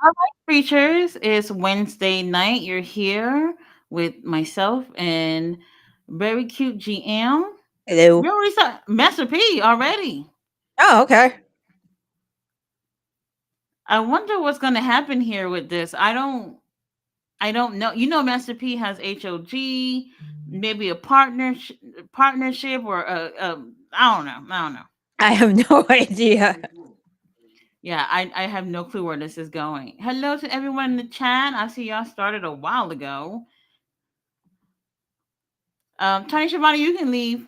All right, preachers. It's Wednesday night. You're here with myself and very cute GM. We Hello. already saw Master P already. Oh, okay. I wonder what's going to happen here with this. I don't know. You know, Master P has HOG, maybe a partnership or I don't know. I don't know. I have no idea. Yeah, I have no clue where this is going. Hello to everyone in the chat. I see y'all started a while ago. Tony Schiavone, you can leave.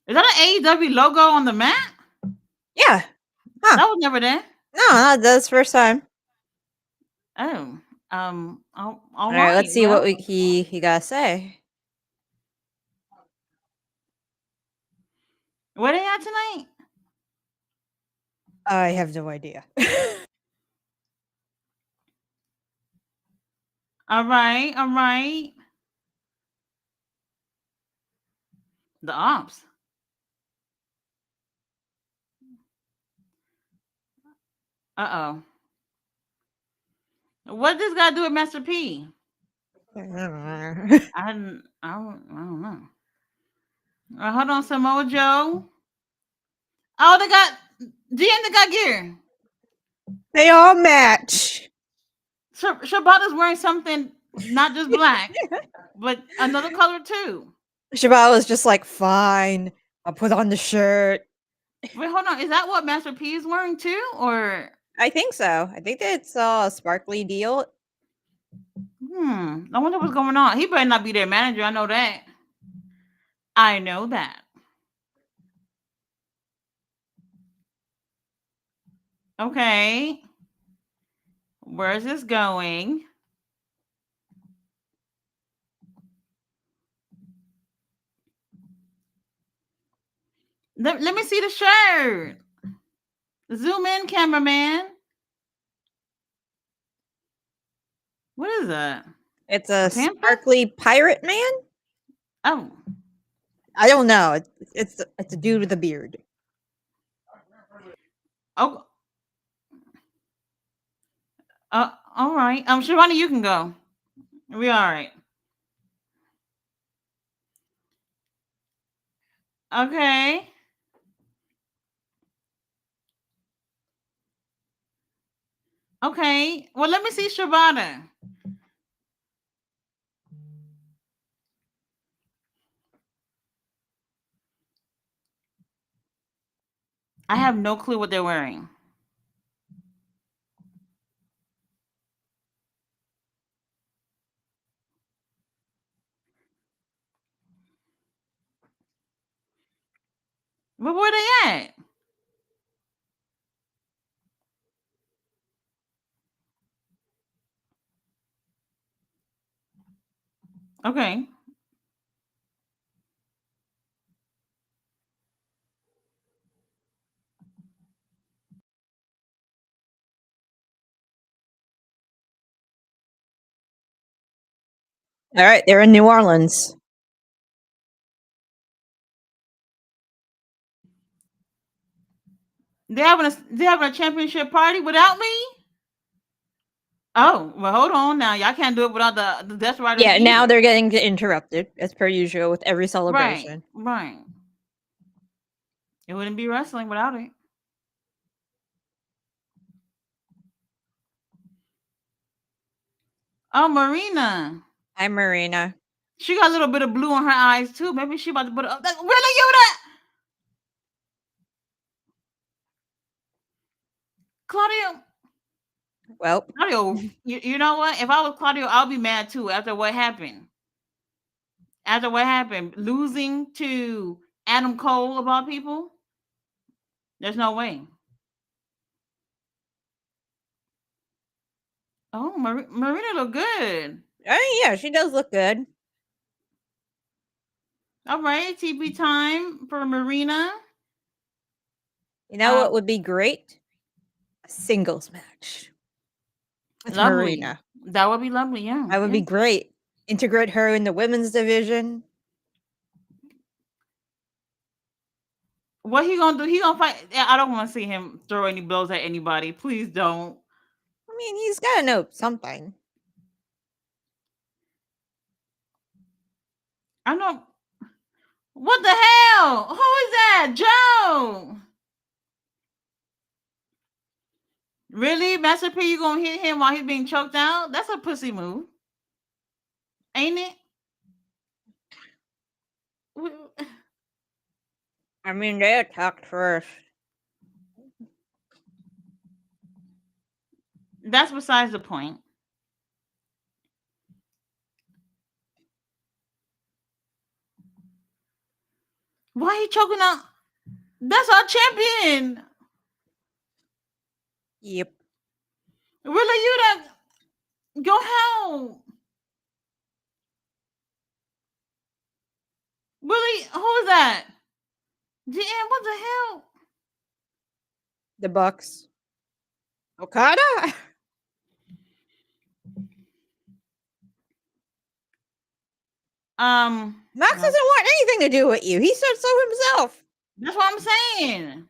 Is that an AEW logo on the mat? Yeah. Huh. That was never there. No, that's first time. Oh, all All right, right. let's see what Well, he got to say. where they at tonight? I have no idea. All right, all right. The ops. Uh oh. What this got to do with Master P? I don't know. Hold on, Samoa Joe. Oh, they got GM. They got gear. They all match. Shabata's wearing something not just black, but another color too. Shabbat was just like, fine, I'll put on the shirt. Wait, hold on. Is that what Master P is wearing too, or I think so. I think it's a sparkly deal. I wonder what's going on. He better not be their manager. I know that. I know that. Okay. Where is this going? Let me see the shirt. Zoom in, cameraman. What is that? It's A a panther? sparkly pirate man. Oh. I don't know. It's a dude with a beard. Oh. All right. Shivani, you can go. We all right. Okay. Okay. Well, let me see Shabata. I have no clue what they're wearing. But where they at? Okay. All right, they're in New Orleans. They having a championship party without me? Oh, well, hold on now. Y'all can't do it without the Death Riders Yeah, now either. they're getting interrupted as per usual with every Right, celebration. right. It wouldn't be wrestling without it. Oh, Marina. Hi, Marina. She got a little bit of blue on her eyes too. Maybe she about to put it up. Really, you that? Claudio. Well, Claudio, you know what? If I was Claudio, I'll be mad too after what happened. After what happened, losing to Adam Cole of all people, there's no way. Oh, Marina look good. yeah, she does look good. All right, TP time for Marina. You know Uh, what would be great? A singles match with Lovely. Marina. That would be lovely. Yeah, That would yeah. be great. Integrate her in the women's division. What he gonna do? He gonna fight? I don't want to see him throw any blows at anybody. Please don't. I mean, he's got to know something. I know. What the hell? Who is that? Joe? Really, Master P? You gonna hit him while he's being choked out? That's a pussy move, ain't it? I mean, they attacked first. That's besides the point. Why he choking out? That's our champion. Yep. Really, you that go hell? Really, who is that? GM, what the hell? The Bucks. Okada? Max Well, doesn't want anything to do with you. He said so himself. that's what I'm saying.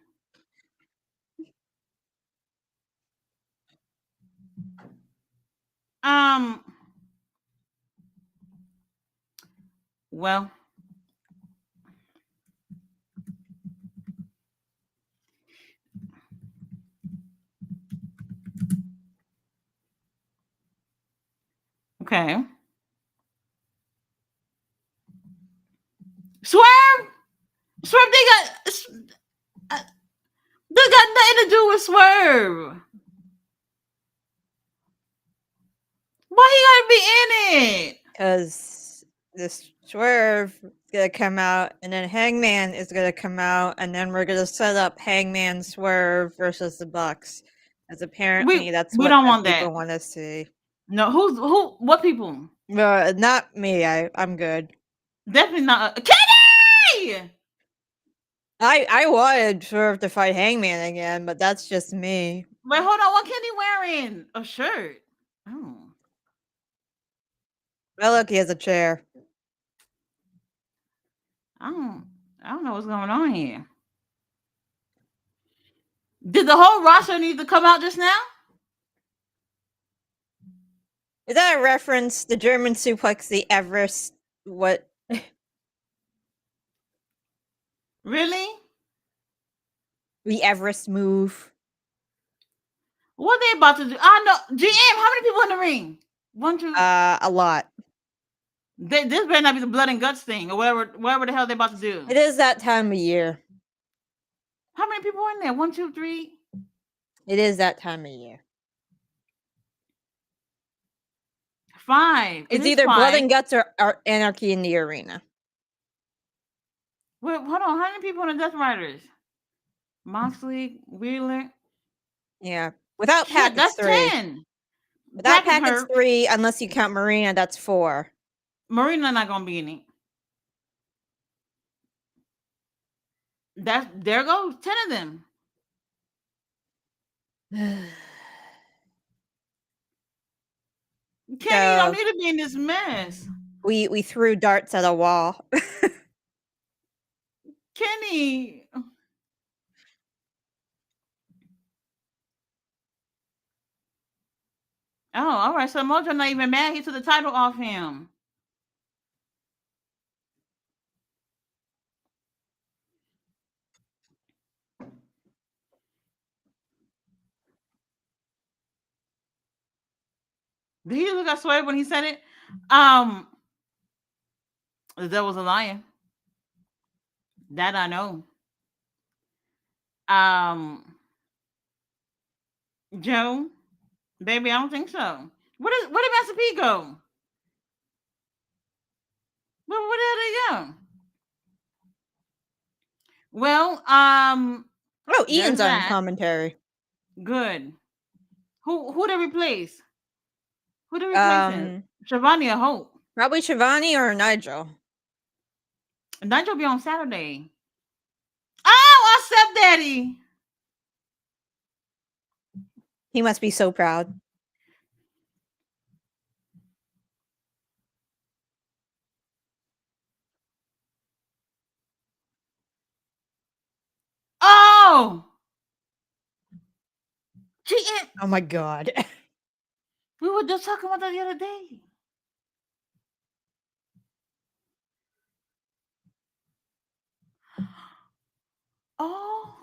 Um, well, okay. Swerve, Swerve, uh, they got nothing to do with Swerve. Why he gotta be in it? Because this Swerve is going to come out, and then Hangman is going to come out, and then we're going to set up Hangman Swerve versus the Bucks. As apparently that's We what don't the want people that. want to see. No, who? What people? Not me. I'm good. Definitely not. Kenny! I wanted Swerve to fight Hangman again, but that's just me. Wait, hold on. What Kenny wearing? A shirt. Oh, Oh, look, he has a chair. I don't. I don't know what's going on here. Did the whole roster need to come out just now? Is that a reference? The German suplex, the Everest, what? Really? The Everest move. What they about to do? I know. GM, how many people in the ring? One, two. A lot. This better not be the blood and guts thing or whatever the hell they about to do. It is that time of year. How many people in there? One, two, three. It is that time of year. Five. It's either blood and guts or anarchy in the arena. Wait, hold on. How many people in the Death Riders? Moxley, Wheeler. Yeah. Without Shit, Pac, it's that's 3. 10. Without Pack is Pac, it's hurt. 3. Unless you count Marina, that's 4. Marina not gonna be in it. That's there goes 10 of them. Kenny don't need to be in this mess. We threw darts at a wall. Kenny. Oh, all right. So Mojo not even mad. He took the title off him. Did he look at Swerve when he said it? The devil's a liar. That I know. Joe, baby, I don't think so. Where did Master P go? Where did they go? Well, Oh, there's Ian's on that. commentary. Good. Who they replace? Who they replacing? Shivani or Hope? Probably Shivani or Nigel. Nigel be on Saturday. Oh, our stepdaddy. He must be so proud. Oh, GM. Oh my god. We were just talking about that the other day. Oh,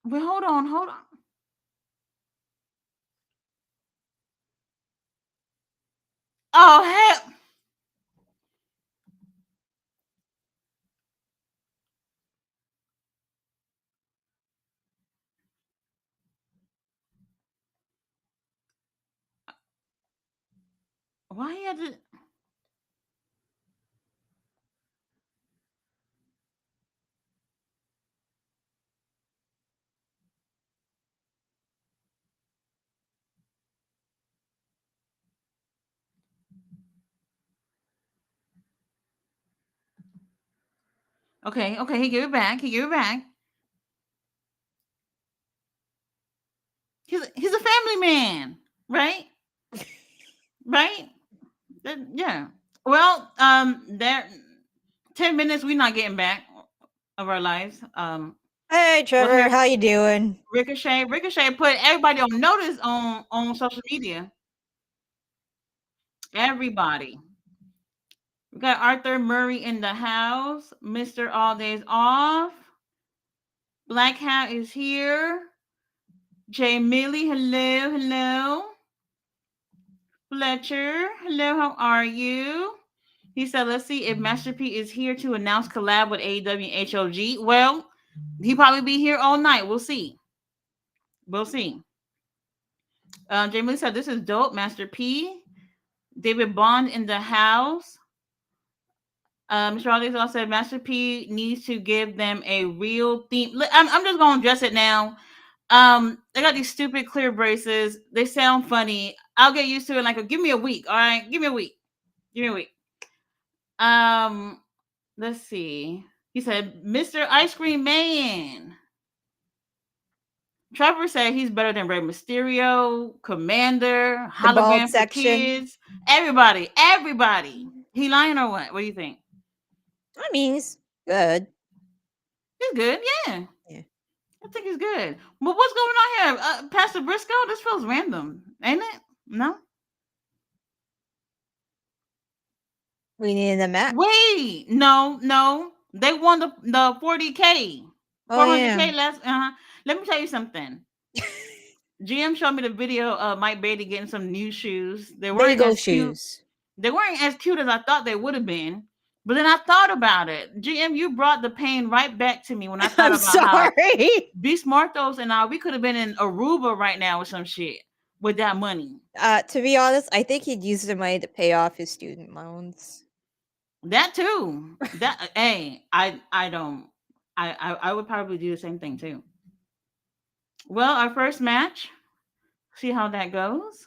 wait, hold on, hold on. Oh, hell. Why he had to? Okay, okay, he gave it back. He gave it back. He's a family man, right? Right? Yeah. Well, there 10 minutes we're not getting back of our lives. Hey Well, Trevor, here's how you doing? Ricochet. Ricochet put everybody on notice on social media. Everybody. We got Arthur Murray in the house. Mr. All Days Off. Black Hat is here. Jay Millie, hello, hello. Fletcher, hello, how are you? He said, let's see if Master P is here to announce collab with AEW and HOG. Well, he probably be here all night. We'll see. We'll see. Jamie said, this is dope. Master P. David Bond in the house. Mr. Rodriguez also said, Master P needs to give them a real theme. I'm just going to address it now. They got these stupid clear braces. They sound funny. I'll get used to it. Like, give me a week. All right. Give me a week. Give me a week. Let's see. He said, Mr. Ice Cream Man. Trevor said he's better than Rey Mysterio, Commander, The bald Hologram for section. Kids. Everybody. He lying or what? What do you think? I mean, he's good. He's good, yeah. Yeah. I think he's good. But what's going on here? Pastor Briscoe? This feels random, ain't it? No? We need a match. Wait, no. They won the 40K. Oh yeah. 400K last. Let me tell you something. GM showed me the video of Mike Beatty getting some new shoes. They weren't Bagel as cute. shoes. They weren't as cute as I thought they would have been. But then I thought about it. GM, you brought the pain right back to me when I thought I'm about how sorry. Beast Marthos and I, we could have been in Aruba right now with some shit with that money. To be honest, I think he'd use the money to pay off his student loans. That too. That hey, I don't. I would probably do the same thing too. Well, our first match. See how that goes.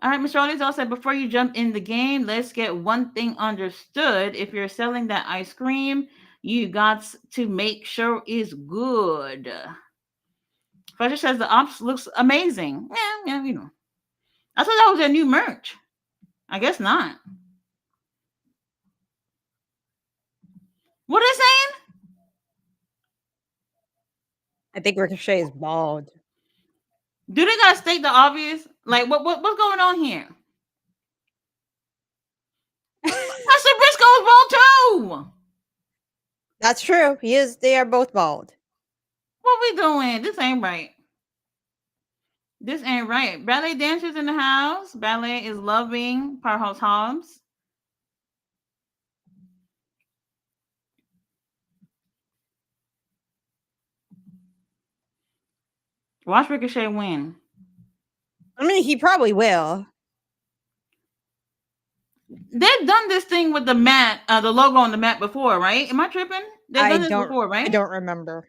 All right, Mr. Olizal said, before you jump in the game, let's get one thing understood. If you're selling that ice cream, you got to make sure it's good. Fletcher says the ops looks amazing. Yeah, you know. I thought that was their new merch. I guess not. What are they saying? I think Ricochet is bald. Do they gotta state the obvious? Like what's going on here? Pastor Briscoe's bald too. That's true. He is. They are both bald. What we doing? This ain't right. This ain't right. Ballet dancers in the house. Ballet is loving Powerhouse Hobbs. Watch Ricochet win. I mean, he probably will. They've done this thing with the mat, the logo on the mat before, right? Am I tripping? They've done this before, right? I don't remember.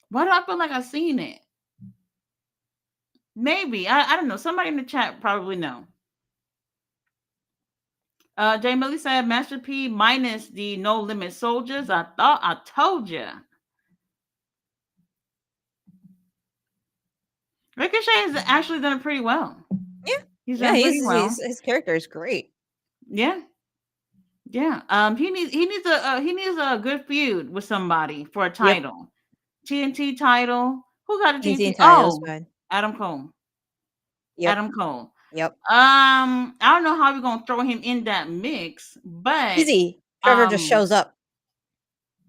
Why do I feel like I've seen it? Maybe. I don't know. Somebody in the chat probably know. Jay Millie said Master P minus the No Limit Soldiers. I thought I told you. Ricochet has actually done pretty well. Yeah, He's yeah, done pretty well. his character is great. Yeah, yeah. He needs a good feud with somebody for a Yep, title. TNT title. Who got a TNT TNT? title is Oh, fine. Adam Cole. Yep, Adam Cole. yep. I don't know how we're gonna throw him in that mix, but Easy. Trevor just um, shows up.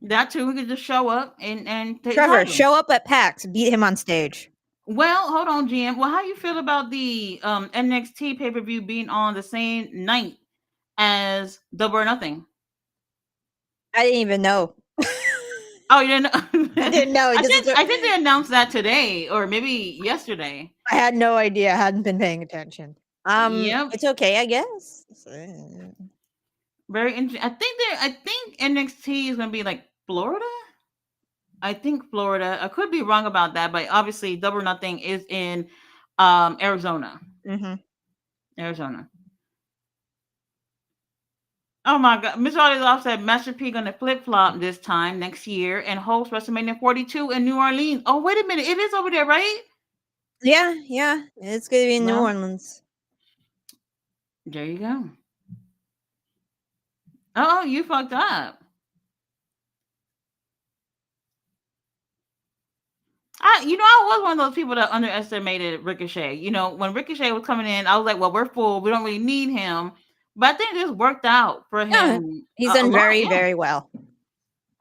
that too, we could just show up and take the Trevor, title. show up at PAX, beat him on stage. Well, hold on, GM. Well, how you feel about the NXT pay per view being on the same night as Double or Nothing? I didn't even know. Oh, you didn't know? I didn't know. It just I think they announced that today or maybe yesterday. I had no idea. I hadn't been paying attention. Yep, It's okay, I guess. very interesting. I think NXT is gonna be like Florida. I think Florida. I could be wrong about that, but obviously Double or Nothing is in Arizona. Mhm. Arizona. Oh my God, Miss Olive said Master P gonna flip flop this time next year and host WrestleMania 42 in New Orleans. Oh wait a minute, it is over there, right? Yeah, yeah. It's gonna be in New Well, Orleans. there you go. Oh, you fucked up. I was one of those people that underestimated Ricochet. When Ricochet was coming in, I was like, well, we're full. We don't really need him. But I think this worked out for Yeah, him he's a done lot. very, Yeah. very well.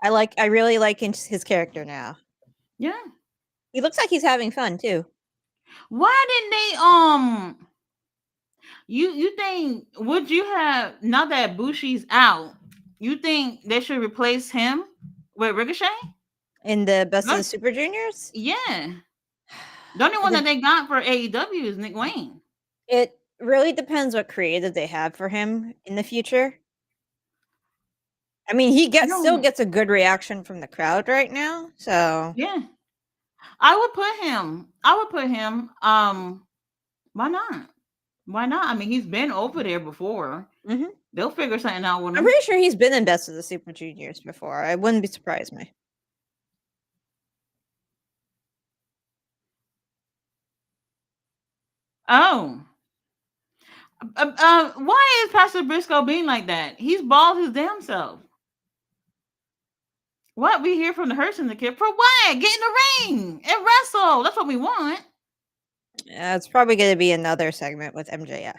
I really like his character now. Yeah. He looks like he's having fun too. Why didn't they you think would you have now that Bushi's out, you think they should replace him with Ricochet? In the Best of the Right. Super Juniors? Yeah. The only one that they got for AEW is Nick Wayne. It really depends what creative they have for him in the future. I mean, he I still don't gets a good reaction from the crowd right now, so Yeah. I would put him. I would put him. Why not? Why not? I mean, he's been over there before. mhm. They'll figure something out with I'm him. pretty sure he's been in Best of the Super Juniors before. I wouldn't be surprised me. Oh. Why is Pastor Briscoe being like that? He's bald his damn self. What we hear from the Hurt Syndicate for what? Get in the ring and wrestle. That's what we want. It's probably going to be another segment with MJF.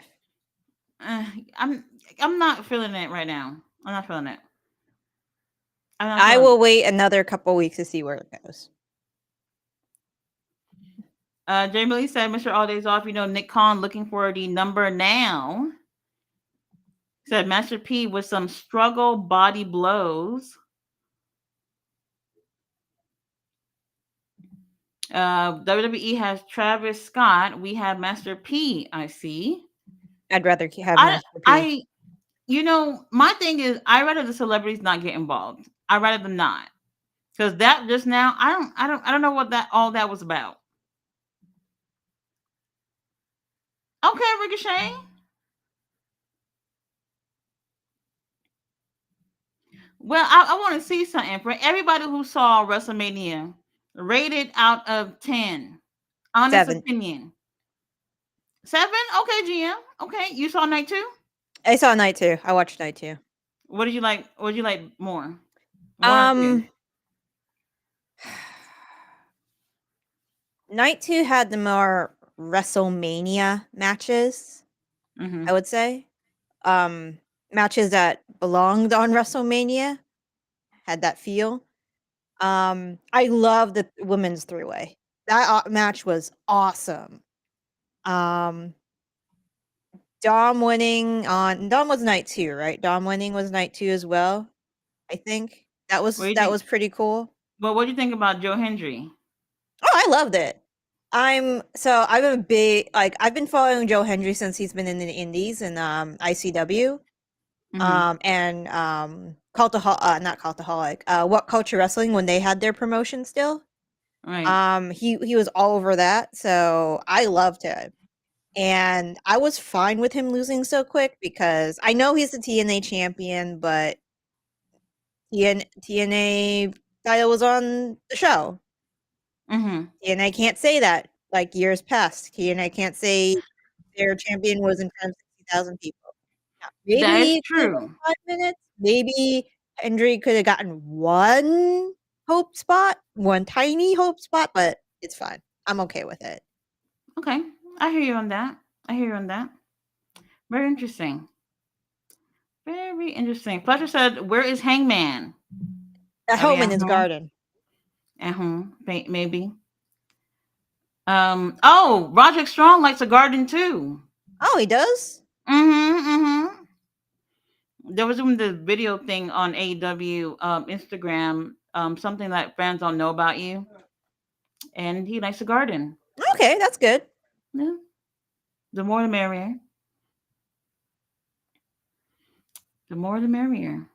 Uh, I'm I'm not feeling it right now. I'm not feeling it. I will wait another couple weeks to see where it goes. Jamie Lee said, Mr. All Days Off, Nick Khan looking for the number now. Said Master P with some struggle body blows. WWE has Travis Scott. We have Master P, I see. I'd rather have I Master P. I my thing is I rather the celebrities not get involved. I rather them not. Because that just now, I don't know what all that was about. Okay, Ricochet. Well, I want to see something for everybody who saw WrestleMania. Rated out of 10. Honest 7. opinion. 7? Okay, GM. Okay, you saw night 2? I saw night 2. I watched night 2. What did you like? What did you like more? 1 or 2? Night 2 had the more WrestleMania matches, Mm-hmm. I would say. Matches that belonged on WrestleMania had that feel. I love the women's three-way. That match was awesome. Dom was night 2, right? Dom winning was night 2 as well, I think. That What do you was think? pretty cool. Well, what do you think about Joe Hendry? Oh, I loved it. I'm a big I've been following Joe Hendry since he's been in the indies and ICW. Mm-hmm. And not Cultaholic, What Culture Wrestling when they had their promotion still. Right. He was all over that, so I loved him. And I was fine with him losing so quick because I know he's the TNA champion, but TNA title was on the show. Mm-hmm. TNA can't say that like years past. And I can't say their champion was in front of 60,000 people. Now, That is maybe it could have been true. 5 minutes. Maybe Hendry could have gotten one hope spot, one tiny hope spot, but it's fine. I'm okay with it. Okay, I hear you on that. I hear you on that. Very interesting. Very interesting. Fletcher said, "Where is Hangman?" At I mean, home in his garden. at home, maybe. Oh, Roderick Strong likes a garden too. Oh, he does? Mm-hmm. There was even the video thing on AEW Instagram, something that fans don't know about you, and he likes a garden. Okay, that's good. Yeah, the more the merrier. The more the merrier.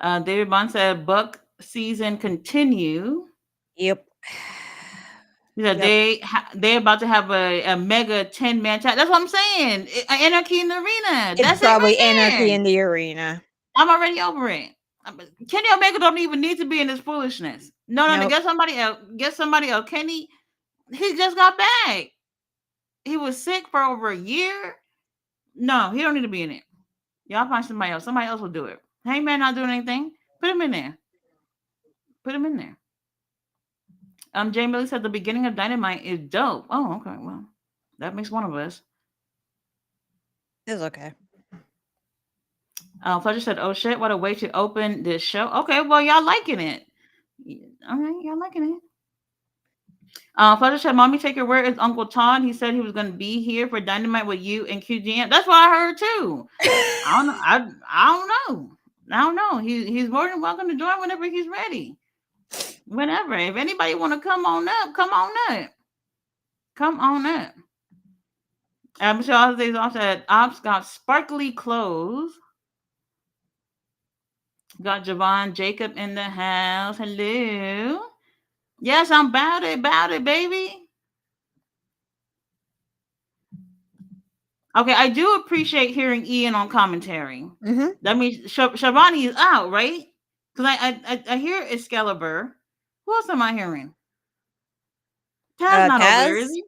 David Bond said, "Buck season continue." Yep. He said Yep. they about to have a mega 10-man chat. That's what I'm saying. Anarchy in the arena. It's That's it right probably anarchy there. in the arena. I'm already over it. Kenny Omega don't even need to be in this foolishness. No. Nope. Get somebody else. Get somebody else. Kenny, he just got back. He was sick for over a year. No, he don't need to be in it. Y'all find somebody else. Somebody else will do it. Hangman not doing anything. Put him in there. Put him in there. Jay Millie said the beginning of Dynamite is dope. Oh, okay. Well, that makes one of us. It's okay. Fletcher said, "Oh shit, what a way to open this show." Okay, well, y'all liking it. All right, y'all liking it. Fletcher said, "Mommy, take your word. Is Uncle Todd? He said he was going to be here for Dynamite with you and QGM." That's what I heard too. I don't know. I don't know. I don't know. He's more than welcome to join whenever he's ready. Whenever. If anybody want to come on up, come on up. Come on up. Michelle Holiday also said, "Ops got sparkly clothes." Got Javon Jacob in the house. Hello. Yes, I'm about it, baby. Okay, I do appreciate hearing Ian on commentary. Mm-hmm. That means Shabani is out, right? Because I hear Excalibur. Who else am I hearing? Taz's not over there, is Taz? he?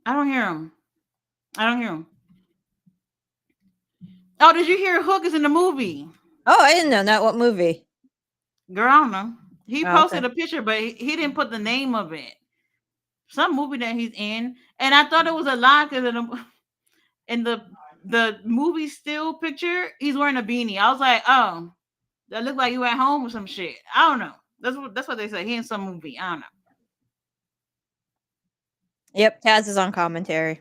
I don't hear him. I don't hear him. Oh, did you hear Hook is in the movie? Oh, I didn't know that. What movie? Girl, I don't know. He Oh, posted okay. a picture, but he didn't put the name of it. Some movie that he's in, and I thought it was a lie because in the movie still picture, he's wearing a beanie. I was like, oh, that looked like you at home or some shit. I don't know. That's what they say. He in some movie. I don't know. Yep, Taz is on commentary.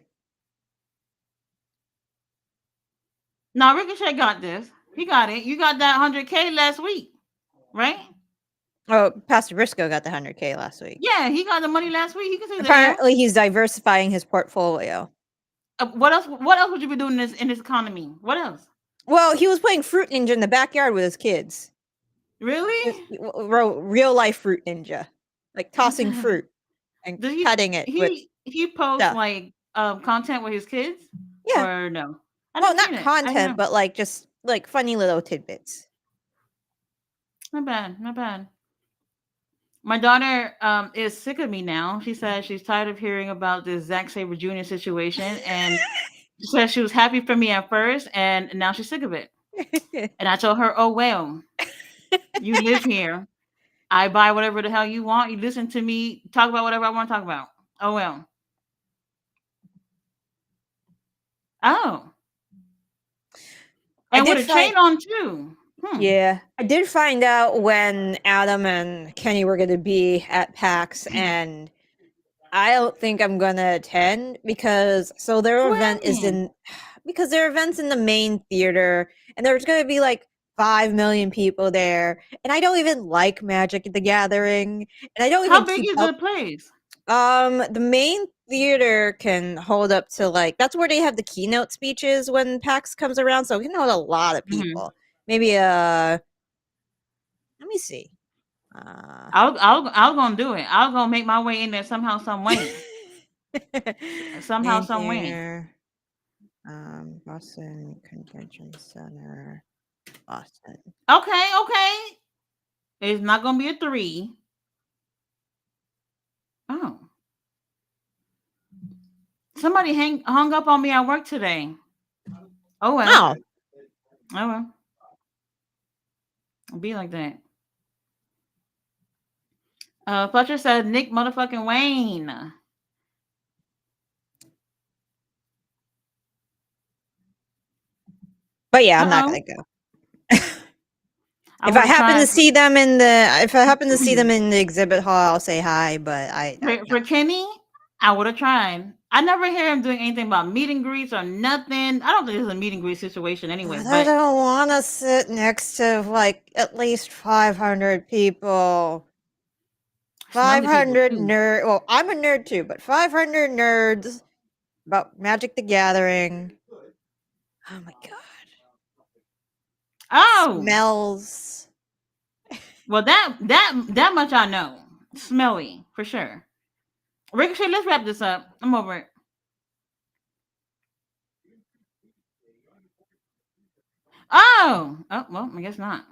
No, Ricochet got this. He got it. You got that 100K last week, right? Oh, Pastor Briscoe got the 100K last week. Yeah, he got the money last week. He can say that. Apparently, he's diversifying his portfolio. What else? What else would you be doing in this economy? What else? Well, he was playing Fruit Ninja in the backyard with his kids. Really? Real life Fruit Ninja, like What tossing the? fruit and Does cutting it with he posts stuff. like content with his kids Yeah. or no? I Well, didn't not see it. I didn't content, know. but like just like funny little tidbits. Not bad. Not bad. My daughter is sick of me now. She says she's tired of hearing about this Zack Sabre Jr. situation, and she said she was happy for me at first, and now she's sick of it. And I told her, "Oh well, you live here. I buy whatever the hell you want. You listen to me talk about whatever I want to talk about. Oh well. Oh, I and with did a find chain on too. Yeah, I did find out when Adam and Kenny were gonna be at PAX, and I don't think I'm gonna attend because their event is When? in because their event's in the main theater, and there's gonna be like 5 million people there, and I don't even like Magic the Gathering, and I don't How even big keep is the up. place? The main theater can hold up to like that's where they have the keynote speeches when PAX comes around, so it can hold a lot of Mm-hmm. people. Maybe let me see. Uh, I'll gonna do it. I'll gonna make my way in there somehow, some way. Somehow, in some way. here, Boston Convention Center, Boston. Okay, okay. It's not gonna be a 3. Oh, somebody hung up on me at work today. Oh well. Oh, Oh well. It'll be like that. Fletcher said Nick motherfucking Wayne. but yeah, I'm Uh not oh. gonna go. I would have tried. If I happen to see them in the exhibit hall, I'll say hi. But I For Kenny, I would have tried. I never hear him doing anything about meet and greets or nothing. I don't think it's a meet and greet situation anyway. I But don't want to sit next to like at least 500 people. smelly people 500 too. nerd. Well, I'm a nerd too, but 500 nerds about Magic the Gathering. Oh my god. Oh, Smells. well that much I know. Smelly for sure. Ricochet, let's wrap this up. I'm over it. Oh, well, I guess not.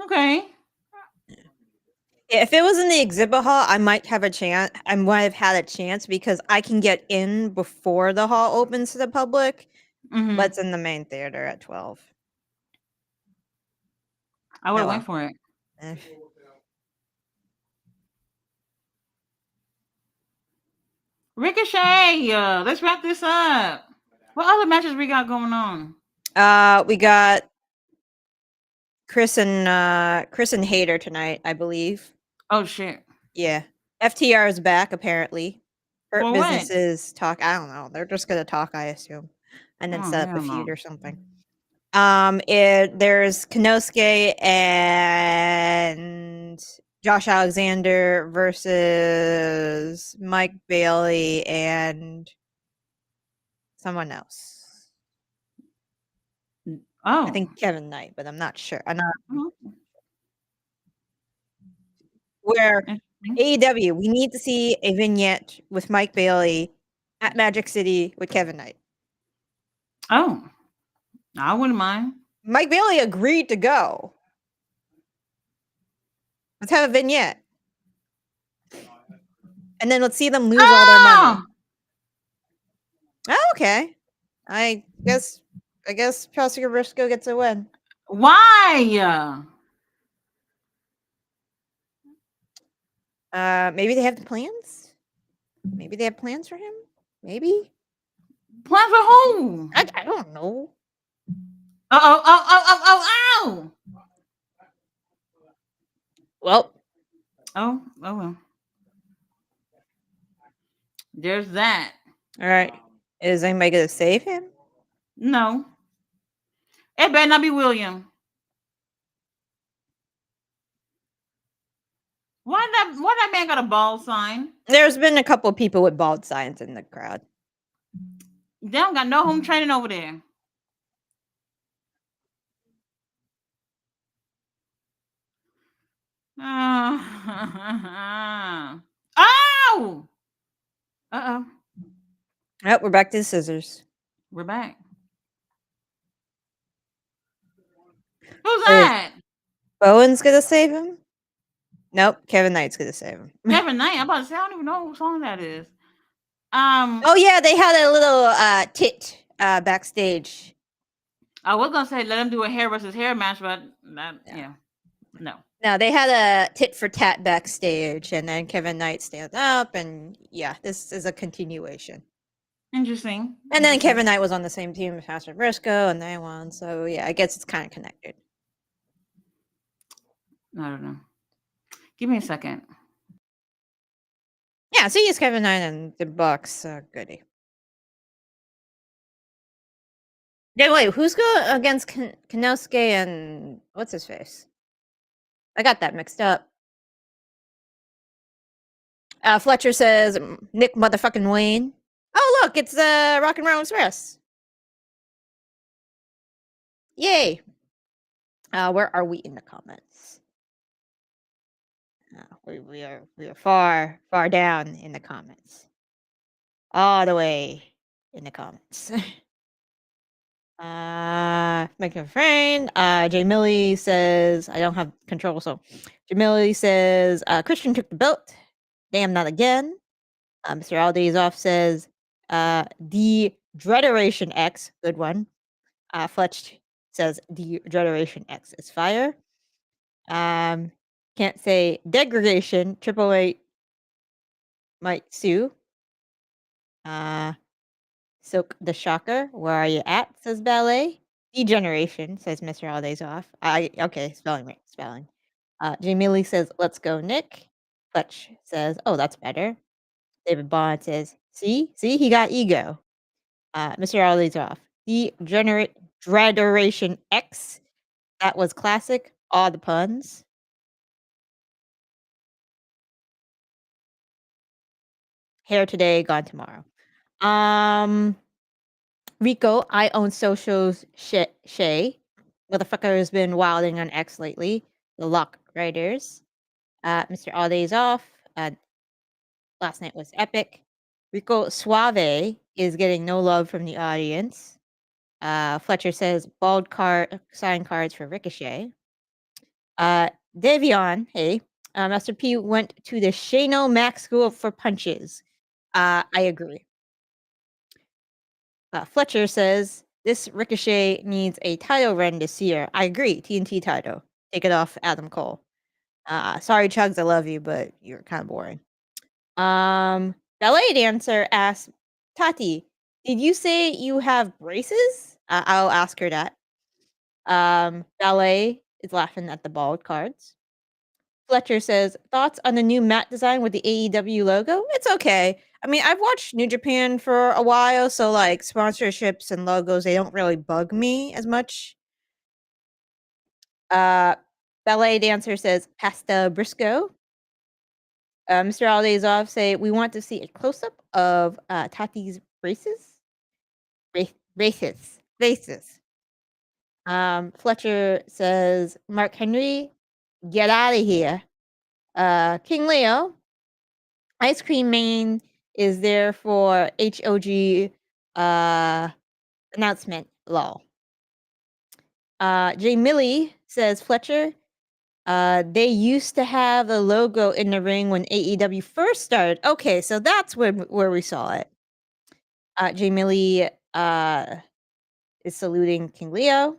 Okay. If it was in the exhibit hall, I might have a chance. I might have had a chance because I can get in before the hall opens to the public. But Mm-hmm. it's in the main theater at 12. I would Oh have well. went for it. Eh. Ricochet, let's wrap this up. What other matches we got going on? We got Chris and Hater tonight, I believe. Oh shit. Yeah. FTR is back apparently. Hurt For what? Businesses talk. I don't know. They're just gonna talk, I assume, and then Oh set up a hell no. feud or something. There's Kanosuke and Josh Alexander versus Mike Bailey and someone else. I Oh. think Kevin Knight, but I'm not sure. I'm not Mhm. where Interesting. AEW. We need to see a vignette with Mike Bailey at Magic City with Kevin Knight. Oh, I wouldn't mind. Mike Bailey agreed to go. Let's have a vignette. And then let's see them lose all their money. Oh, Oh, okay. I guess Pascal Briscoe gets a win. why? Maybe they have the plans? Maybe they have plans for him? Maybe? Plan for who? I don't know. Oh. Well, Oh well. There's that. all right. Is anybody gonna save him? No. It better not be William. Why that man got a ball sign? There's been a couple people with bald signs in the crowd. They don't got no home training over there. Oh! Uh-oh. Oh, we're back to the scissors. We're back. Who's Is that? Bowen's gonna save him? Nope, Kevin Knight's gonna save him. Kevin Knight. I'm about to say I don't even know what song that is. Oh yeah, they had a little tit backstage. I was gonna say let him do a hair versus hair match, but that no. No, they had a tit for tat backstage, and then Kevin Knight stands up, and yeah, this is a continuation. Interesting. And then Kevin Knight was on the same team as Pastor Briscoe, and they won. So yeah, I guess it's kind of connected. I don't know. Give me a second. Yeah, so he's Kevin Knight and the Bucks. Goody. Yeah, wait, who's going against Kanosuke and what's his face? I got that mixed up. Fletcher says Nick motherfucking Wayne. Oh look, it's Rock and Roll Express. Yay! Where are we in the comments? We are far down in the comments. all the way in the comments. Making a friend. Jay Millie says, I don't have control, so Jay Millie says, Christian took the belt. Damn, not again. Mr. Aldays off says, the Dreaderation X, good one. Fletch says the Dreaderation X is fire. Can't say degradation. Triple H might sue. Silk the Shocker, where are you at? Says Ballet. Degeneration, says Mr. Holidays off. Okay, spelling right, spelling. Jamie Lee says, let's go, Nick. Fletch says, oh, that's better. David Bond says, see, he got ego. Mr. Holidays off. Dreaderation X. That was classic. All the puns. Hair today, gone tomorrow. Rico, I own socials. Shay. Motherfucker has been wilding on X lately. The Lock Riders. Mr. All Days Off. Last night was epic. Rico Suave is getting no love from the audience. Fletcher says bald card sign cards for Ricochet. Davion, hey. Master P went to the Shano Max School for punches. I agree. Fletcher says this Ricochet needs a title run this year. I agree. TNT title. Take it off Adam Cole. Sorry, Chugs, I love you, but you're kind of boring. Ballet dancer asks Tati, did you say you have braces? I'll ask her that. Ballet is laughing at the bald cards. Fletcher says, thoughts on the new mat design with the AEW logo? It's okay. I mean, I've watched New Japan for a while, so like sponsorships and logos, they don't really bug me as much. Ballet dancer says, Pasta Briscoe. Mr. Aldays off say, we want to see a close-up of Tati's braces. Braces. Fletcher says, Mark Henry, get out of here. King Leo, Ice Cream Main is there for HOG announcement. Lol. Jay Millie says, Fletcher, they used to have a logo in the ring when AEW first started. Okay, so that's where we saw it. Jay Millie is saluting King Leo.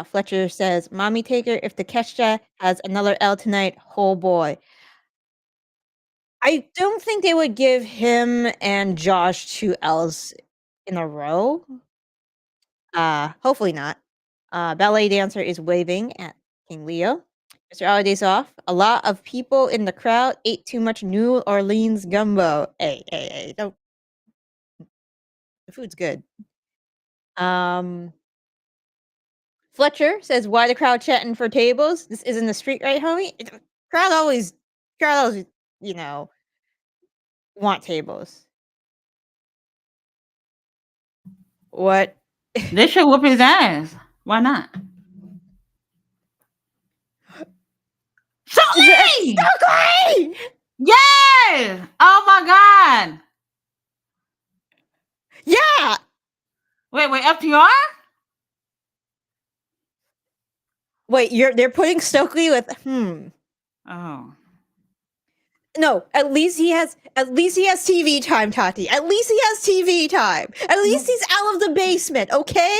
Fletcher says, Mommy Taker, if the Kesha has another L tonight, oh boy. I don't think they would give him and Josh 2 L's in a row. Hopefully not. Ballet dancer is waving at King Leo. Mr. Holidays off. A lot of people in the crowd ate too much New Orleans gumbo. Hey, don't. The food's good. Fletcher says, why the crowd chatting for tables? This isn't the street, right, homie? Crowd always, you know, want tables. What? They should whoop his ass. Why not? Stokely! Stokely! Yes! Oh my god! Yeah! Wait, FTR? Wait, they're putting Stokely with Oh. No, at least he has TV time, Tati. At least he has TV time. At least he's out of the basement, okay?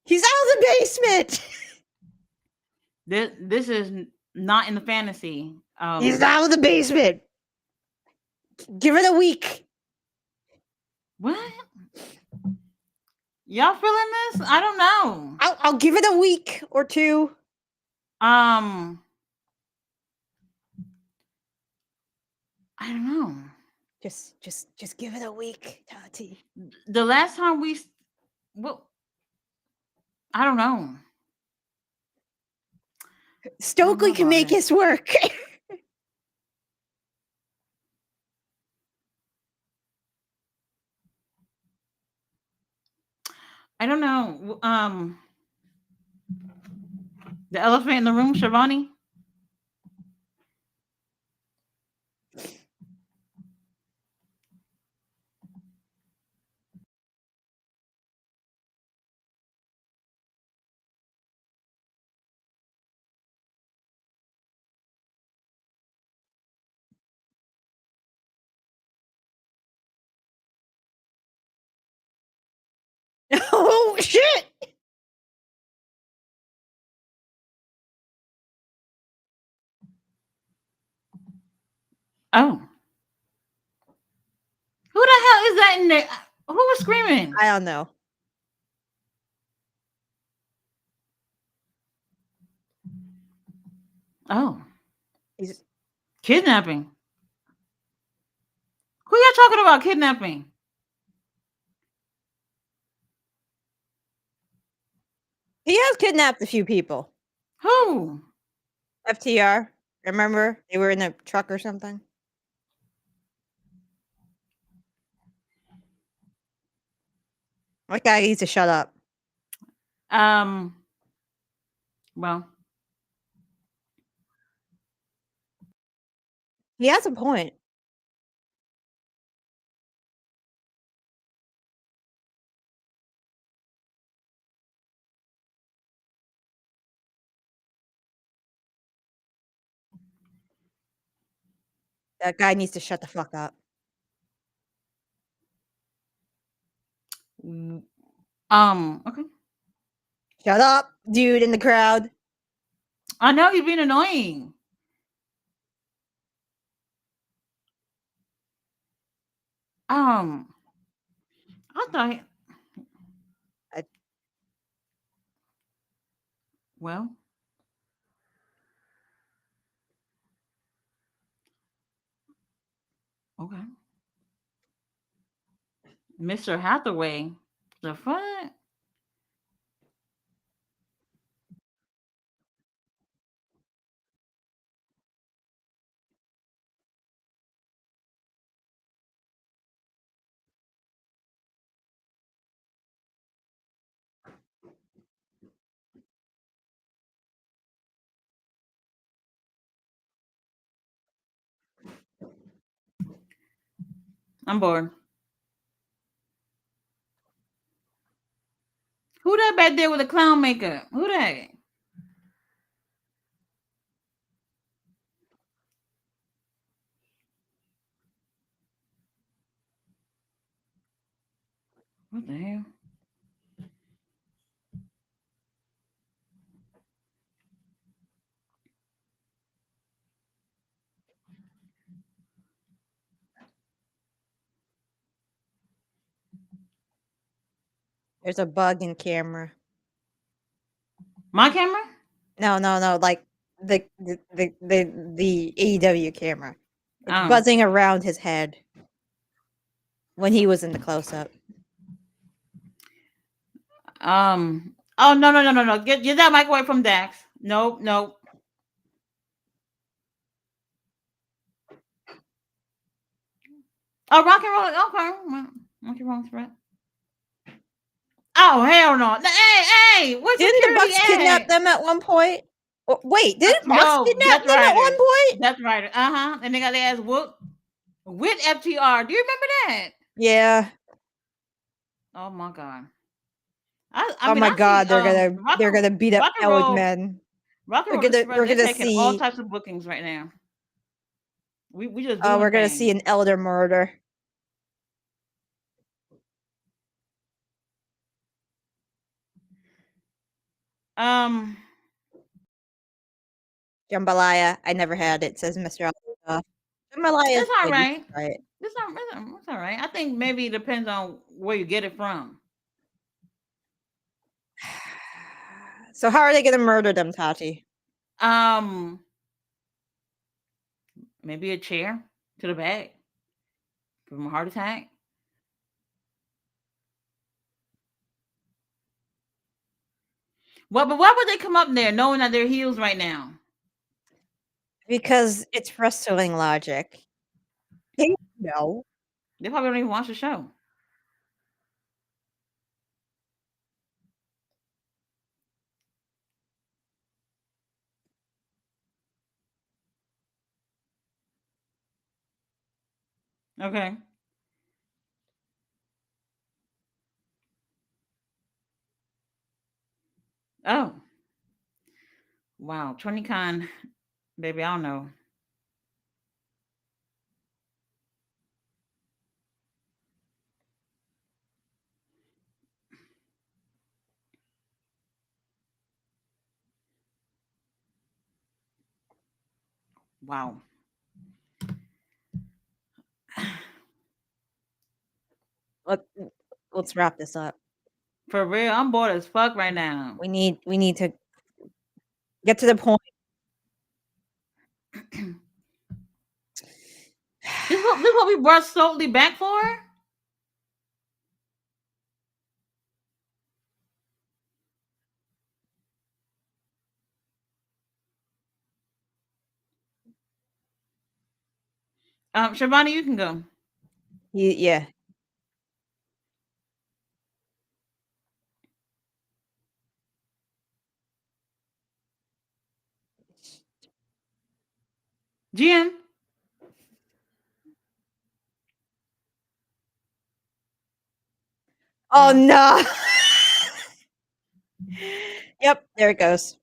He's out of the basement. This is not in the fantasy. He's out of the basement. Give it a week. What? Y'all feeling this? I don't know. I'll give it a week or two. I don't know. Just give it a week, Tati. The last time I don't know. Stokely can make his work. I don't know. The elephant in the room, Shivani. Oh shit! Oh, who the hell is that in there? Who was screaming? I don't know. Oh, He's kidnapping. Who y'all talking about kidnapping? he has kidnapped a few people. Who? FTR. Remember? They were in a truck or something. That guy needs to shut up. Um. Well, He has a point. That guy needs to shut the fuck up. Okay. Shut up, dude in the crowd. I know he's being annoying. Um, I thought. I, Well, okay. Mr. Hathaway. The fuck? I'm bored. Who that back there with the clown makeup? Who that? What the hell? there's a bug in camera. My camera? No, no, no. Like the AEW camera. It's Oh. buzzing around his head when he was in the close up. Oh, no, no, no, no, no. Get that mic away from Dax. Nope, nope. Oh, rock and roll. Okay. Rock and roll threat. Oh, hell no. Hey, hey, where's Didn't the security Bucks kidnap at? them at one point? Wait, didn't Bucks No, kidnap Death them at one Rider. point? Death Rider. Uh-huh. And they got their ass whooped with FTR. Do you remember that? Yeah. Oh my god. I Oh mean my I see god, they're gonna beat up rock and colored roll men. rock and We're roll gonna express, we're they're gonna taking all see types of bookings right now. We just we're doing gonna see things. an elder murder. Um Jambalaya. I never had it, says Mr. Alpha. Jambalaya is it's all good. You right. should try it. It's all right. I think maybe it depends on where you get it from. So how are they gonna murder them, Tati? Um Maybe a chair to the back from a heart attack. Well, but why would they come up there knowing that they're heels right now? Because it's wrestling logic. No. They probably don't even watch the show. Okay. Oh. Wow. 20con, baby, I don't know. Wow. Let, let's wrap this up. For real, I'm bored as fuck right now. We need to get to the point. This what we brought Stoltly back for? Shivani, you can go. Yeah. Jen. Oh No. no. Yep, there it goes.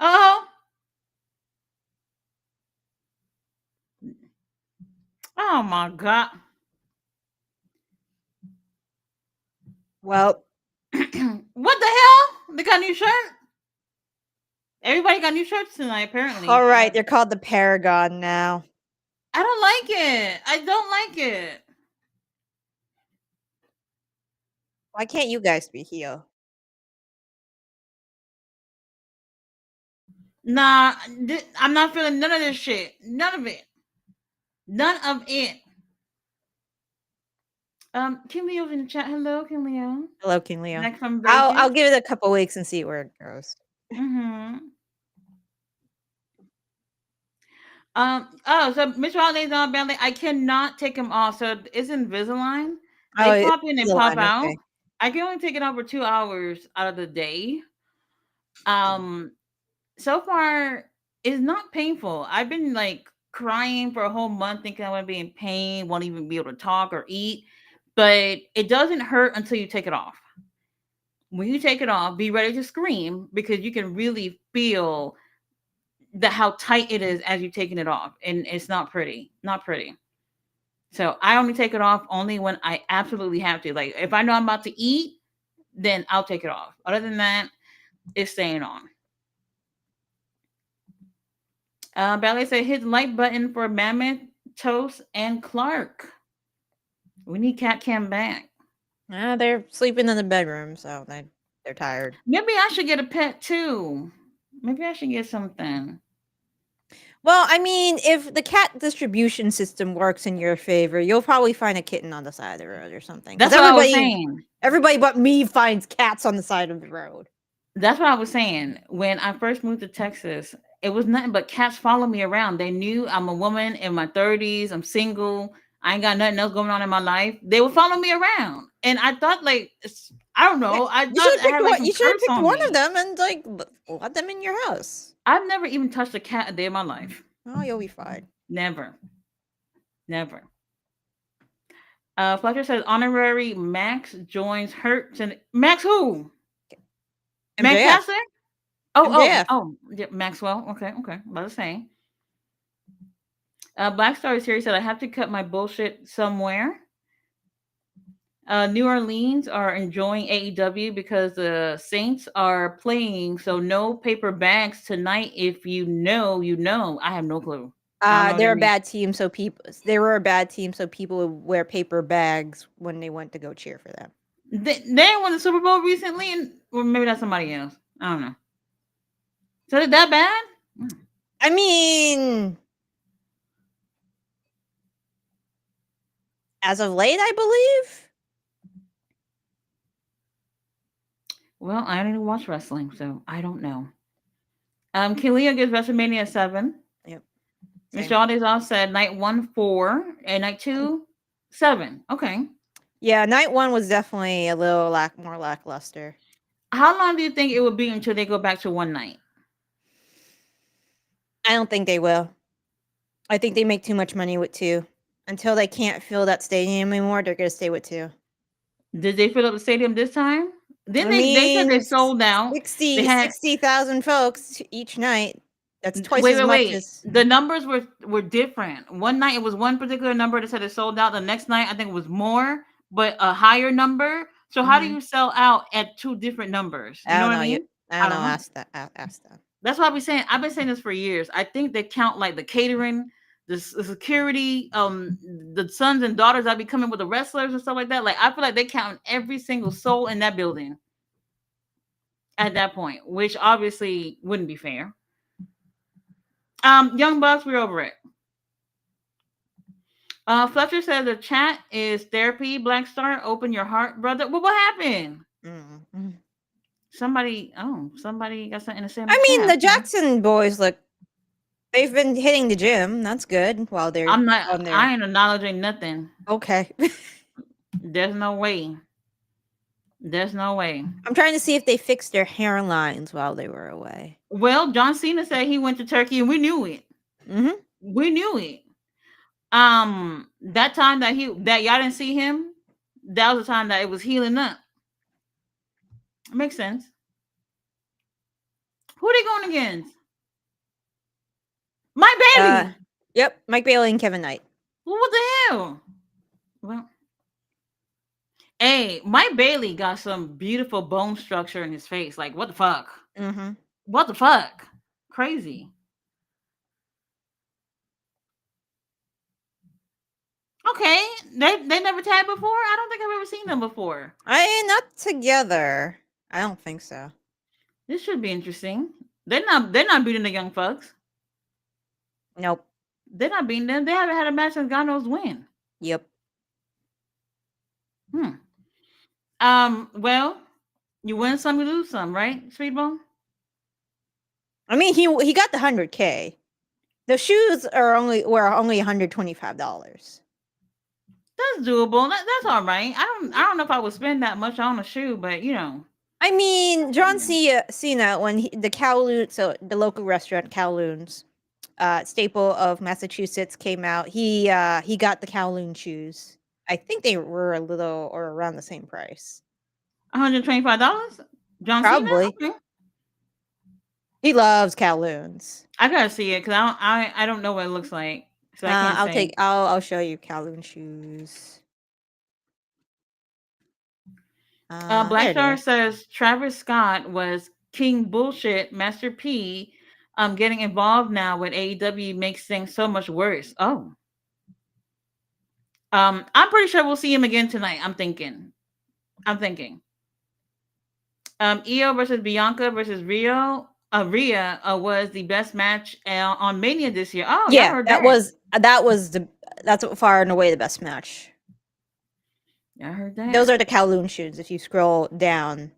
Oh. Oh my god. Well, What the hell? They got a new shirt? Everybody got new shirts tonight, apparently. all right, they're called the Paragon now. I don't like it. I don't like it. Why can't you guys be heel? Nah, I'm not feeling none of this shit. None of it. None of it. Kim Leo's in the chat. Hello, Kim Leo. Hello, King Leo. Back from I'll Vegas. give it a couple weeks and see where it goes. Mm-hmm. So Mr. Holiday's on Bentley. I cannot take him off. So it's Invisalign. Oh, They it's pop in and the pop line, out. okay. I can only take it off for 2 hours out of the day. Um, so far it's not painful. I've been like crying for a whole month, thinking I'm gonna be in pain, won't even be able to talk or eat. But it doesn't hurt until you take it off. When you take it off, be ready to scream because you can really feel how tight it is as you're taking it off, and it's not pretty, not pretty. So I only take it off only when I absolutely have to. Like if I know I'm about to eat, then I'll take it off. Other than that, it's staying on. Ballet said hit the like button for Mammoth, Toast, and Clark. We need Cat Cam back. They're sleeping in the bedroom, so they're tired. Maybe I should get a pet too. Maybe I should get something. Well, I mean, if the cat distribution system works in your favor, you'll probably find a kitten on the side of the road or something. Because That's what I was saying. everybody but me finds cats on the side of the road. That's what I was saying. When I first moved to Texas, it was nothing but cats follow me around. They knew I'm a woman in my 30s. I'm single. I ain't got nothing else going on in my life. They would follow me around, and I thought like I don't Yeah, know. I you should thought have I picked had like one. some You should have curse picked on one of me. them and like let them in your house. I've never even touched a cat a day in my life. Oh, you'll be fine. Never, never. Fletcher says honorary Max joins Hertz and Max who? Max MJF. Caster? Oh, MJF. yeah, Maxwell. Okay, okay. About to say. Black Star is here. He said I have to cut my bullshit somewhere. New Orleans are enjoying AEW because the Saints are playing, so no paper bags tonight. If you know, you know. I have no clue. I don't know what They're that a means. bad team, so they were a bad team, so people would wear paper bags when they went to go cheer for them. They won the Super Bowl recently, and or maybe that's somebody else. I don't know. So is that bad? I mean, as of late, I believe. Well, I don't even watch wrestling, so I don't know. Kalia gives WrestleMania 7. Yep. Mr. Aldi's all said night 1 4 and night 2 7. Okay. Yeah, night 1 was definitely a little more lackluster. How long do you think it would be until they go back to one night? I don't think they will. I think they make too much money with 2. Until they can't fill that stadium anymore, they're gonna stay with 2. Did they fill up the stadium this time? Then I they said they mean, sold out. They had 60,000 folks each night. That's twice wait, as wait, much wait. as. The numbers were different. One night it was one particular number that said it sold out. The next night I think it was more, but a higher number. So how do you sell out at two different numbers? You I know don't what I know. mean? I I don't don't know. know. Ask that. Ask them. That's why I've been saying this for years. I think they count like the catering, the security, the sons and daughters that be coming with the wrestlers and stuff like that. Like I feel like they count every single soul in that building at that point, which obviously wouldn't be fair. Young Bucks, we're over it. Fletcher says the chat is therapy. Black Star, open your heart, brother. Well, what happened? Mm. Somebody got something to say in the I mean, chat. the Jackson boys look. They've been hitting the gym. That's good. While they're I'm not. on there. I ain't acknowledging nothing. Okay. There's no way. There's no way. I'm trying to see if they fixed their hairlines while they were away. Well, John Cena said he went to Turkey, and we knew it. Mm-hmm. We knew it. That time that y'all didn't see him, that was the time that it was healing up. It makes sense. Who are they going against? Mike Bailey. Yep, Mike Bailey and Kevin Knight. Well, what the hell? Well, hey, Mike Bailey got some beautiful bone structure in his face. Like, what the fuck? Mm-hmm. What the fuck? Crazy. Okay, they never tagged before. I don't think I've ever seen them before. Not together. I don't think so. This should be interesting. They're not beating the young fucks. Nope. They're not beating them. They haven't had a match since God knows when. Yep. Well, you win some, you lose some, right, Speedball? I mean, he got the 100K. The shoes were only $125. That's doable. That's all right. I don't know if I would spend that much on a shoe, but you know. I mean, John Cena when the Kowloon, so the local restaurant Kowloon's, staple of Massachusetts came out. He got the Kowloon shoes. I think they were a little or around the same price. $125. John Probably. Cena. Okay. He loves Kowloons. I gotta see it because I don't know what it looks like, so I can't say. I'll show you Kowloon shoes. Black Star says Travis Scott was King Bullshit. Master P, getting involved now with AEW makes things so much worse. Oh, I'm pretty sure we'll see him again tonight. I'm thinking. Io versus Bianca versus Rio. Rhea was the best match on Mania this year. Oh, yeah, that's far and away the best match. I heard that. Those are the Kowloon shoes. If you scroll down,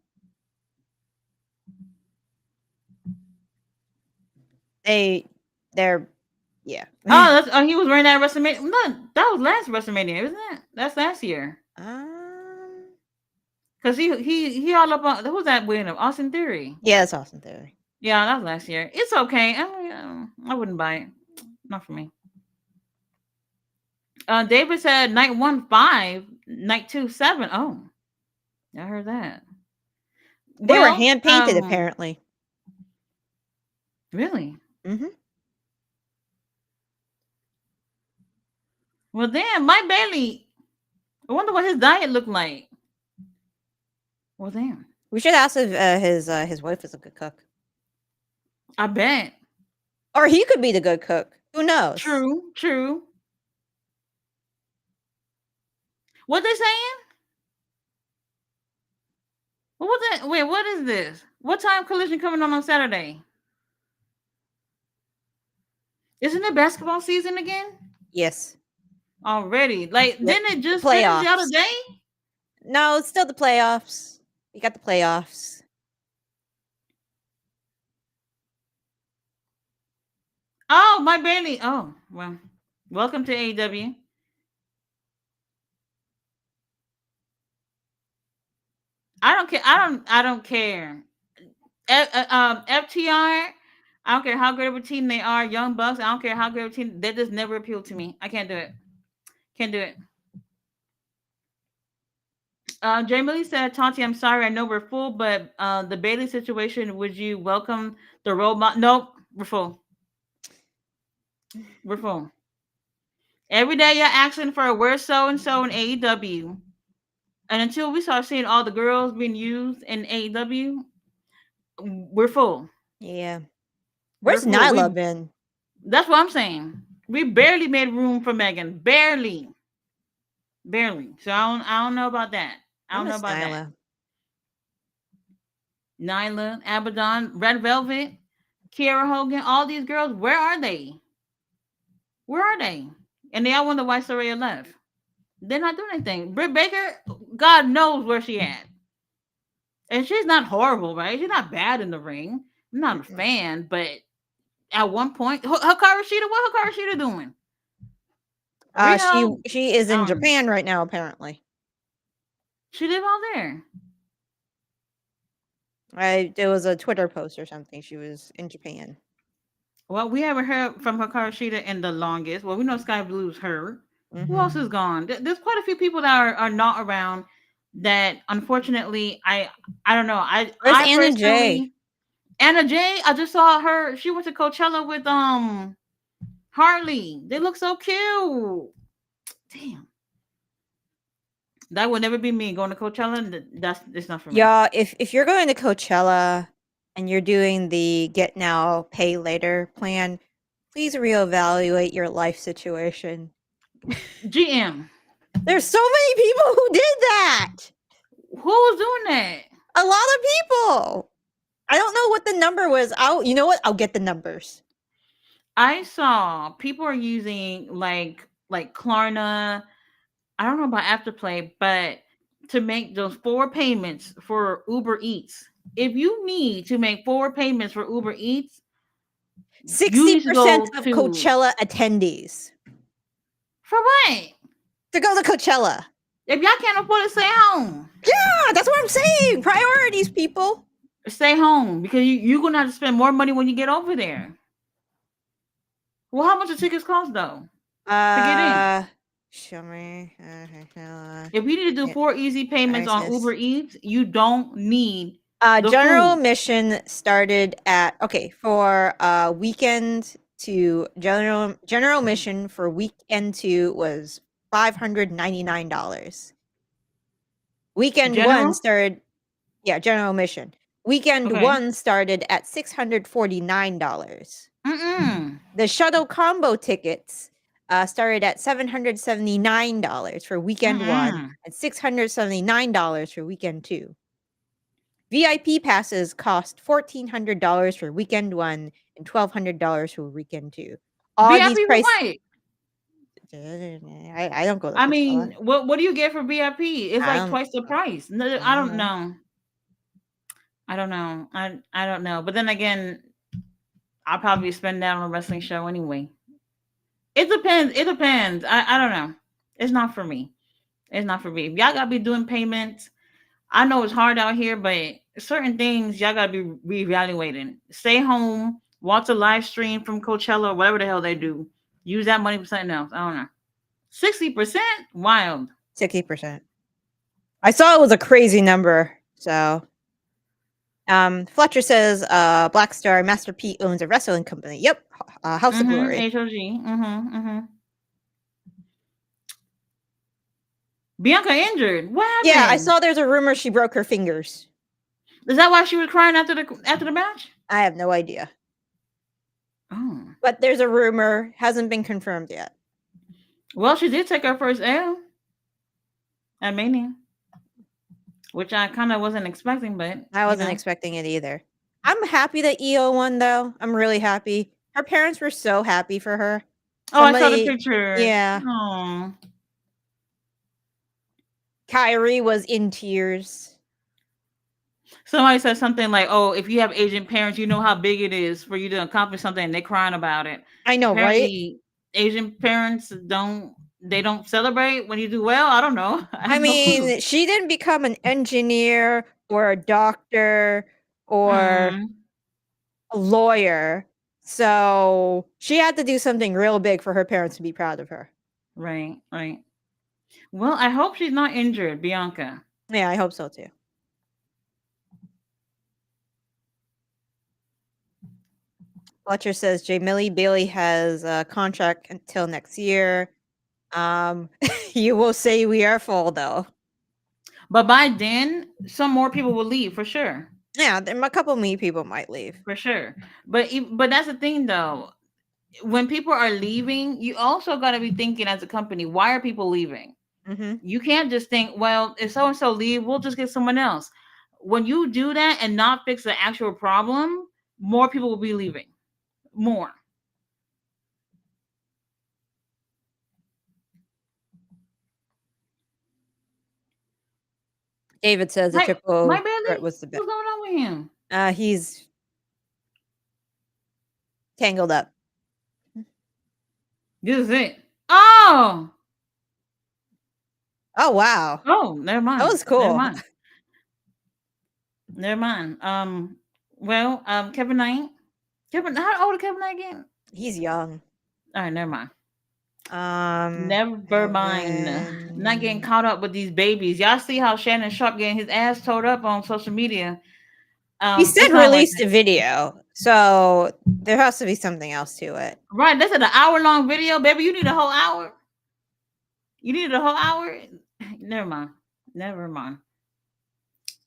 they're yeah. Oh, he was wearing that at WrestleMania. No, that was last WrestleMania, isn't it? That's last year. Because he all up on who's that winner? Austin Theory. Yeah, it's Austin Theory. Yeah, that was last year. It's okay. I wouldn't buy it. Not for me. David said night 1 5, night 2 7. Oh, I heard that. They were hand painted, apparently. Really? Mm-hmm. Well, damn, Mike Bailey. I wonder what his diet looked like. Well, damn. We should ask if his wife is a good cook. I bet. Or he could be the good cook. Who knows? True. What they saying? What was that? Wait, what is this? What time Collision coming on Saturday? Isn't it basketball season again? Yes. Already. Like, didn't it just finish the other day? No, it's still the playoffs. You got the playoffs. Oh, Mike Bailey. Oh, well. Welcome to AEW. I don't care. I don't care. FTR. I don't care how great of a team they are. Young Bucks. I don't care how great of a team. They just never appeal to me. I can't do it. Can't do it. Jamie Lee said, Tati, I'm sorry. I know we're full, but the Bailey situation, would you welcome the robot? Nope. We're full. We're full. Every day you're asking for a where's so and so in AEW. And until we start seeing all the girls being used in AEW, we're full. Yeah. We're Where's full. Nyla been? That's what I'm saying. We barely made room for Megan. Barely. Barely. So I don't know about that. I I don't know miss about that. Nyla. Nyla, Abaddon, Red Velvet, Kiera Hogan, all these girls, where are they? Where are they? And they all wonder why Soraya left. They're not doing anything. Britt Baker, God knows where she at. And she's not horrible, right? She's not bad in the ring. I'm not a Mm-mm. fan, but at one point, Hikaru Shida, what Hikaru Shida doing? She Riho, she is in um, Japan right now, apparently. she live out there. There was a Twitter post or something. She was in Japan. Well, we haven't heard from Hikaru Shida in the longest. Well, we know Sky Blue's hurt. Who Mm-hmm. else is gone? There's quite a few people that are not around. That unfortunately, I don't know. Where's I Anna Jay? personally, Anna Jay, I just saw her. She went to Coachella with Harley. They look so cute. Damn, that would never be me going to Coachella. That's it's not for me. Yeah, if you're going to Coachella and you're doing the get now, pay later plan, please reevaluate your life situation. GM, There's so many people who did that. who was doing that? A lot of people. I don't know what the number was. You know what? I'll get the numbers. I saw people are using like Klarna. I don't know about Afterplay, but to make those 4 payments for Uber Eats. If you need to make 4 payments for Uber Eats, you need to 60% go of to Coachella attendees for what? to go to Coachella. If y'all can't afford it, stay home. Yeah, that's what I'm saying. Priorities, people. Stay home because you're gonna have to spend more money when you get over there. Well, how much the tickets cost though to get in? Show me. If you need to do 4 easy payments on Prices. Uber Eats, you don't need the General food. admission started at for weekend to general admission for weekend 2 was $599. Weekend 1 General? started general admission. Weekend Okay. 1 started at $649. Mm-mm. The shuttle combo tickets started at $779 for weekend 1 Mm-mm. and $679 for weekend 2. VIP passes cost $1,400 for weekend 1 and $1,200 for weekend 2. All these VIP for price what? I don't go to I Coachella. mean, what do you get for VIP? It's I like don't twice the price. No, I I don't don't know. know. I don't know. I don't know. But then again, I'll probably spend that on a wrestling show anyway. It depends. It depends. I don't know. It's not for me. It's not for me. If y'all gotta be doing payments, I know it's hard out here, but certain things y'all gotta be reevaluating. Stay home, watch a live stream from Coachella or whatever the hell they do. Use that money for something else. I don't know. 60%? Wild. 60%. I saw it was a crazy number. So Fletcher says Black Star Master P owns a wrestling company. Yep. House of Mm-hmm. Glory. HOG. Mm-hmm. Mm-hmm. Bianca injured. What Yeah, I happened? saw there's a rumor she broke her fingers. Is that why she was crying after the match? I have no idea. Oh. But there's a rumor, hasn't been confirmed yet. Well, she did take her first L at Mania, which I kind of wasn't expecting, but I wasn't expecting it either. I'm happy that EO won, though. I'm really happy. Her parents were so happy for her. Oh, I saw the pictures. Yeah. Oh. Kyrie was in tears. Somebody said something like, "Oh, if you have Asian parents, you know how big it is for you to accomplish something." And they're crying about it. I know, right? Apparently, Asian parents don't celebrate when you do well. I don't know. I I have no clue. mean, she didn't become an engineer or a doctor or Mm, a lawyer. So she had to do something real big for her parents to be proud of her. right, right. Well, I hope she's not injured, Bianca. Yeah, I hope so too. Fletcher says Jay Millie Bailey has a contract until next year. You will say we are full though. But by then, some more people will leave for sure. Yeah, a couple of me people might leave. for sure. But that's the thing though. When people are leaving, you also got to be thinking as a company, why are people leaving? Hmm. You can't just think, well, if so and so leave, we'll just get someone else. When you do that and not fix the actual problem, more people will be leaving. More. David says the My triple threat Bailey, was the best. what's going on with him? He's tangled up. This is it. Oh, Oh wow, oh, never that mind. was Never cool. mind. Never mind. Well, Kevin Knight. How old is Kevin Knight again? He's young. All right, never mind. Never And mind. Not getting then caught up with these babies. Y'all see how Shannon Sharp getting his ass towed up on social media. he said It's not worth released a it. video, so there has to be something else to it. Right, that's an hour-long video, baby. You need a whole hour. You needed a whole hour. Never mind. Never mind.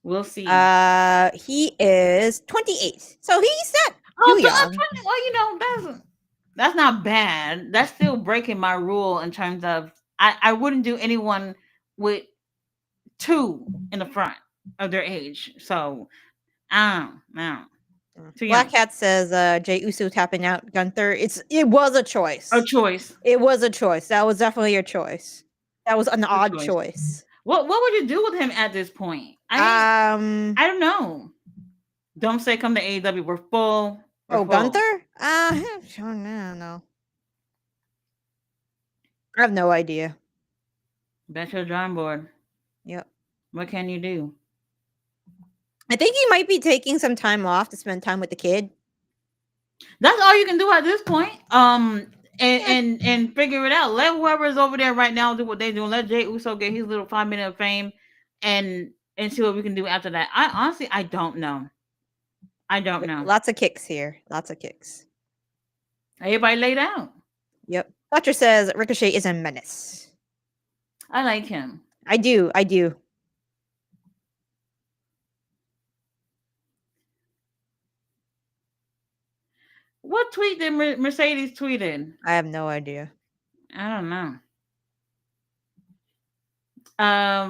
We'll see. He is 28, so he's not Oh, too young. 20. Well, that's not bad. That's still breaking my rule in terms of I wouldn't do anyone with two in the front of their age. So I don't. Too Black young. Cat says Jay Uso tapping out Gunther. It was a choice. A choice. It was a choice. That was definitely your choice. That was an A odd choice. choice. What would you do with him at this point? I don't know. Don't say come to AEW. We're full. We're full. Gunther? Sure, no. I have no idea. Bet your drawing board. Yep. What can you do? I think he might be taking some time off to spend time with the kid. That's all you can do at this point. And figure it out. Let whoever is over there right now do what they do. Let Jay Uso get his little 5 minute of fame, and see what we can do after that. I honestly, I don't know. I don't know. Lots of kicks here. Lots of kicks. Everybody laid out. Yep. Fletcher says Ricochet is a menace. I like him. I do. What tweet did Mercedes tweeted? I have no idea. I don't know.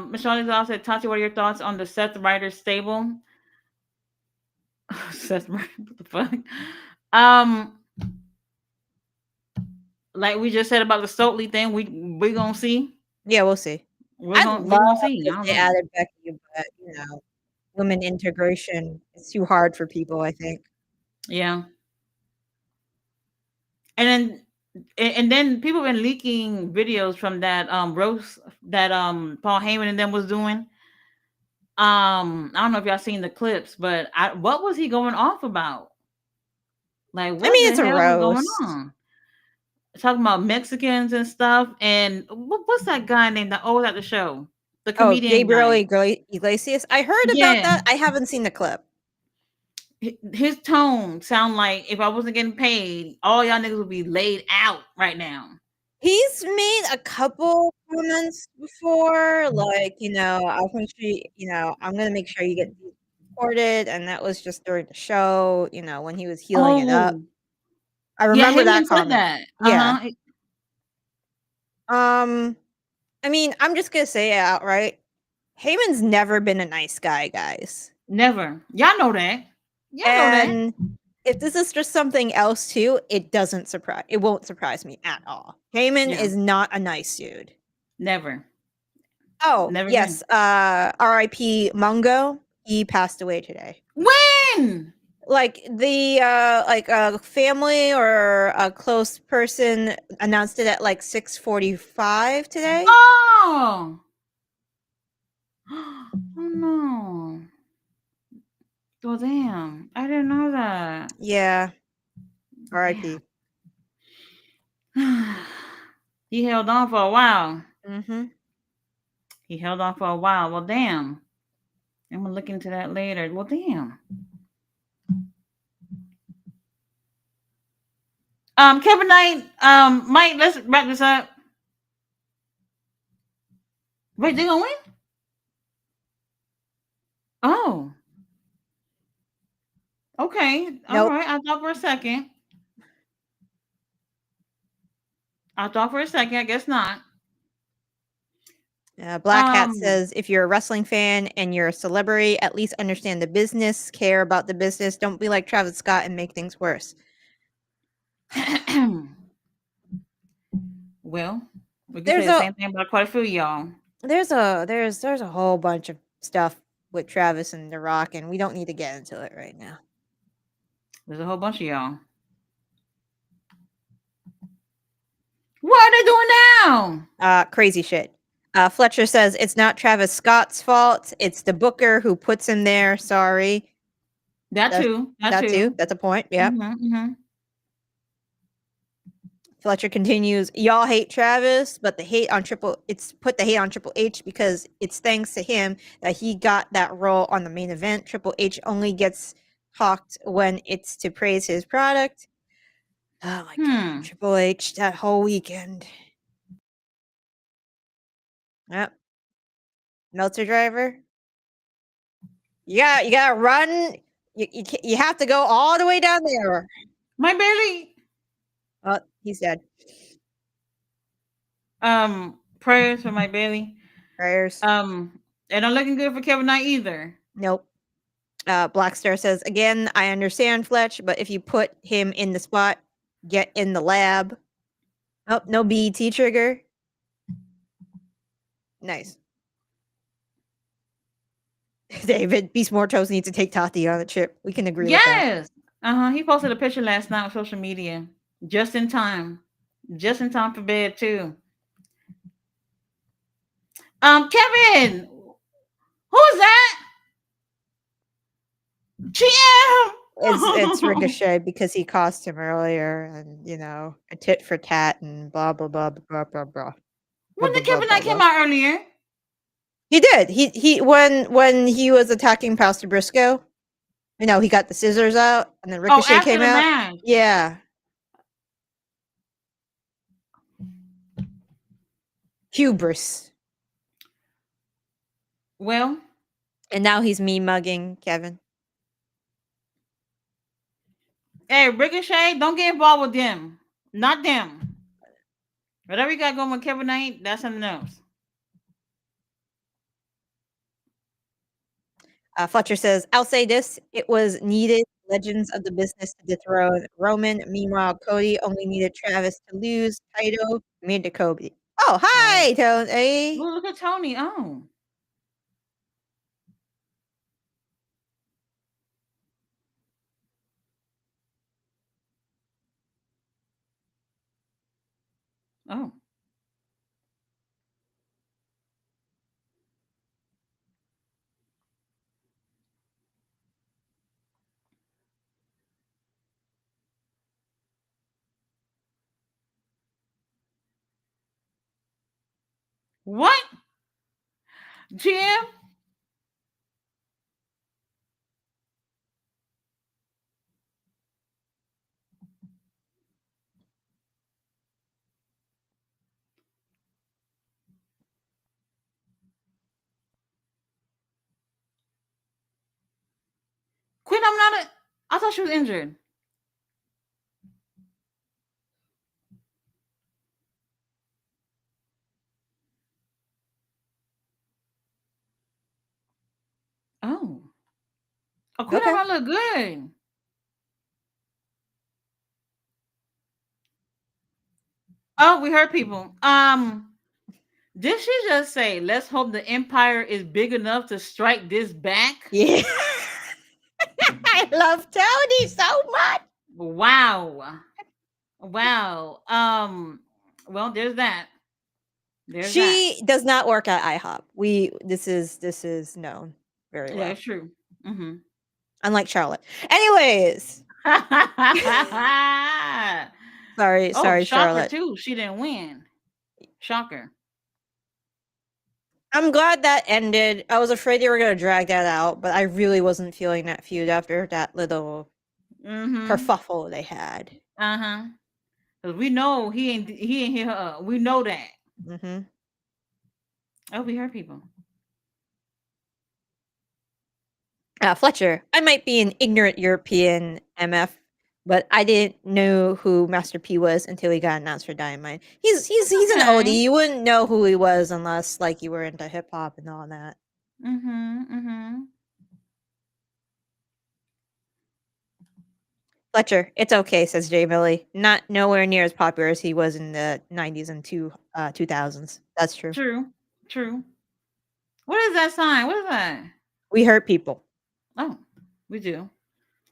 Michelle Lizal said, Tati, what are your thoughts on the Seth Ryder stable? Seth Ryder, what the fuck? Like we just said about the Stokely thing, we gonna see. Yeah, we'll see. We're I'd gonna see. if they added Becky, but women integration is too hard for people, I think. Yeah. And then people have been leaking videos from that roast that Paul Heyman and them was doing. I don't know if y'all seen the clips, but what was he going off about? Like, what the it's a hell was going roast. on? Talking about Mexicans and stuff. And what's that guy named that always at the show? The comedian Gabriel guy. Iglesias. I heard about Yeah. that. I haven't seen the clip. His tone sound like if I wasn't getting paid, all y'all niggas would be laid out right now. He's made a couple comments before, like, I'll make sure I'm gonna make sure you get recorded, and that was just during the show, when he was healing it up. I remember that comment. That. Yeah. I'm just gonna say it outright. Heyman's never been a nice guy, guys. Never. Y'all know that. And if this is just something else too, it won't surprise me at all. Heyman is not a nice dude. Never. Oh, never. Yes. R.I.P. Mungo. He passed away today. When? Like a family or a close person announced it at like 6:45 today. Oh. Oh no. Well, damn. I didn't know that. Yeah. R.I.P. He held on for a while. Mm-hmm. He held on for a while. Well, damn. I'm gonna look into that later. Well, damn. Kevin Knight, Mike, let's wrap this up. Wait, they gonna win? Oh. Okay. All Nope. right. I thought for a second. I thought for a second. I guess not. Black Hat Um. says, if you're a wrestling fan and you're a celebrity, at least understand the business, care about the business. Don't be like Travis Scott and make things worse. Well, we can say There's the a same thing about quite a few of y'all. there's a whole bunch of stuff with Travis and The Rock, and we don't need to get into it right now. There's a whole bunch of y'all. What are they doing now? Crazy shit. Fletcher says it's not Travis Scott's fault. It's the booker who puts him there. Sorry. That That's too. That that too. too. That's a point. Yeah. Mm-hmm. Fletcher continues, y'all hate Travis, but it's put the hate on Triple H because it's thanks to him that he got that role on the main event. Triple H only gets talked when it's to praise his product. Oh my god, Hmm. Triple H that whole weekend. Yep. Meltzer driver. You gotta run. You have to go all the way down there. My belly. Oh, he's dead. Prayers for my belly. Prayers. And I'm looking good for Kevin Knight either. Nope. Black Star says, again, I understand Fletch, but if you put him in the spot, get in the lab. Oh, no BET trigger. Nice. David, Beast Mortos needs to take Tati on the trip. We can agree with that. Yes. He posted a picture last night on social media. Just in time. Just in time for bed too. Kevin, who's that? GM. It's Ricochet because he cost him earlier, and a tit for tat and blah blah blah blah blah blah. When did Kevin Knight came out earlier? He did. He when he was attacking Pastor Briscoe, he got the scissors out, and then Oh, Ricochet after came the out. match. Yeah. Hubris. Well, And now he's me mugging Kevin. hey, Ricochet, don't get involved with them. Not them. Whatever you got going with Kevin Knight, that's something else. Fletcher says, I'll say this. It was needed legends of the business to dethrone Roman. Meanwhile, Cody only needed Travis to lose. Title made to Kobe. Oh, Oh, hi, Tony. look at Tony. Oh. Oh. What? GM? Quinn, I'm not a. I thought she was injured. Oh. Oh, Quinn, Okay. I'm not look good. Oh, we heard people. Did she just say, let's hope the Empire is big enough to strike this back? Yeah. I love Tony so much. Wow. Wow. Well, there's that. There's that. She does not work at IHOP. This is known very Yeah, well. it's true. Mm-hmm. Unlike Charlotte. Anyways, Oh, sorry, shocker Charlotte. too. She didn't win. Shocker. I'm glad that ended. I was afraid they were gonna drag that out, but I really wasn't feeling that feud after that little Mm-hmm. kerfuffle they had. Uh-huh. Cause we know he ain't hit her up. We know that. Hmm. Oh, we heard people. Fletcher. I might be an ignorant European MF, but I didn't know who Master P was until he got announced for Dynamite. He's an Okay. oldie. You wouldn't know who he was unless like you were into hip hop and all that. Mm-hmm. Mm-hmm. Fletcher, it's okay, says Jay Millie. Not nowhere near as popular as he was in the 90s and 2000s. That's true. True. True. What is that sign? What is that? We hurt people. Oh, we do.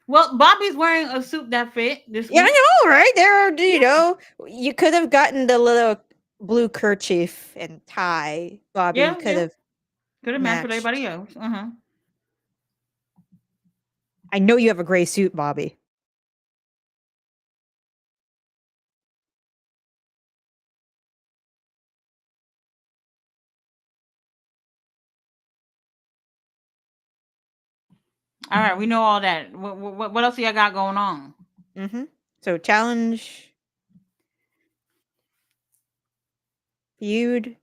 Well, Bobby's wearing a suit that fit this Yeah, I week. know, right? There are, you Yeah. know, you could have gotten the little blue kerchief and tie. Bobby Yeah. could Yeah. have Could have matched with matched. everybody else. Uh-huh. I know you have a gray suit, Bobby. All right, we know all that. What else y'all got going on? Mm-hmm. So challenge, feud.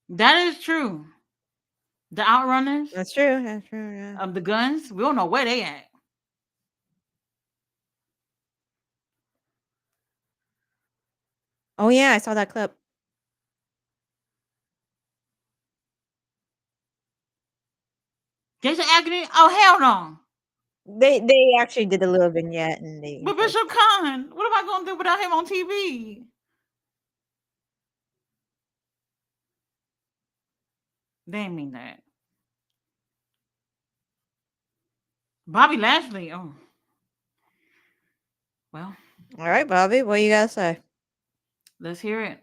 That is true. The Outrunners, That's true. That's true. Yeah. the Guns, we don't know where they at. Oh yeah, I saw that clip. Jason Agnew? Oh hell no. They actually did a little vignette and they But posted. Bishop Khan, what am I gonna do without him on TV? They ain't mean that. Bobby Lashley. Oh well, All right, Bobby, what you gotta say? let's hear it.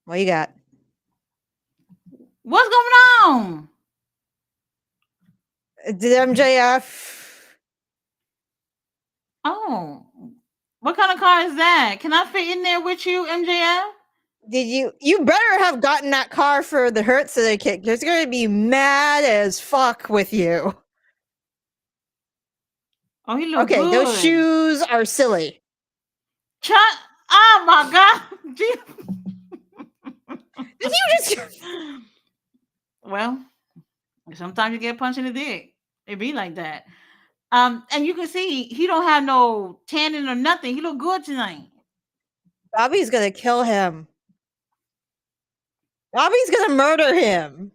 What you got? What's going on? Did MJF? Oh, what kind of car is that? Can I fit in there with you, MJF? Did you better have gotten that car for the Hurt Syndicate. He's gonna be mad as fuck with you. Oh, he look Okay, those good. shoes are silly. Ch- oh my god. Did you just Well, sometimes you get punched in the dick. It be like that. And you can see he don't have no tanning or nothing. He look good tonight. Bobby's gonna kill him. Bobby's gonna murder him.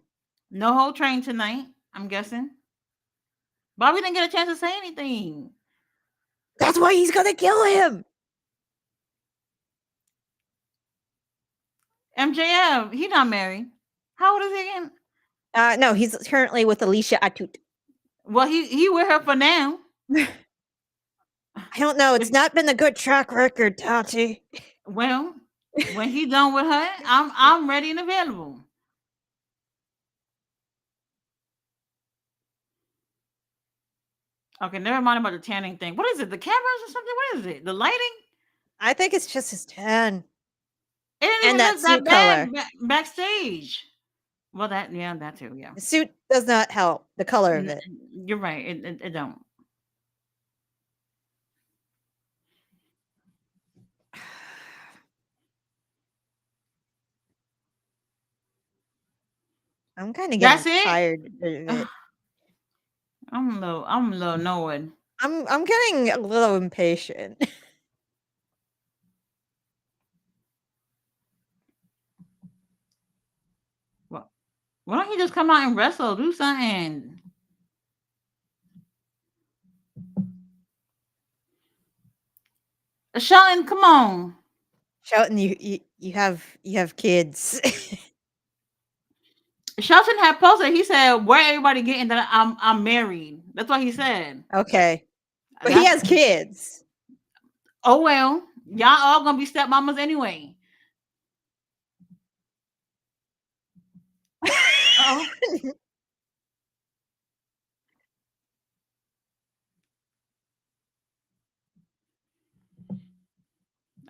No whole train tonight. I'm guessing. Bobby didn't get a chance to say anything. That's why he's gonna kill him. MJF, he not married. How old is he again? No, he's currently with Alicia Atut. Well, he with her for now. I don't know. It's If, not been a good track record, Tati. well, when he done with her, I'm ready and available. Okay, never mind about the tanning thing. What is it? The cameras or something? What is it? The lighting? I think it's just his tan It didn't and even that look that suit color. bad backstage. Well, that too, yeah. The suit does not help. The color of N- it. You're right. It don't. I'm kind of That's getting it. tired of it. I'm a little annoyed. I'm getting a little impatient. Well, why don't you just come out and wrestle? Do something. Sean, come on. Shelton, you have kids. Shelton had posted. He said, "Where everybody getting that I'm married." That's what he said. Okay, but he That's has kids. oh well. Y'all all gonna be stepmamas anyway. Oh,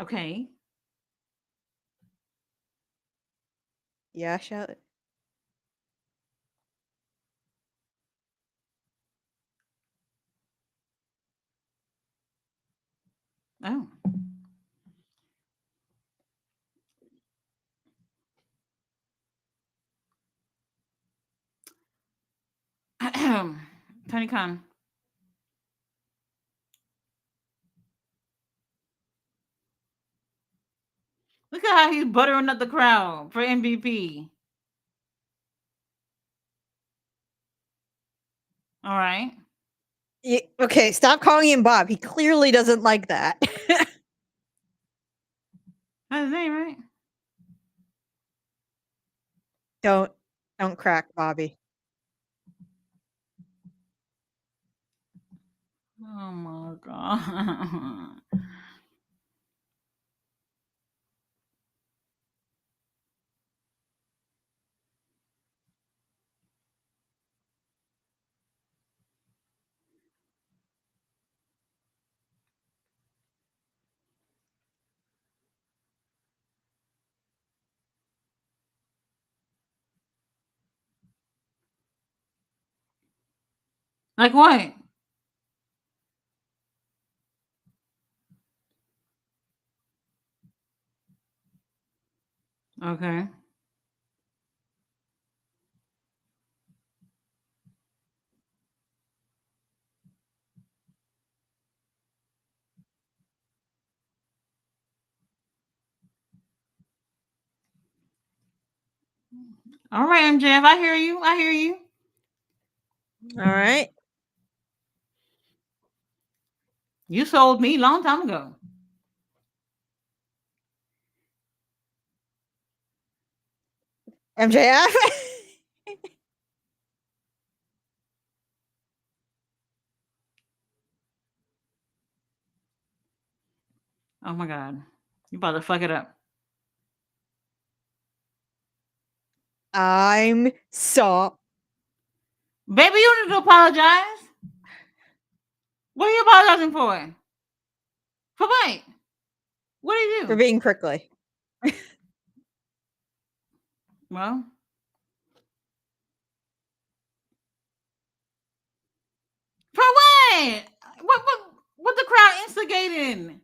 okay. Yeah, Shelton. Oh, Tony Khan. Look at how he's buttering up the crowd for MVP. All right. Okay, stop calling him Bob. He clearly doesn't like that. That's his name, right? don't don't crack Bobby. Oh my god. Like what? Okay. All right, MJF. I hear you. I hear you. All right. You sold me a long time ago. MJF. Oh my god. You about to fuck it up. I'm so Baby, you need to apologize. What are you apologizing for? For what? What did you for do? being prickly. Well, for what? What the crowd instigating?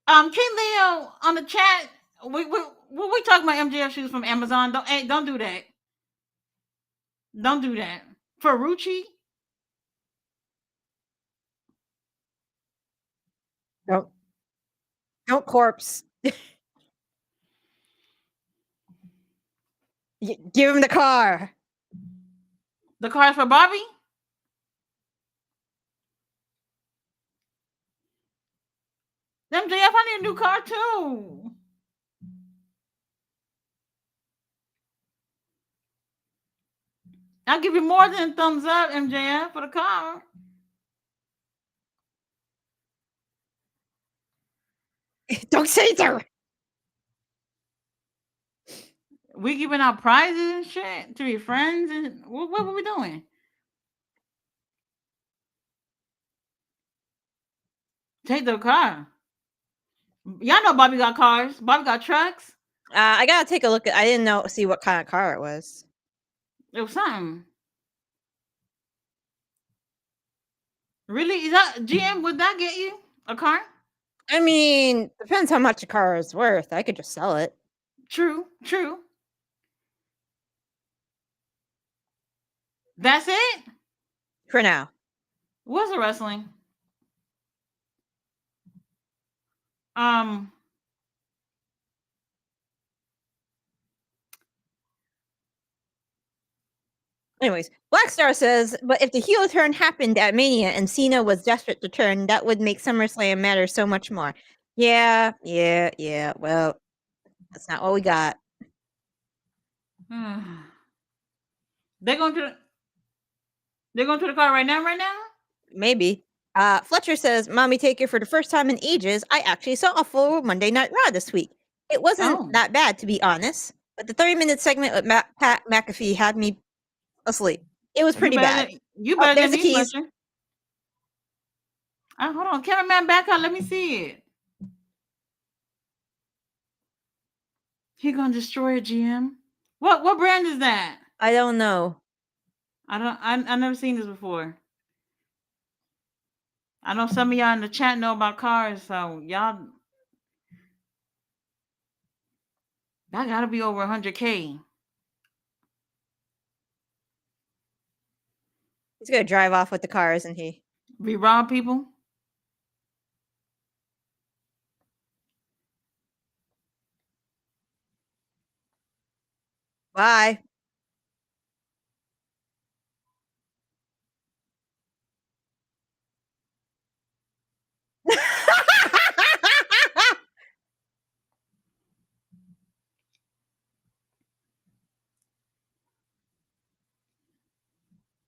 King Leo on the chat. We talking about MJF shoes from Amazon. Don't do that. Don't do that. Ferrucci. Don't don't corpse. Give him the car. The car's for Bobby. MJF, I need a new car too. I'll give you more than a thumbs up, MJF, for the car. Don't say so. We giving out prizes and shit to your friends, and what were we doing? Take the car. Y'all know Bobby got cars. Bobby got trucks. I gotta take a look at. I didn't see what kind of car it was. It was something. Really? Is that GM? Would that get you a car? I mean, depends how much a car is worth. I could just sell it True. True. That's it. for now. What's the wrestling? Um. Anyways, Black Star says, but if the heel turn happened at Mania and Cena was desperate to turn, that would make SummerSlam matter so much more. Yeah. Well, that's not what we got. They're going to. They're going to the car right now. Right now. Maybe. Fletcher says, Mommy Taker, for the first time in ages, I actually saw a full Monday Night Raw this week. It wasn't Oh. that bad, to be honest, but the 30-minute segment with Pat McAfee had me asleep. It was pretty bad. You better There's than the me, keys. Fletcher. Hold on, cameraman, back up. Let me see it. He gonna destroy a GM. What brand is that? I don't know. I never seen this before. I know some of y'all in the chat know about cars, so y'all that gotta be over 100K. He's gonna drive off with the car, isn't he? We rob people. Bye.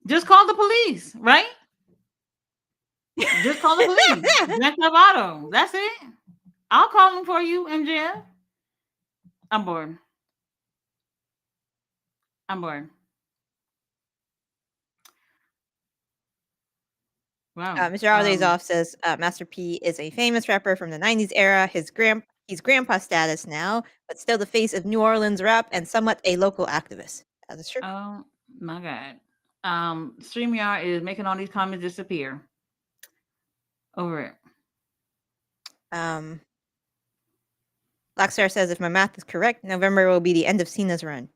Just call the police, right? Just call the police. Jacked up auto. That's it. I'll call them for you, MJF. I'm bored. I'm bored. Wow. Mr. Ardezoff says Master P is a famous rapper from the 90s era. He's grandpa status now, but still the face of New Orleans rap and somewhat a local activist. That is true. Oh my god. StreamYard is making all these comments disappear. Over it. Blackstar says if my math is correct, November will be the end of Cena's run.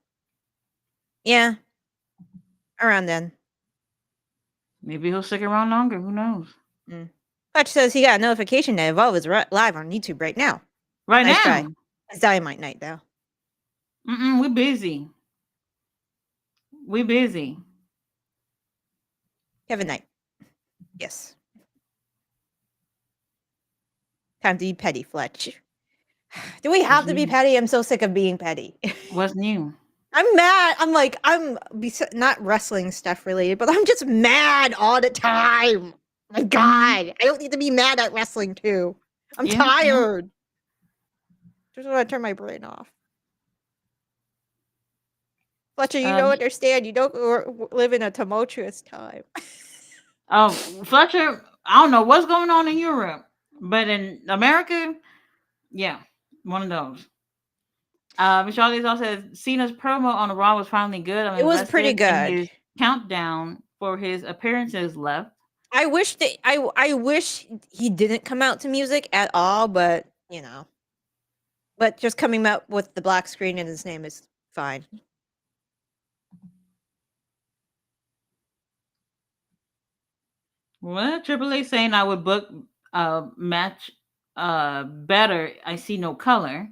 Yeah. Around then. Maybe he'll stick around longer. Who knows? Hutch says he got a notification that Evolve is live on YouTube right now. Right Nice now. try. It's Dynamite night though. We busy. We busy. Kevin Knight. Yes. Time to be petty, Fletch. Do we have to be petty? I'm so sick of being petty. What's new? I'm mad. I'm not wrestling stuff related, but I'm just mad all the time. My God, I don't need to be mad at wrestling too. I'm tired. Just want to turn my brain off. Fletcher, you don't understand. You don't live in a tumultuous time. Oh, Fletcher, I don't know what's going on in Europe, but in America, yeah, one of those. Michelle also says Cena's promo on the Raw was finally good. It was pretty good. His countdown for his appearances left. I wish he didn't come out to music at all, but you know. But just coming out with the black screen and his name is fine. What? Triple A saying I would book a match better. I see no color.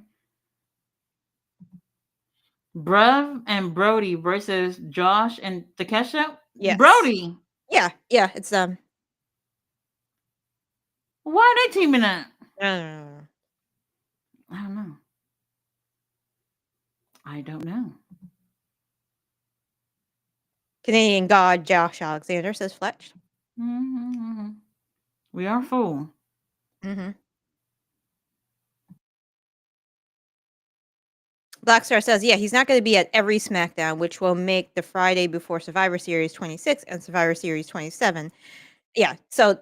Bruv and Brody versus Josh and Takesha. Yes. Brody. Yeah, it's Why are they teaming up? I don't know. I don't know. Canadian God Josh Alexander says Fletch. Mm-hmm. We are full. Blackstar says, yeah, he's not going to be at every SmackDown, which will make the Friday before Survivor Series 26 and Survivor Series 27. Yeah, so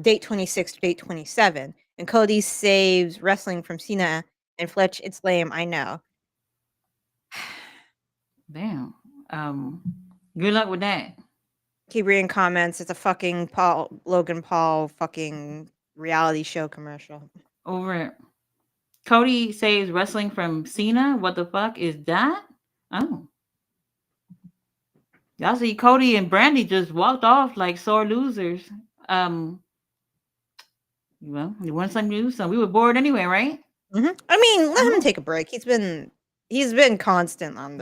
date 26 to date 27. And Cody saves wrestling from Cena and Fletch. It's lame, I know. Damn. Good luck with that. Keep reading comments. It's a fucking Logan Paul fucking reality show commercial. Over it. Cody saves wrestling from Cena. What the fuck is that? Oh. Y'all see Cody and Brandy just walked off like sore losers. Well, you want something to do, so we were bored anyway, right? I mean, let him take a break. He's been constant on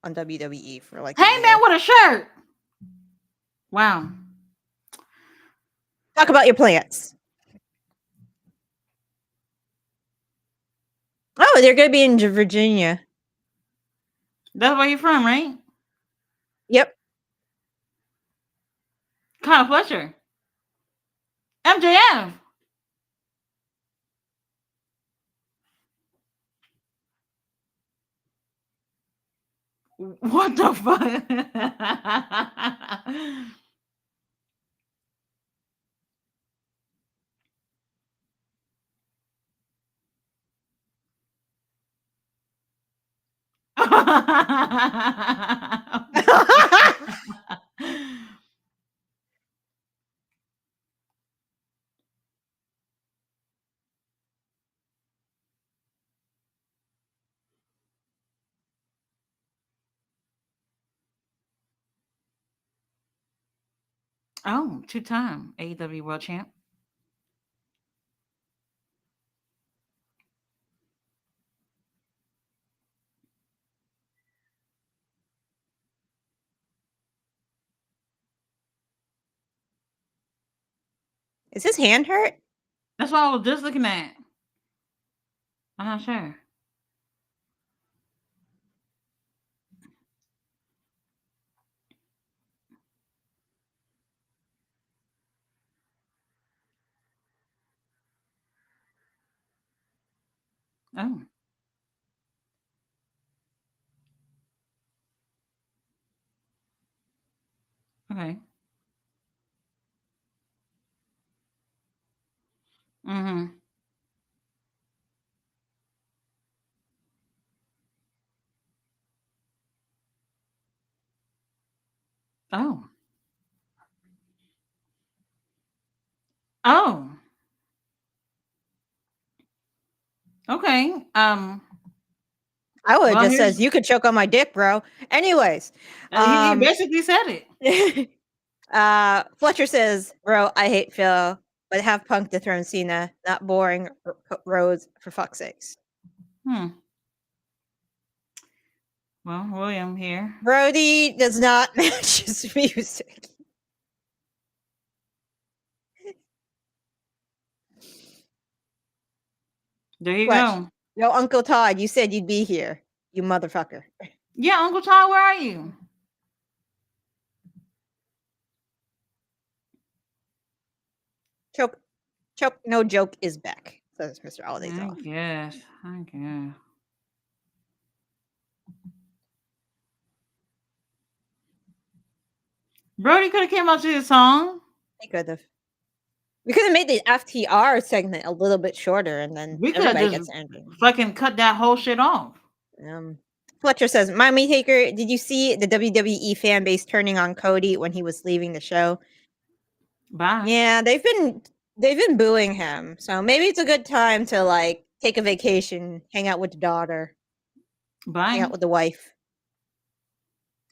WWE for like. Hey man, with a shirt. Wow. Talk about your plants. Oh, they're gonna be in Virginia. That's where you're from, right? Yep. Kyle Fletcher. MJF. What the fuck? Oh, two-time AEW World Champ. Is his hand hurt? That's what I was just looking at. I'm not sure. Oh, okay. Mm-hmm. Oh. Oh. Okay. I would have Well, just here's says you could choke on my dick, bro. Anyways, he basically said it. Fletcher says, "Bro, I hate Phil, but have Punk dethrone Cena. Not boring Rhodes for fuck's sakes." Hmm. Well, William here. Brody does not match his music. There you Fletch, go. yo, Uncle Todd, you said you'd be here, you motherfucker. Yeah, Uncle Todd, where are you? Choke, choke, no joke is back, says Mr. Holiday's I off. guess. I guess. Brody could have came out to his song. They could have. We could have made the FTR segment a little bit shorter, and then We could have everybody just gets angry. fucking cut that whole shit off. Fletcher says, "Mommy Taker, did you see the WWE fan base turning on Cody when he was leaving the show?" Bye. Yeah, they've been booing him, so maybe it's a good time to like take a vacation, hang out with the daughter, hang Bye. out with the wife.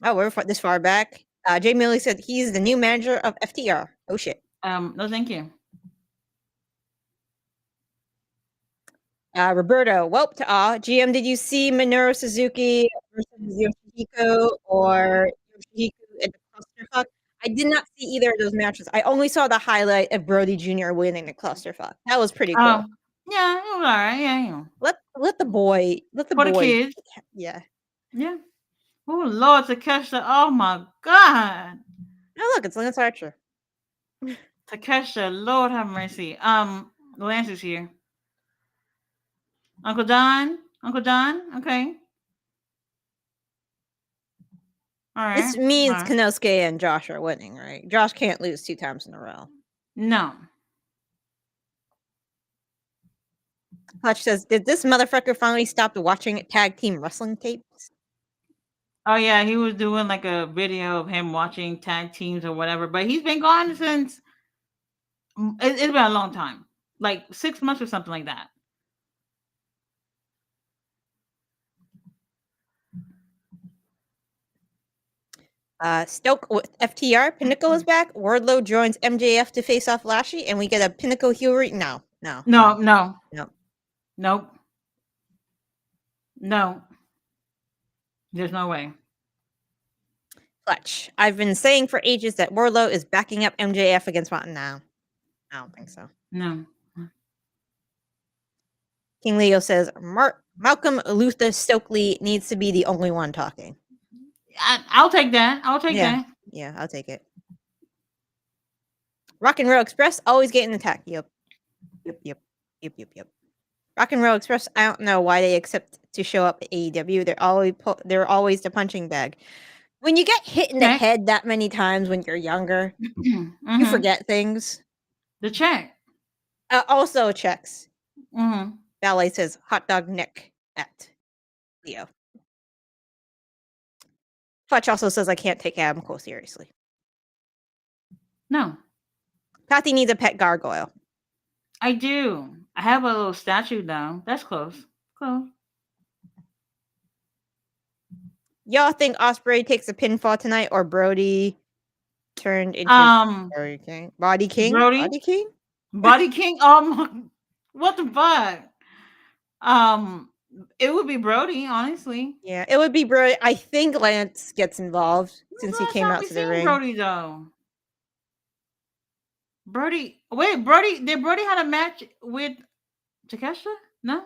Oh, we're this far back. Jay Millie said he's the new manager of FTR. Oh shit. No, thank you. Roberto, welp to all. GM, did you see Minoru Suzuki versus Yoshihiko or Yoshihiko at the clusterfuck? I did not see either of those matches. I only saw the highlight of Brody Jr. winning the clusterfuck. That was pretty cool. Yeah, it was all right. Yeah, you know. Let the boy For the kids. yeah. Yeah. Oh Lord, Takesha. Oh my God. Oh look, it's Lance Archer. Takesha, Lord have mercy. Lance is here. Uncle Don. Uncle Don. Okay. All right. This All means right. Konosuke and Josh are winning, right? Josh can't lose 2 times in a row. No. Clutch says, "Did this motherfucker finally stop watching tag team wrestling tapes?" Oh yeah, he was doing like a video of him watching tag teams or whatever, but he's been gone since it's been a long time, like 6 months or something like that. Stoke with FTR. Pinnacle is back. Wardlow joins MJF to face off Lashley, and we get a Pinnacle heel. No. No. Nope. No. There's no way. Clutch. I've been saying for ages that Wardlow is backing up MJF against Mountain now. I don't think so. No. King Leo says Malcolm Luther Stokely needs to be the only one talking. I'll take that. I'll take that. Yeah, I'll take it. Rock and Roll Express always getting attacked. Yep. Rock and Roll Express. I don't know why they accept to show up at AEW. They're always the punching bag. When you get hit in the head that many times when you're younger, you forget things. The check. Also checks. Mm-hmm. Ballet says hot dog Nick at Leo. Fletch also says I can't take Adam Cole seriously. No. Kathy needs a pet gargoyle. I do. I have a little statue now. That's close. Close. Y'all think Osprey takes a pinfall tonight or Brody turned into Um, Body King. Body King? Brody, Body King? Body King. What the fuck? Um, it would be Brody, honestly. Yeah, it would be Brody. I think Lance gets involved When's since the he last came time out we to the seen ring. Brody though? Brody, wait, Brody, did Brody had a match with Takeshita? No,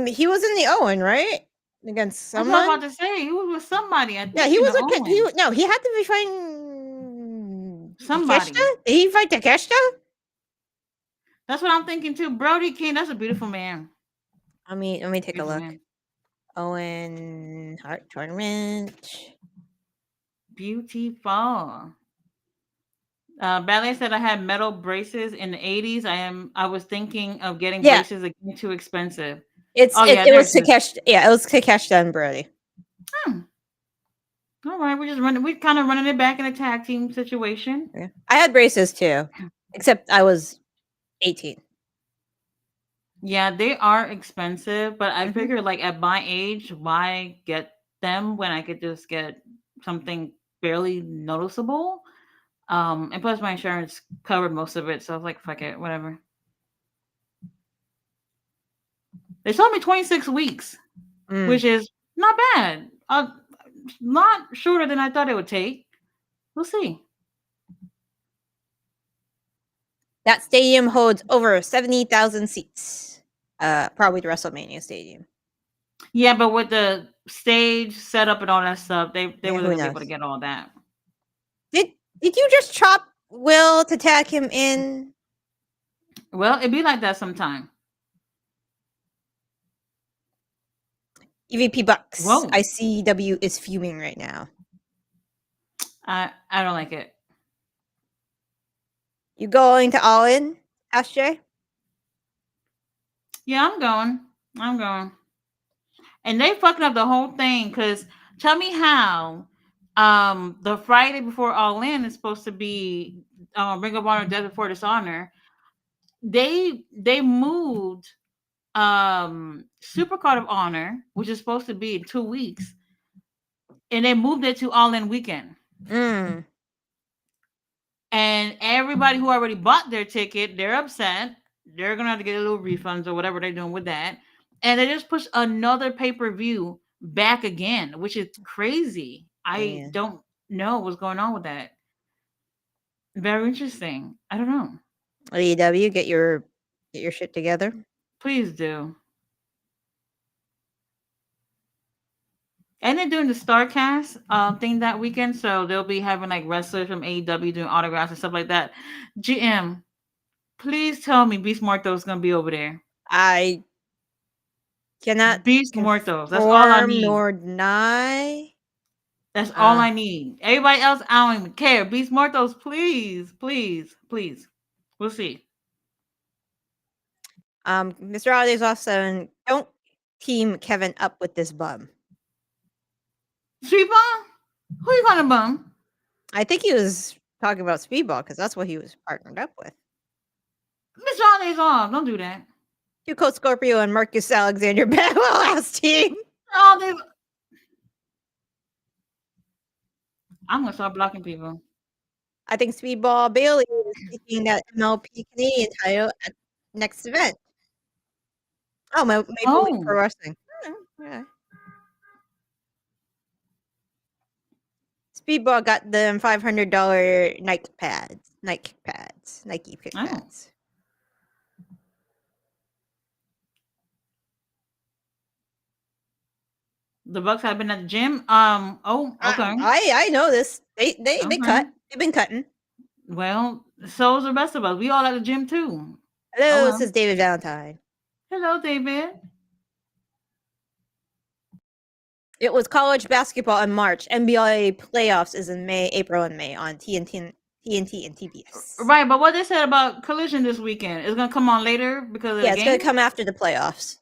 He was in the Owen, right? Against that's what I was someone? about to say. He was with somebody, I Yeah, think, he in was the he Owen. no, he had to be fighting Takeshita? Somebody. Did he fight Takeshita? That's what I'm thinking too. Brody King, that's a beautiful man. Let me take a Beautiful look. man. Owen Hart tournament. Beautiful. Ballet said I had metal braces in the 80s. I was thinking of getting Yeah, braces again, too expensive. it's Oh it, yeah, it they're was expensive. Takeshita. Yeah, it was Takeshita and Brody. Hmm. All right, we're just running. We're kind of running it back in a tag team situation. Yeah. I had braces too, except I was 18. Yeah, they are expensive, but I Mhm. figure like at my age, why get them when I could just get something barely noticeable? And plus my insurance covered most of it, so I was like, fuck it, whatever. They told me 26 weeks, Mm. which is not bad. Lot shorter than I thought it would take. We'll see. That stadium holds over 70,000 seats. Probably the WrestleMania stadium. Yeah, but with the stage setup and all that stuff, they Yeah, wasn't who gonna be able to knows? get all that. Did you just chop Will to tag him in? Well, it'd be like that sometime. EVP Bucks. Whoa, ICW is fuming right now. I don't like it. You going to All In, SJ? Yeah, I'm going. I'm going. And they fucking up the whole thing because tell me how the Friday before All In is supposed to be Ring of Honor Death Before Dishonor. They moved Supercard of Honor, which is supposed to be in 2 weeks, and they moved it to All In weekend. Mm. And everybody who already bought their ticket, they're upset. They're gonna have to get a little refunds or whatever they're doing with that. And they just pushed another pay-per-view back again, which is crazy. I Man. don't know what's going on with that. Very interesting. I don't know. AEW, get your shit together. Please do. And they're doing the Starcast thing that weekend, so they'll be having like wrestlers from AEW doing autographs and stuff like that. GM, please tell me Beast Morto's gonna be over there. I cannot Beast Mortos. That's all I confirm need. nor deny. That's all Uh, I need. Everybody else, I don't even care. Beast Mortos, please, please, please. We'll see. Mr. Holiday's also don't team Kevin up with this bum. Street Ball? Who you gonna bum? I think he was talking about Speedball because that's what he was partnered up with. Mr. Holiday's off. Don't do that. Yuko Scorpio and Marcus Alexander Bagwell last team. Oh, they. I'm gonna start blocking people. I think Speedball Bailey is taking that MLP Canadian title at next event. Oh, Maple Leaf Pro Oh, Wrestling. Yeah. Speedball got them $500 Nike pads. Nike kick oh. pads. The Bucks have been at the gym. Oh, okay, I know this. They okay. cut. They've been cutting. Well, so is the rest of us. We all at the gym too. Oh Hello, this well. is David Valentine. Hello, David. It was college basketball in March. NBA playoffs is in May, April, and May on TNT and TBS. Right, but what they said about Collision this weekend is gonna come on later because of the Yeah, it's gonna game. come after the playoffs.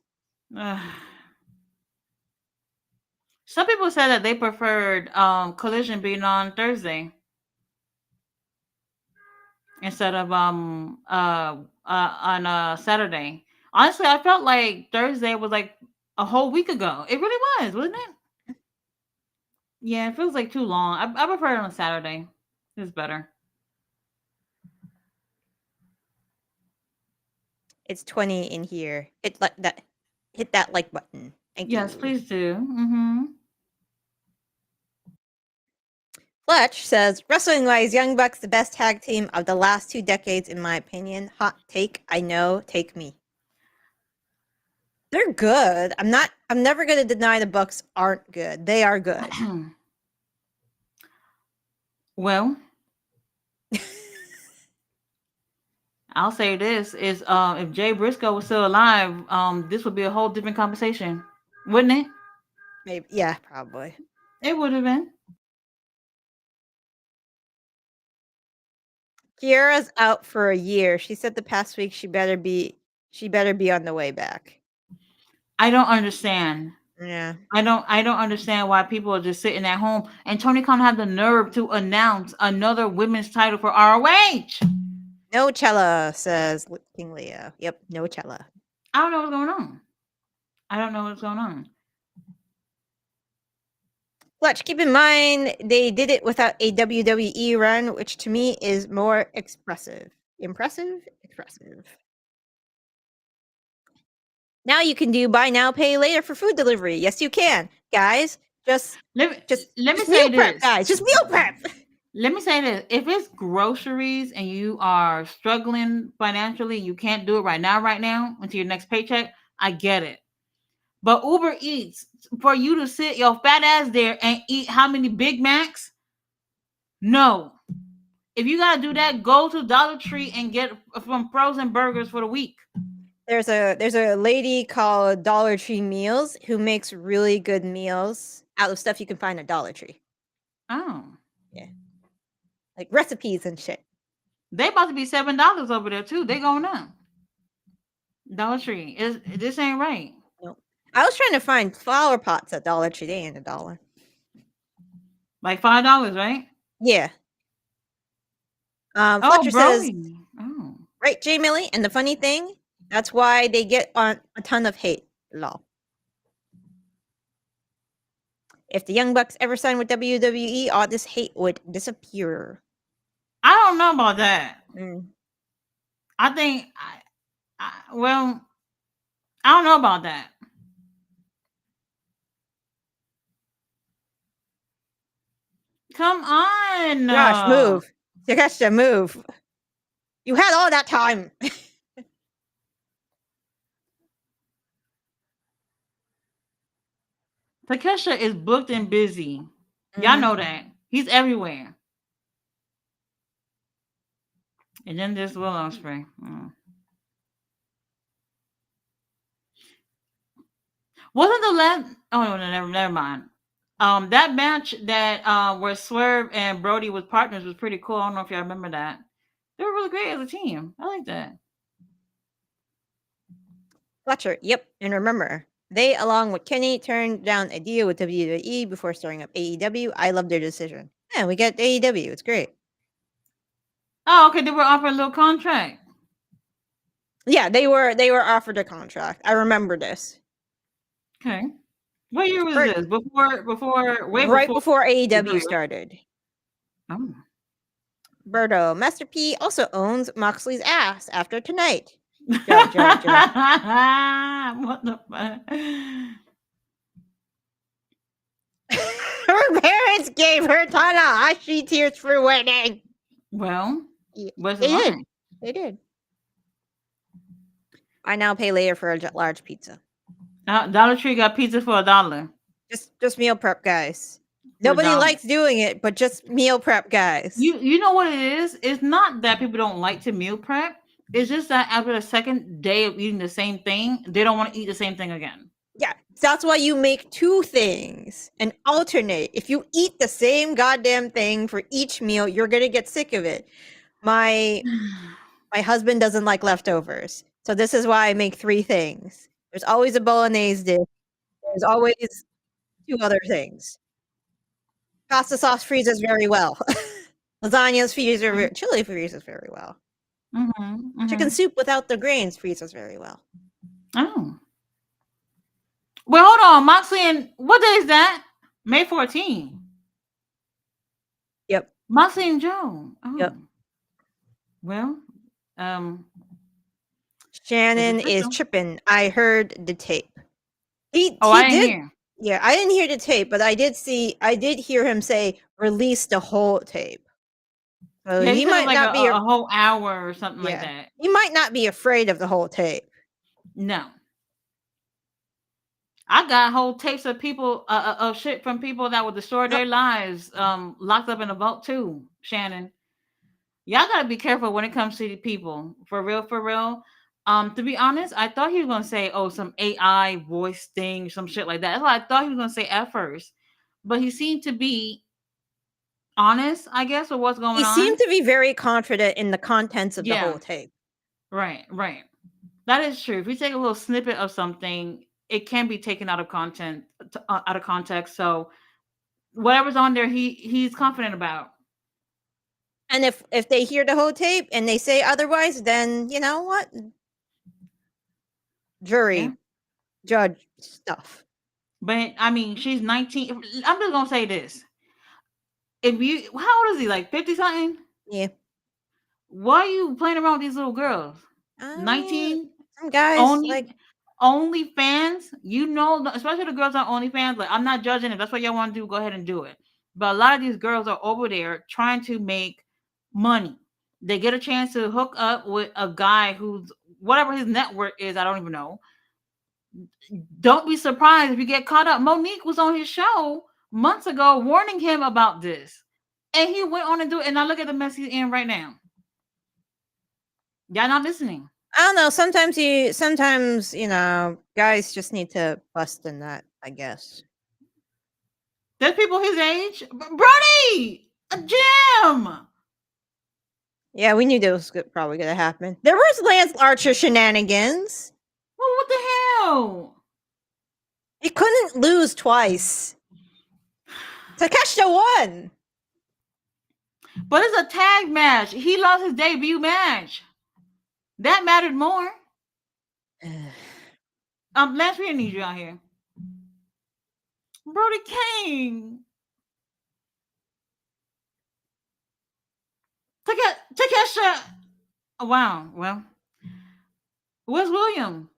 Some people said that they preferred Collision being on Thursday instead of on Saturday. Honestly, I felt like Thursday was like a whole week ago. It really was, wasn't it? Yeah, it feels like too long. I prefer it on a Saturday. It's better. It's 20 in here. Hit that like button. Thank Yes, you. please do. Mm-hmm. Fletch says, wrestling wise, Young Bucks the best tag team of the last 2 decades, in my opinion. Hot take, I know, take me. They're good. I'm never gonna deny the Bucks aren't good. They are good. Well, I'll say this is if Jay Briscoe was still alive, this would be a whole different conversation, wouldn't it? Maybe, yeah, probably. It would have been. Kiera's out for a year. She said the past week she better be on the way back. I don't understand. Yeah. I don't understand why people are just sitting at home. And Tony Khan had the nerve to announce another women's title for ROH. No Cella, says King Leo. Yep, no Cella. I don't know what's going on. I don't know what's going on. Fletch, keep in mind they did it without a WWE run, which to me is more expressive. Impressive? Expressive. Now you can do buy now, pay later for food delivery. Yes, you can. Guys, just Let me meal say prep, this. guys. Just meal prep. Let me say this. If it's groceries and you are struggling financially, you can't do it right now, until your next paycheck, I get it. But Uber Eats, for you to sit your fat ass there and eat how many Big Macs? No. If you gotta do that, go to Dollar Tree and get from frozen burgers for the week. There's a lady called Dollar Tree Meals who makes really good meals out of stuff you can find at Dollar Tree. Oh. Yeah. Like recipes and shit. They about to be $7 over there too. They going up. Dollar Tree. This ain't right. Nope. I was trying to find flower pots at Dollar Tree. They ain't $1. Like $5, right? Yeah. Oh, Fletcher says, Brody. Oh. right, Jay Millie. And the funny thing, that's why they get on a ton of hate. Lol. If the Young Bucks ever signed with WWE, all this hate would disappear. I don't know about that. Mm. I think well, I don't know about that. Come on. Josh, move. Takeshita, move. You had all that time. Takesha is booked and busy. Y'all know that. He's everywhere. And then there's Will Ospreay. Wasn't the last? Oh no, never mind. That match that where Swerve and Brody was partners was pretty cool. I don't know if y'all remember that. They were really great as a team. I like that. Fletcher, yep. And remember, they, along with Kenny, turned down a deal with WWE before starting up AEW. I love their decision. Yeah, we get AEW. It's great. Oh, okay. They were offered a little contract. Yeah, they were offered a contract. I remember this. Okay. What year was this? Right before AEW started. Oh. Berto, Master P also owns Moxley's ass after tonight. What the fuck? Her parents gave her Tanahashi tears for winning. Well, what's they the did. line? They did. I now pay later for a large pizza. Dollar Tree got pizza for $1. Just meal prep, guys. Nobody likes doing it, but just meal prep, guys. You know what it is? It's not that people don't like to meal prep. It's just that after the second day of eating the same thing, they don't want to eat the same thing again. Yeah, that's why you make two things and alternate. If you eat the same goddamn thing for each meal, you're gonna get sick of it. My husband doesn't like leftovers, so this is why I make 3 things. There's always a bolognese dish. There's always 2 other things. Pasta sauce freezes very well. Lasagnas freezes chili freezes very well. Chicken soup without the grains freezes very well. Oh. Well, hold on. Moxley and what day is that? May 14th. Moxley and Joe. Yep. Oh, well, um, it's Shannon is official. tripping. I heard the tape. Oh, He I didn't did. hear. Yeah, I didn't hear the tape, but I did hear him say release the whole tape. So Yeah, he he said it might like not be a whole hour or something like yeah. that. He might not be afraid of the whole tape. No, I got whole tapes of people of shit from people that would destroy Yep. their lives, locked up in a vault too. Shannon, y'all gotta be careful when it comes to the people. For real, for real. To be honest, I thought he was gonna say, "Oh, some AI voice thing, some shit like that." That's what I thought he was gonna say at first, but he seemed to be honest, I guess, with what's going He seemed on. to be very confident in the contents of the Yeah, whole tape. right, right. That is true. If you take a little snippet of something, it can be taken out of out of context. So whatever's on there, he's confident about. And if they hear the whole tape and they say otherwise, then you know what? Yeah. Jury judge stuff. But I mean, she's 19. I'm just gonna say this: if you, how old is he? Like 50 something? Yeah. Why are you playing around with these little girls? I mean, 19, some guys only like OnlyFans. You know, especially the girls on OnlyFans. Like, I'm not judging. If that's what y'all want to do, go ahead and do it. But a lot of these girls are over there trying to make money. They get a chance to hook up with a guy who's whatever his network is. I don't even know. Don't be surprised if you get caught up. Monique was on his show months ago warning him about this. And he went on and do it. And now look at the mess he's in right now. Y'all not listening. I don't know. Sometimes you know, guys just need to bust in that. I guess. There's people his age. Brody! A Jim! Yeah, we knew that was probably gonna happen. There was Lance Archer shenanigans. Well, what the hell? He couldn't lose twice. Takeshita won. But it's a tag match. He lost his debut match. That mattered more. Lance, we need you out here. Brody King. Takesha. Oh, wow. Well, where's William?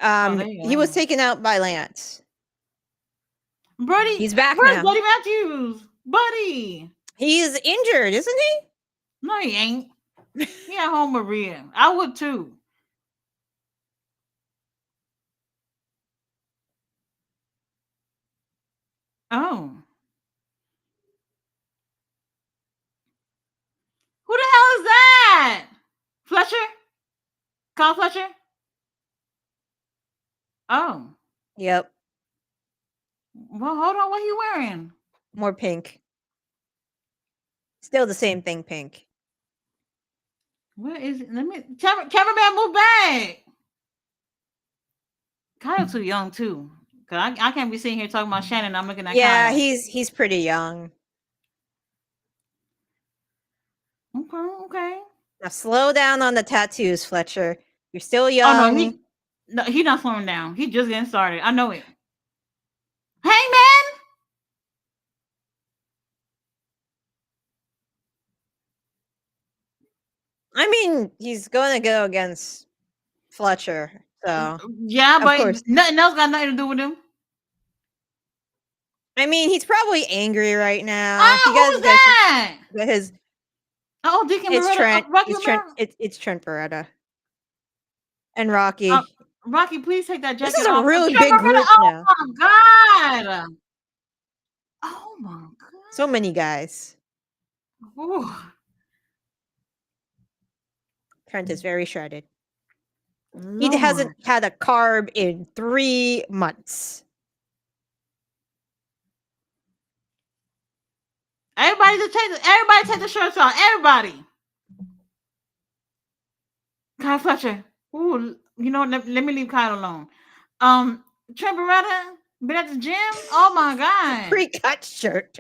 Oh, there you He was go. taken out by Lance. Brody, He's back where's now. Buddy Matthews? Buddy. He's injured, isn't he? No, he ain't. He at home with Rhea. I would too. Oh. Who the hell is that? Fletcher? Kyle Fletcher? Oh. Yep. Well, hold on. What he wearing? More pink. Still the same thing, pink. Where is it? Let me. Cameraman, move back. Kyle too young too. Cause I can't be sitting here talking about Shannon. I'm looking at Yeah, Kyle. he's pretty young. Okay, okay. Now slow down on the tattoos, Fletcher. You're still Oh no, young. he not slowing down. He just getting started. I know it. Hey man. I mean, he's going to go against Fletcher, so Yeah, of but course. nothing else got nothing to do with him. I mean, he's probably angry right now. Ah, who was that? Got his Oh, Deacon it's Beretta. Trent. Rocky It's Trent. Romero. It's Trent Beretta and Uh, Rocky. Rocky, please take that This jacket is a off. really Trevor big Beretta. group Oh now. my god. Oh my god. So many guys. Ooh. Trent is very shredded. He Lord. hasn't had a carb in 3 months. Everybody take the shirts off. Everybody. Kyle Fletcher. Ooh, you know, let me leave Kyle alone. Trent Beretta been at the gym. Oh my god. Pre-cut shirt.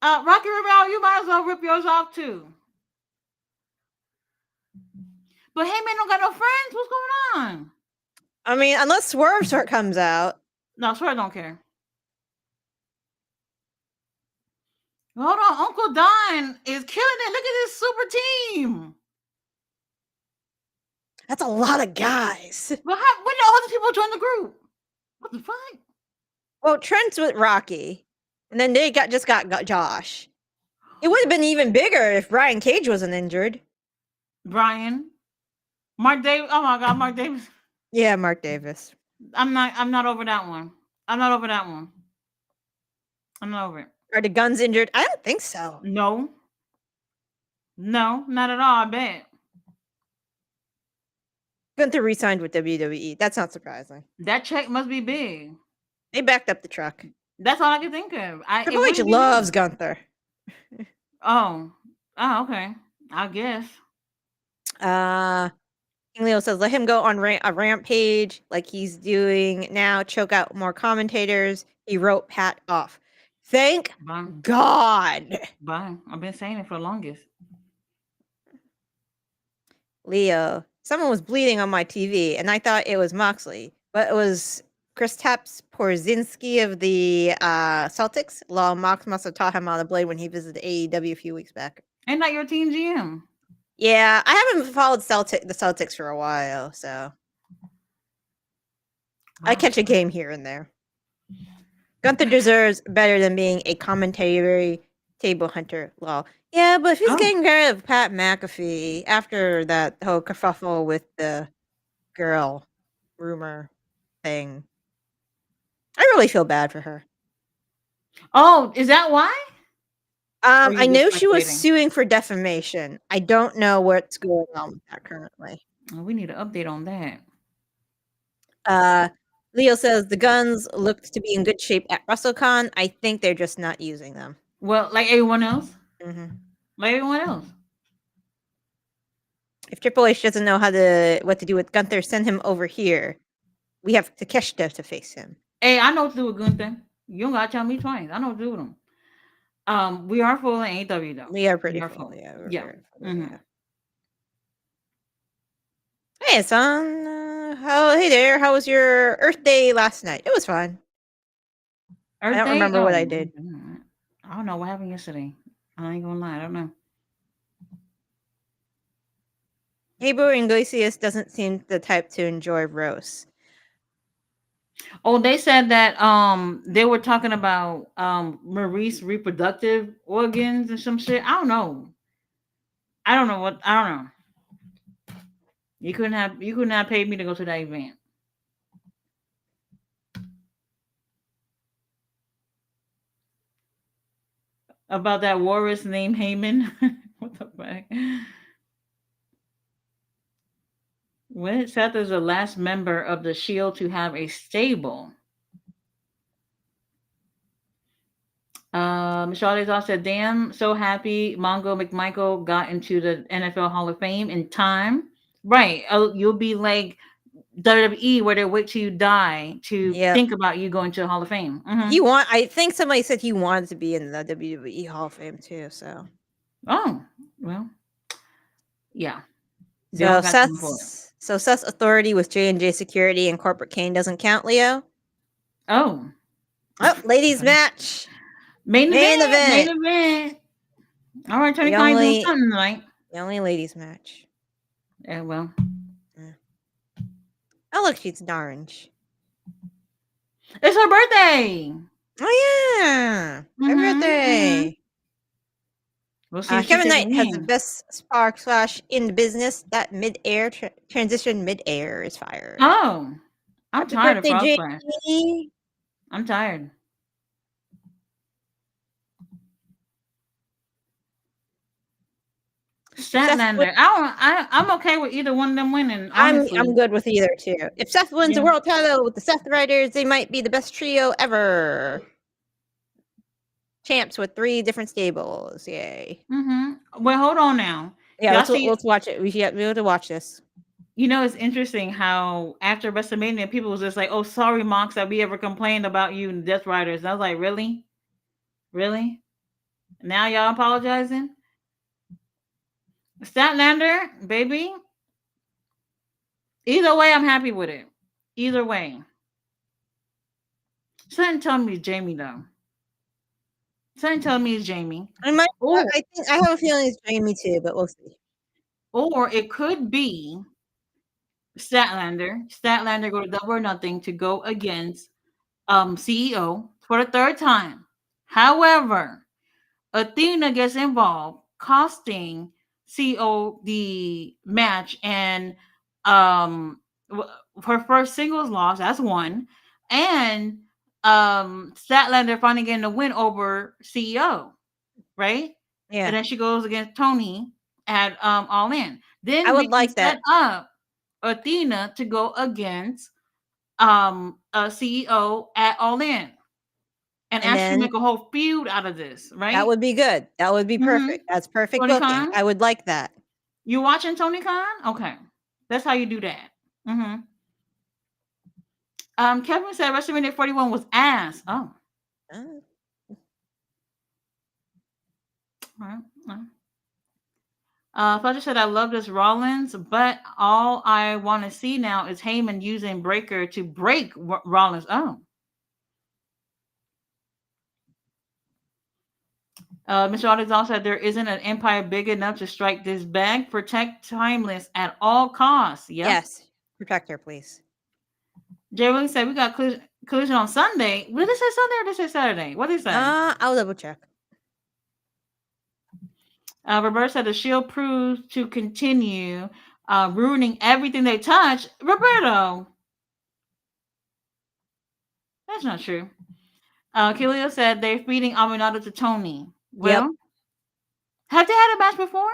Rocky Romero, you might as well rip yours off too. But Heyman don't got no friends. What's going on? I mean, unless Swerve comes out. No, Swerve don't care. Hold on, Uncle Don is killing it. Look at this super team. That's a lot of guys. Well, how, when did all these people join the group? What the fuck? Well, Trent's with Rocky, and then they got Josh. It would have been even bigger if Brian Cage wasn't injured. Brian, Mark Davis. Oh my God, Mark Davis. Yeah, Mark Davis. I'm not over that one. I'm not over that one. I'm not over it. Are the Guns injured? I don't think so. No, no, not at all. I bet Gunther re-signed with WWE. That's not surprising. that check must be big. They backed up the truck. That's all I can think of. It Triple H wouldn't be loves me. Gunther. Oh, oh, okay. I guess. King Leo says, let him go on a rampage like he's doing now, choke out more commentators. He wrote Pat off. Thank Bye. God. Bye. I've been saying it for the longest. Leo, someone was bleeding on my TV, and I thought it was Moxley, but it was Kristaps Porzingis of the Celtics. Lol, Mox must have taught him how to blade when he visited AEW a few weeks back. Ain't that your team GM? Yeah, I haven't followed the Celtics for a while, so I catch a game here and there. Gunther deserves better than being a commentary table hunter. Lol. Yeah, but if he's getting rid of Pat McAfee after that whole kerfuffle with the girl rumor thing, I really feel bad for her. Oh, is that why? I know she was suing for defamation. I don't know what's going on with that currently. We need an update on that. Leo says the Guns looked to be in good shape at WrestleCon. I think they're just not using them. Well, like everyone else. Mm-hmm. Like everyone else. If Triple H doesn't know what to do with Gunther, send him over here. We have Takeshita to face him. Hey, I know what to do with Gunther. You don't gotta tell me twice. I know what to do with him. We are full in AEW though. We are pretty full. Yeah. Yeah. Full, yeah. Hey, son. Hey there. How was your Earth Day last night? It was fun. I don't remember what I did. I don't know what happened yesterday. I ain't gonna lie. I don't know. Gabriel Iglesias doesn't seem the type to enjoy roast. Oh, they said that they were talking about Maurice's reproductive organs and some shit. I don't know. I don't know. You couldn't have paid me to go to that event. About that walrus named Heyman. What the fuck? When Seth is the last member of the Shield to have a stable. Michelle Desal said, damn, so happy Mongo McMichael got into the NFL Hall of Fame in time. Right. You'll be like WWE where they wait till you die to think about you going to the Hall of Fame. Mm-hmm. I think somebody said he wanted to be in the WWE Hall of Fame too, so. Oh, well. Yeah. So Seth's authority with J&J Security and Corporate Kane doesn't count, Leo? Oh, ladies match. Main event. All right, Tony Khan's doing something tonight. The only ladies match. Yeah, well. Yeah. Oh, look, she's orange. It's her birthday. Oh, yeah. Happy birthday. Mm-hmm. We'll see Kevin Knight has the best spark slash in the business. That mid-air transition mid-air is fired. Oh, I'm tired of Frog Splash. I'm tired. Statlander. I'm okay with either one of them winning. Honestly. I'm good with either too. If Seth wins the world title with the Seth Riders, they might be the best trio ever. Champs with 3 different stables. Yay. Mm-hmm. Well, hold on now. Yeah, let's watch it. We should be able to watch this. You know, it's interesting how after WrestleMania, people was just like, "Oh, sorry, Mox, that we ever complained about you and Death Riders." And I was like, "Really, really? Now y'all apologizing?" Statlander, baby. Either way, I'm happy with it. Either way. Something tell me Jamie though. Something telling me it's Jamie. I might. Or I think I have a feeling it's Jamie too, but we'll see. or it could be Statlander. Statlander go to Double or Nothing to go against CEO for the third time. However, Athena gets involved, costing CO the match, and um her first singles loss. That's one, and Statlander finally getting the win over CEO, right? Yeah, And then she goes against Tony at All In. I Then we would can like set that. up Athena to go against a CEO at All In and And actually then make a whole feud out of this, that right? would be good. That would be Mm-hmm. perfect. That's perfect Tony booking. Khan, I would like that. you watching Tony Khan? Okay, that's how you do that. Mm-hmm. Kevin said WrestleMania 41 was ass. Oh, Uh, all right. Fletcher said I love this Rollins, but all I want to see now is Heyman using Breaker to break Rollins. Oh, Mr. Alexander said there isn't an empire big enough to strike this bag. Protect Timeless at all costs. Yep. yes, protect her, please. Jay Williams said we got collision on Sunday. Did they say Sunday or did they say Saturday? What did they say? I'll double check. Roberta said the Shield proves to continue ruining everything they touch. Roberto, that's not true. Kilio said they're feeding Aminata to Tony. Yep. Well, have they had a match before?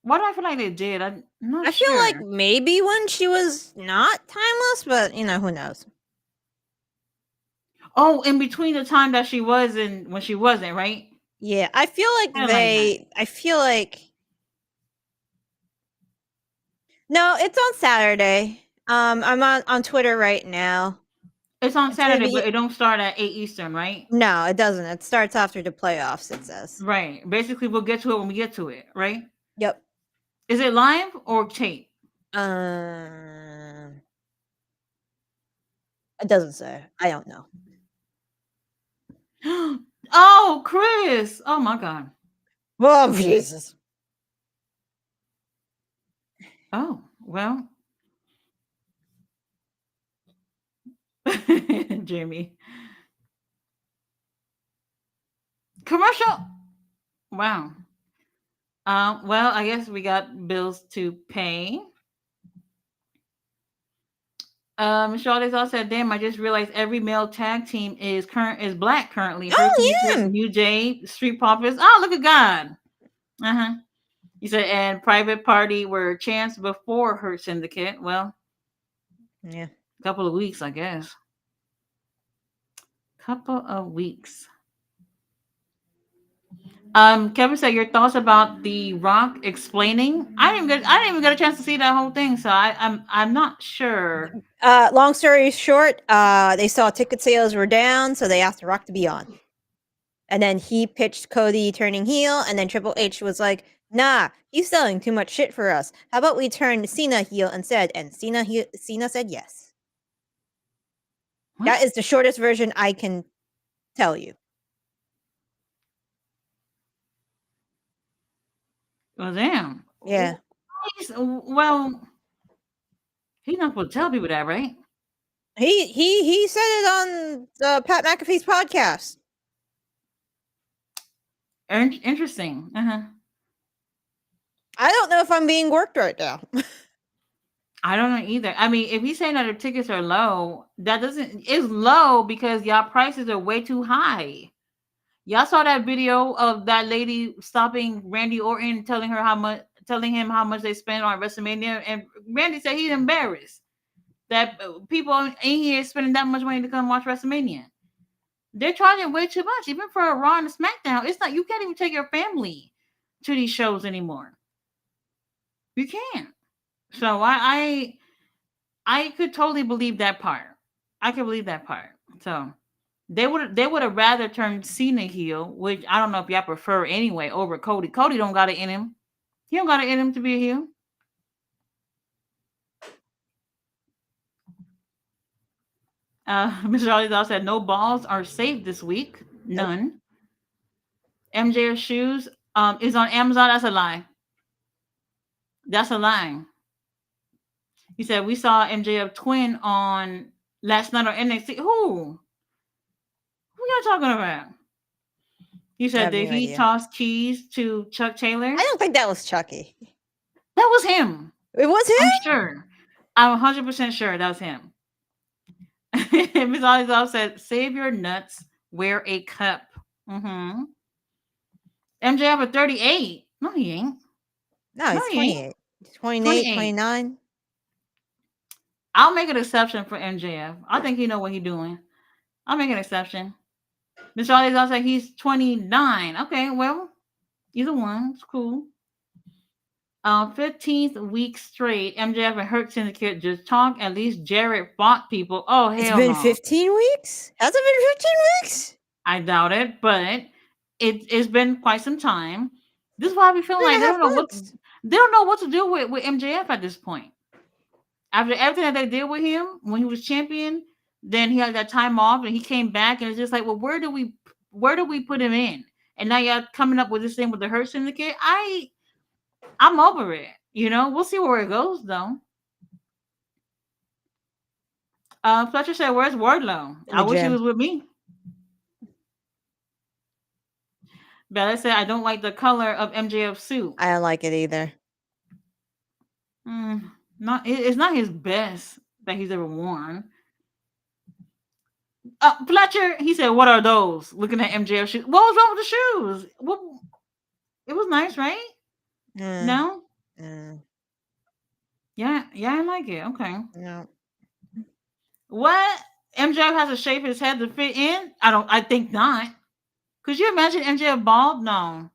Why do I feel like they did? I'm not I feel sure. like maybe when she was not timeless, but who knows? Oh, in between the time that she was and when she wasn't, right? Yeah, I feel like Kinda like that. I feel like no, it's on Saturday. I'm on Twitter right now. It's on It's gonna Saturday, be but it don't start at 8 Eastern, right? no, it doesn't. It starts after the playoffs. It says. Right. Basically, we'll get to it when we get to it, right? Yep. Is it live or tape? Um, it doesn't say. I don't know. Oh, Chris. Oh my God. Oh Jesus. Oh, well. Jamie. Commercial. Wow. Well, I guess we got bills to pay. Michelle also said, "Damn, I just realized every male tag team is black currently. Hurt Oh Syndicate, yeah. New Jay, Street Profits. Oh, look at God. Uh huh. You said, and Private Party were chance before Hurt Syndicate. Well, Yeah. a couple of weeks, I guess. Couple of weeks. Kevin said your thoughts about The Rock explaining. I didn't even get a chance to see that whole thing, so I'm not sure. Long story short, they saw ticket sales were down, so they asked The Rock to be on. And then he pitched Cody turning heel, and then Triple H was like, "Nah, he's selling too much shit for us. How about we turn Cena heel instead?" And Cena said yes. What? That is the shortest version I can tell you. Well, damn. Yeah. Well, he's not supposed to tell people that, right? He said it on Pat McAfee's podcast. Interesting. Uh-huh. I don't know if I'm being worked right now. I don't know either. I mean, if he's saying that the tickets are low, that doesn't it's low because y'all prices are way too high. Y'all saw that video of that lady stopping Randy Orton, telling him how much they spent on WrestleMania, and Randy said he's embarrassed that people in here spending that much money to come watch WrestleMania. They're charging way too much, even for a Raw and a SmackDown. It's like you can't even take your family to these shows anymore. You can't. So I could totally believe that part. I could believe that part. So they would have rather turned Cena heel, which I don't know if y'all prefer anyway, over Cody. Cody don't got it in him. He don't got it in him to be a heel. Mr. Ollie said no balls are safe this week. Nope. None. MJF shoes is on Amazon. That's a lie. That's a lie. He said we saw MJF twin on last night on NXT. Who? Who y'all talking about? He I said have did no he idea. toss keys to Chuck Taylor? I don't think that was Chucky. That was him. It was I'm him? sure. I'm 100% sure that was him. Miss Ollie said, "Save your nuts. Wear a cup." Mm-hmm. MJF at 38. No, he ain't. No, No, he's he ain't. 28. 28, 28. 29. I'll make an exception for MJF. I think he know what he's doing. I'll make an exception. Miss Ollie said he's 29. Okay, well, either one. It's cool. 15th week straight, MJF and Hurt Syndicate just talk. At least Jarrett fought people. Oh, It's hell been no. 15 weeks? Has it been 15 weeks? I doubt it, but it's been quite some time. This is why we feel like 3.5 months. they don't know what to do with MJF at this point. After everything that they did with him when he was champion, then he had that time off and he came back and it's just like, well, where do we put him in? And now you're coming up with this thing with the Hurt Syndicate. I'm over it. You know, we'll see where it goes though. Fletcher said, "Where's Wardlow? In I the wish he gym. was with me." Bella said, "I don't like the color of MJF's suit. I don't like it either. It's not his best that he's ever worn." Fletcher, he said, "What are those?" Looking at MJF shoes. What was wrong with the shoes? What? It was nice, right? Mm, No, yeah, I like it. Okay, no. what? MJF has to shave his head to fit in? I think not. Could you imagine MJF bald? No,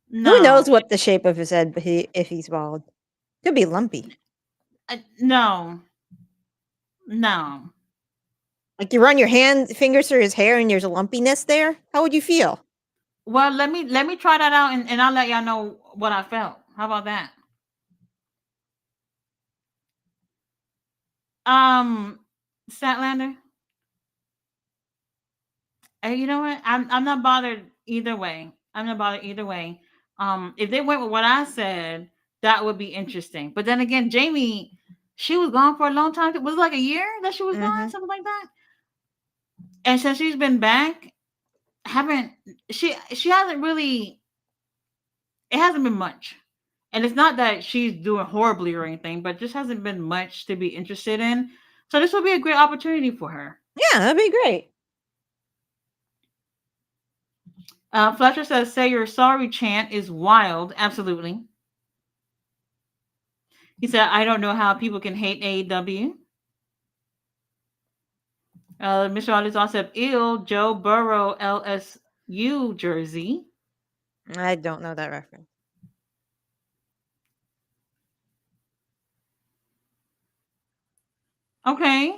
Who no, knows what the shape of his head if he's bald? Could be lumpy. no, no. Like you run your fingers through his hair and there's a lumpiness there. How would you feel? Well, let me try that out, and I'll let y'all know what I felt. How about that? Um, Statlander. You know what? I'm not bothered either way. I'm not bothered either way. If they went with what I said, that would be interesting. But then again, Jamie, she was gone for a long time. Was it like a year that she was gone, Mm-hmm. something like that? And since she's been back, haven't she hasn't really it hasn't been much. And it's not that she's doing horribly or anything, but just hasn't been much to be interested in. So this will be a great opportunity for her. Yeah, that'd be great. Fletcher says, "Say you're sorry" chant is wild. Absolutely. He said, "I don't know how people can hate AEW." Mr. Alizon said, "Ill Joe Burrow LSU jersey." I don't know that reference. Okay.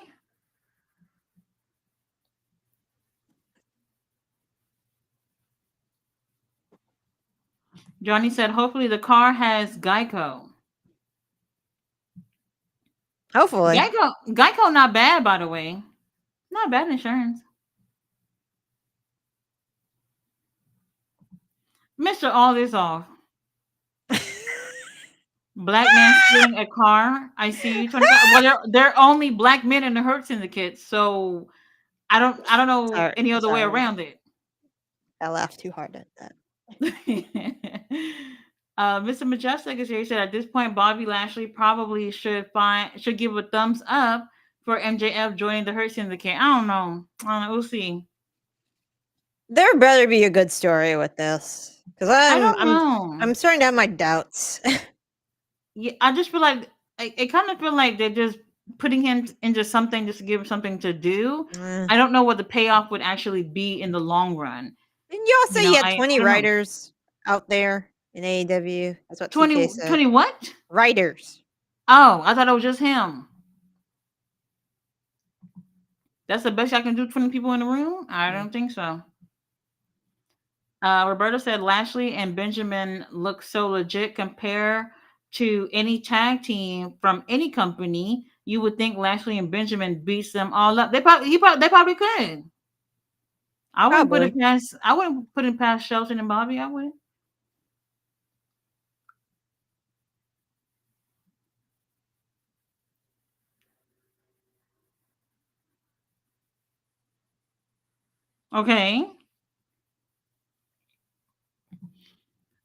Johnny said, "Hopefully the car has Geico." Hopefully. Geico, not bad, by the way. Not bad insurance. Mr. All This Off. Black man stealing a car. I see you. 25. Well, they're only black men in the Hurt Syndicate, so I don't know any other way Sorry. around it. I laughed too hard at that. Mr. Majestic is here. He said at this point, Bobby Lashley probably should give a thumbs up for MJF joining the Hurt Syndicate. I don't know. We'll see. There better be a good story with this, because I don't know. I'm starting to have my doubts. Yeah, I just feel like I kind of feel like they're just putting him into something just to give him something to do. I don't know what the payoff would actually be in the long run. Didn't y'all say you had I 20 don't know. writers out there in AEW? That's what 20, 2K said. 20 what? Writers. Oh, I thought it was just him. That's the best I can do. 20 people in the room? I don't think so. Roberto said Lashley and Benjamin look so legit compared to any tag team from any company. You would think Lashley and Benjamin beats them all up. They probably could. I wouldn't put it Probably. past. I wouldn't put it past Shelton and Bobby. I wouldn't. Okay.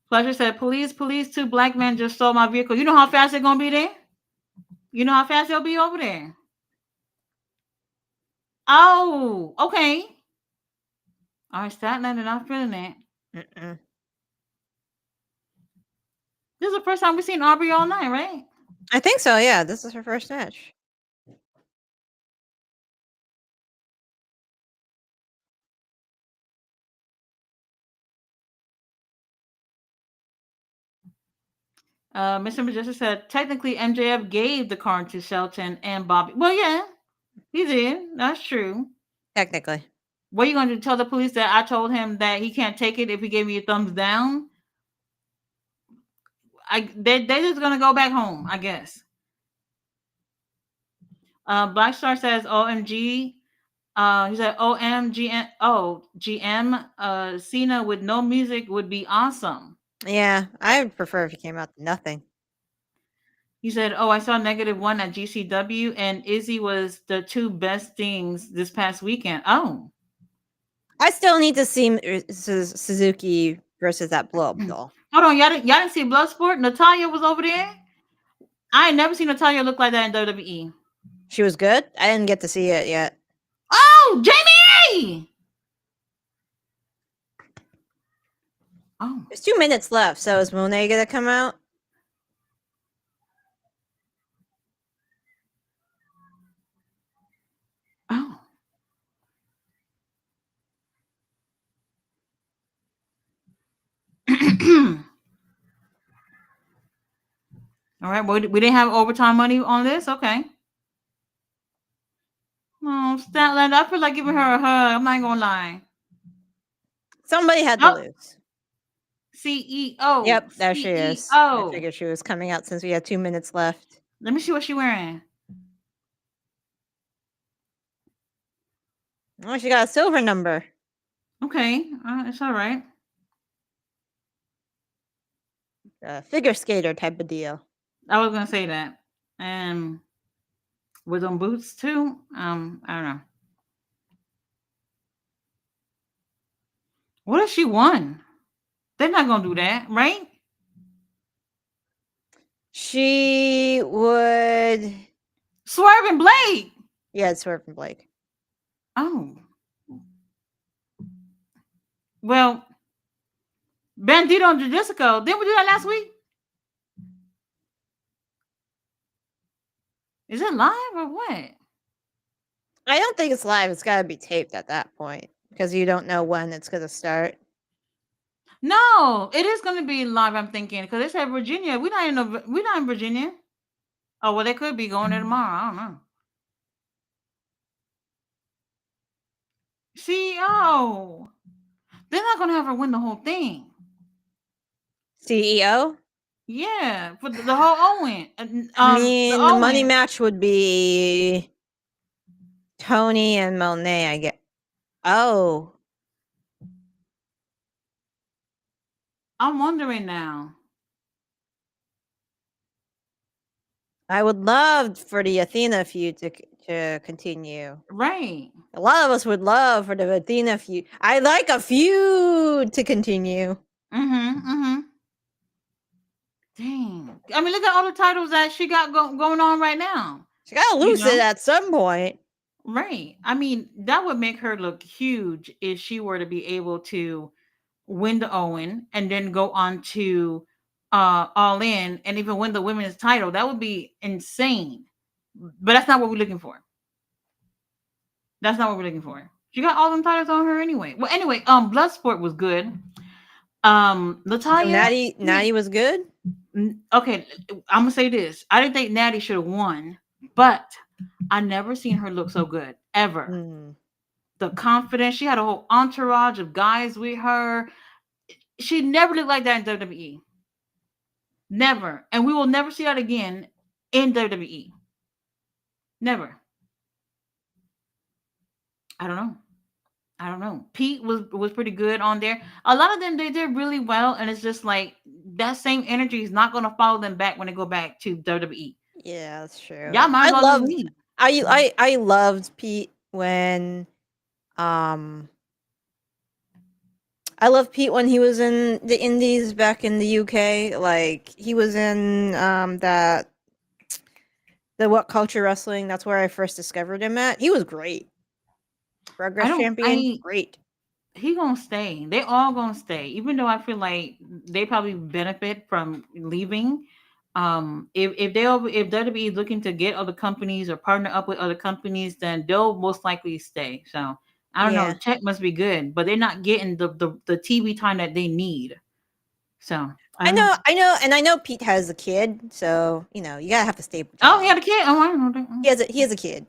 Pleasure said, "Police, police! Two black men just stole my vehicle. You know how fast they're gonna be there. You know how fast they'll be over there." Oh, okay. All right, Staten Island, not feeling it. Mm-mm. This is the first time we've seen Aubrey all night, right? I think so. Yeah, this is her first match. Mr. Majestic said, technically MJF gave the card to Shelton and Bobby. Well, yeah, he did. That's true. Technically. What are you going to tell the police that I told him that he can't take it if he gave me a thumbs down? They're just going to go back home, I guess. Black Star says, OMG. He said, OMG. Oh, GM. Cena with no music would be awesome. Yeah, I would prefer if he came out to nothing. He said, "Oh, I saw -1 at GCW, and Izzy was the two best things this past weekend." Oh, I still need to see Suzuki versus that blow up doll. hold on, y'all didn't see Bloodsport? Natalia was over there. I ain't never seen Natalia look like that in WWE. She was good. I didn't get to see it yet. Oh, Jamie! Oh, There's 2 minutes left. So is Monet gonna come out? oh. All right, well, we didn't have overtime money on this. Okay. Oh, Statlander, I feel like giving her a hug. I'm not gonna lie. Somebody had to Oh, lose. CEO, Yep, there she is. I CEO. figured she was coming out since we had 2 minutes left. Let me see what she's wearing. Oh, she got a silver number. Okay, it's all right. A figure skater type of deal. I was gonna say that. And with them boots too. I don't know. What if she won? They're not gonna do that, right? She would. Swerve and Blade. Yeah, it's Swerve and Blake. Oh. Well, Bandito and Jessica. Didn't we do that last week? Is it live or what? I don't think it's live. It's got to be taped at that point because you don't know when it's going to start. No, it is gonna be live. I'm thinking because they said Virginia. We're not in Virginia. Oh well, they could be going there tomorrow. I don't know. CEO. They're not gonna have her win the whole thing. CEO? Yeah, for the whole Owen. I The mean, the money Owen. match would be Tony and Monet, I get. Oh, I'm wondering now. I would love for the Athena feud to continue. Right. A lot of us would love for the Athena feud. I like a feud to continue. Mm-hmm. Mm-hmm. Dang. I mean, look at all the titles that she got going on right now. She got to You lose it know? at some point. Right. I mean, that would make her look huge if she were to be able to win the Owen and then go on to All In and even win the women's title. That would be insane. But that's not what we're looking for. That's not what we're looking for. She got all them titles on her anyway. Well, anyway, Bloodsport was good. So Natalia. Natty was good. Okay, I'm gonna say this. I didn't think Natty should have won, but I never seen her look so good ever. Mm. The confidence, she had a whole entourage of guys with her. She never looked like that in WWE. Never, and we will never see that again in WWE. Never. I don't know. I don't know. Pete was pretty good on there. A lot of them they did really well, and it's just like that same energy is not going to follow them back when they go back to WWE. Yeah, that's true. Y'all might as I well just loved leave. I loved Pete when um I loved Pete when he was in the Indies back in the UK. Like he was in that the What Culture Wrestling. That's where I first discovered him at. He was great. I Progress don't. champion, I great. He gonna stay. They all gonna stay. Even though I feel like they probably benefit from leaving. If WWE is looking to get other companies or partner up with other companies, then they'll most likely stay. So I don't know. Yeah. The check must be good, but they're not getting the TV time that they need. So I don't know. I know Pete has a kid, so you know you gotta have a stable Oh, he job. had a kid. Oh, I don't know that. He has a kid.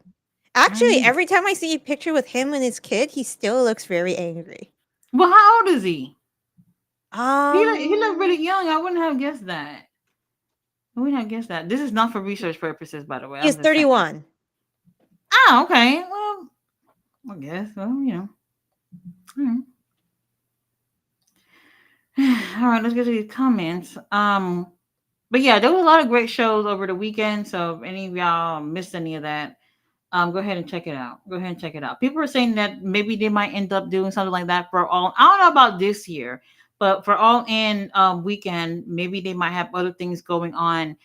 I didn't Actually, know. every time I see a picture with him and his kid, he still looks very angry. Well, how old is he? He looked really Um, young. I wouldn't have guessed that. I wouldn't have guessed that. This is not for research purposes, by the way. he is I'm just saying. 31. Oh, okay. Well, I guess. Well, All All right, let's get to these comments. But yeah, there was a lot of great shows over the weekend. So if any of y'all missed any of that, go ahead and check it out. Go ahead and check it out. People are saying that maybe they might end up doing something like that for all. I don't know about this year, but for all in weekend, maybe they might have other things going on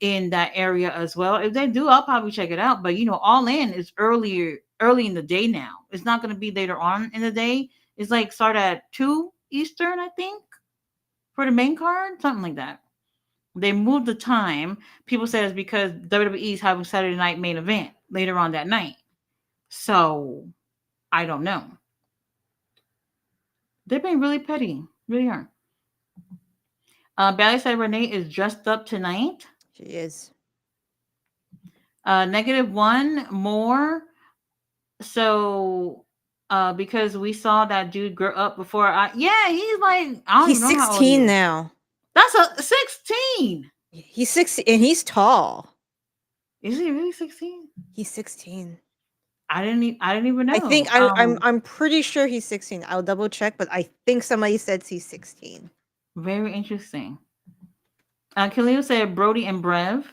in that area as well. If they do, I'll probably check it out. But all in is early in the day now. It's not going to be later on in the day. It's like start at 2 Eastern, I think, for the main card, something like that. They moved the time. People said it's because WWE is having Saturday night main event later on that night. So I don't know. They're being really petty, really are. Bailey said Renee is dressed up tonight. She is. Negative one more. So because we saw that dude grow up before yeah, he's like, I don't He's even know how old he 16 is. now. That's a 16. He's 16 and he's tall. Is he really 16? He's 16. I didn't even I think know. I'm pretty sure he's 16. I'll double check, but I think somebody said he's 16. Very interesting. Khalil said Brody and Brev.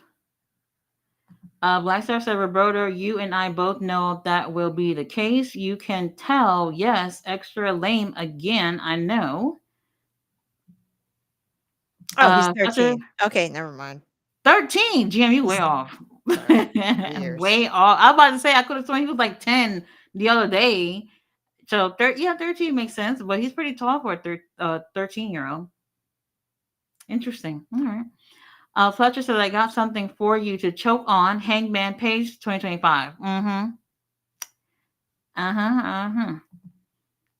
Black Star said, Roberto, you and I both know that will be the case. You can tell, yes, extra lame again. I know. Oh, he's Fletcher, 13. Okay, never mind. 13. GM, you way He's off. all right. 3 years. Way off. I was about to say, I could have sworn he was like 10 the other day. So, yeah, 13 makes sense, but he's pretty tall for a 13-year-old. Interesting. All right. Fletcher said, I got something for you to choke on. Hangman Page 2025. Mm-hmm. Uh-huh.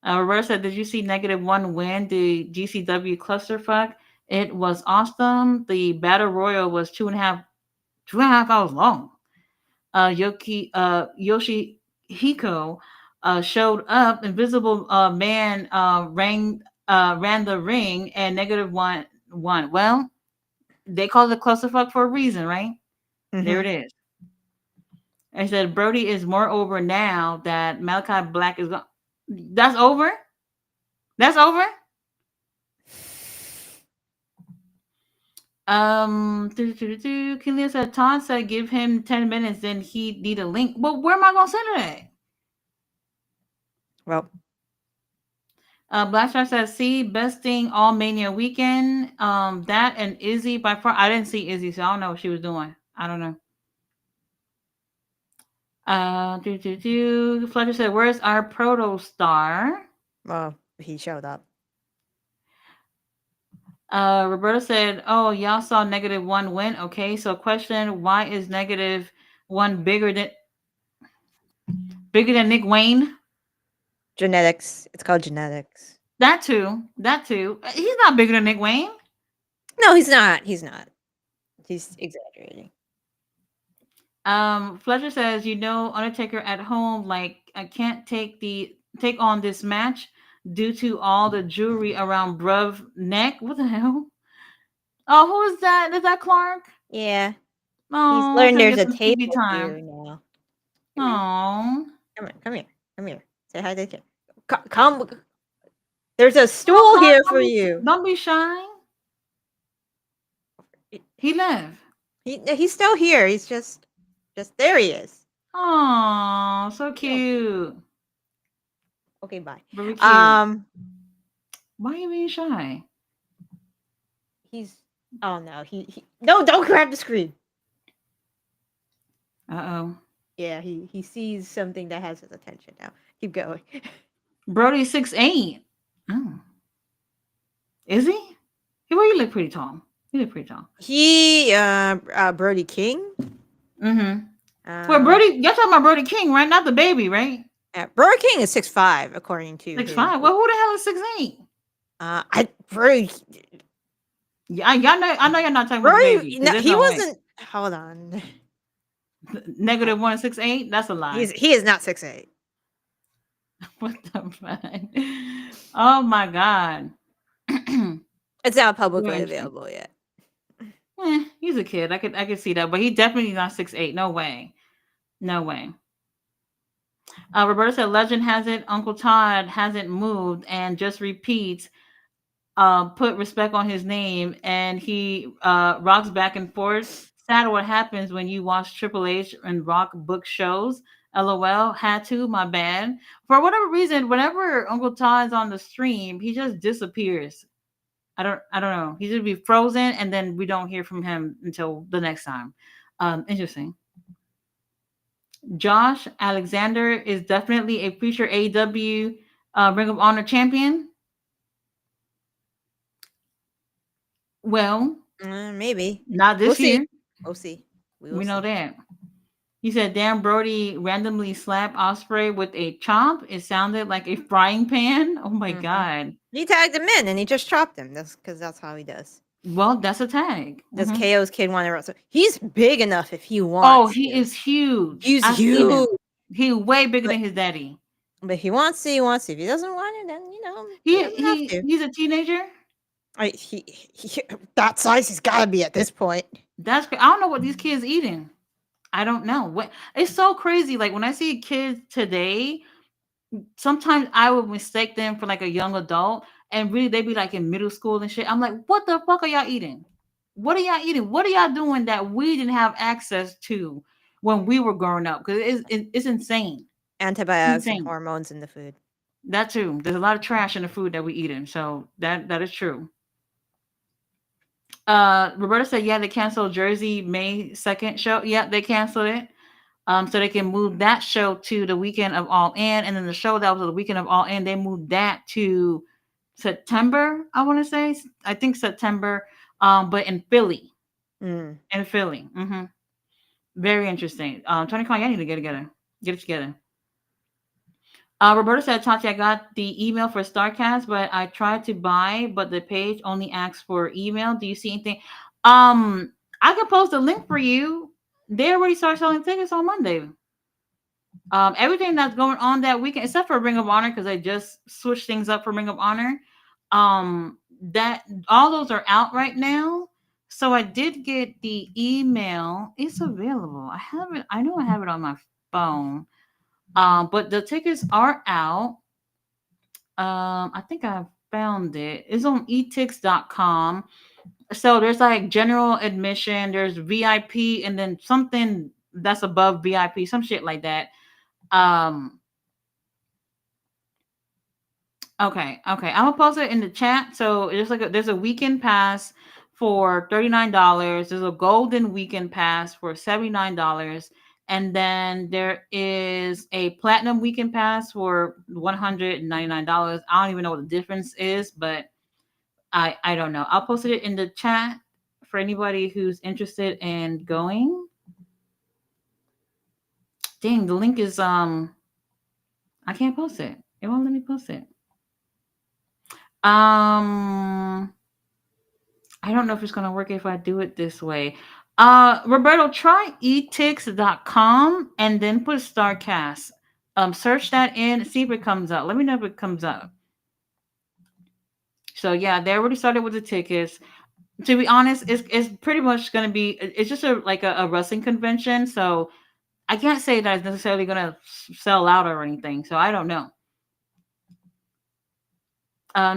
Uh-huh. Roberta said, did you see negative one win the GCW clusterfuck? It was awesome. The battle royal was 2.5 hours long. Yoshihiko showed up. Invisible man ran the ring, and negative one won. Well, they call it a clusterfuck for a reason, right? There it Mhm. is. I said Brody is more over now that Malachi Black is gone. That's over. That's over. Killian said Tom said give him 10 minutes, then he need a link. Well, where am I gonna send it at? Well, Blackstar says see best thing all Mania weekend. That and Izzy by far. I didn't see Izzy, so I don't know what she was doing. I don't know. Fletcher said, "Where's our proto star?" well, he showed up. Roberta said, "Oh, y'all saw negative one win. Okay, so question: why is negative one bigger than Nick Wayne? Genetics. It's called genetics. That too. That too. He's not bigger than Nick Wayne. No, he's not. He's not. He's exaggerating. Fletcher says, Undertaker at home, like I can't take on this match due to all the jewelry around Bruv neck. What the hell? Oh, who is that? Is that Clark? Yeah. He's Oh, learned finna there's get a some TV table time. here now. Come here. Oh, Come here. Come here. Come here. Say hi to the kid. Come. There's a Come on, stool Clark, here for you. don't be shy. He left. He's still here. He's just there. He is. Oh, so No. cute. Okay, bye. Very cute. Um, Why are you being shy? he's. Oh no, he no, don't grab the screen. Uh-oh. Yeah, he sees something that has his attention now. Keep going. Brody 6'8". Oh. Is he? Well, he look pretty tall. He look pretty tall. He Brody King. Mm-hmm. Well, Um, Brody, you're talking about Brody King, right? Not the baby, right? Brody King is 6'5", according to Six his. five. Well, who the hell is 6'8"? I Brody Yeah, I know you're not talking about the baby Brody. because No, there's he no way. wasn't. Hold on. Negative 168. That's a lie. He is not 6'8". What the fuck? Oh my god. It's not Very publicly interesting. available yet. He's a kid. I could see that, but he definitely not 6'8". No way. No way. Roberta said, "Legend has it, Uncle Todd hasn't moved and just repeats. Put respect on his name, and he rocks back and forth. Sad what happens when you watch Triple H and Rock book shows. LOL. Had to. My bad. For whatever reason, whenever Uncle Todd's on the stream, he just disappears. I don't know. He just be frozen, and then we don't hear from him until the next time. Interesting. Josh Alexander is definitely a future AEW Ring of Honor champion. Well, Maybe. not We'll this see. year. We'll see. We will We know see. that. He said, "Damn, Brody randomly slapped Osprey with a chomp. It sounded like a frying pan. Oh my Hmm. god. He tagged him in and he just chopped him. That's because that's how he does. Well, that's a tag. Does Mhm. KO's kid want to wrestle? He's big enough if he Oh, wants he to. is huge. He's I seen him. huge. He way bigger But than his daddy. if he wants to, he wants to. If he doesn't want it, then he He doesn't have he to. he's a teenager. He that size he's got to be at this point. I don't know what these kids eating. I don't know. What it's so crazy. Like when I see kids today, sometimes I would mistake them for like a young adult, and really they be like in middle school and shit. I'm like, what the fuck are y'all eating? What are y'all eating? What are y'all doing that we didn't have access to when we were growing up? Because it's insane. It's Antibiotics and insane. hormones in the food. That too. There's a lot of trash in the food that we eating, so that is true. Roberta said, yeah, they canceled Jersey May 2nd show. Yeah, they canceled it. So they can move that show to the weekend of All In, and then the show that was the weekend of All In, they moved that to September. I want to say, I think September, but in Philly, Mm. in Philly. Very interesting. Tony Khan, I need to get it together. Roberta said, Tati, I got the email for Starcast, but I tried to buy, but the page only asks for email. Do you see anything? I can post a link for you. They already started selling tickets on Monday. Everything that's going on that weekend, except for Ring of Honor, because they just switched things up for Ring of Honor. That all those are out right now. So I did get the email. It's available. I have it. I know I have it on my phone. But the tickets are out. I think I found it. It's on etix.com. So there's like general admission, there's VIP, and then something that's above VIP, some shit like that. Um, okay. I'm gonna post it in the chat. So there's a weekend pass for $39. There's a golden weekend pass for $79. And then there is a platinum weekend pass for $199. I don't even know what the difference is, but I don't know. I'll post it in the chat for anybody who's interested in going. Dang, the link is I can't post it. It won't let me post it. I don't know if it's gonna work if I do it this way. Roberto, try etix.com and then put Starcast. Search that in, see if it comes up. Let me know if it comes up. So yeah, they already started with the tickets. To be honest, it's pretty much gonna be it's just a wrestling convention. So I can't say that it's necessarily gonna sell out or anything. So I don't know.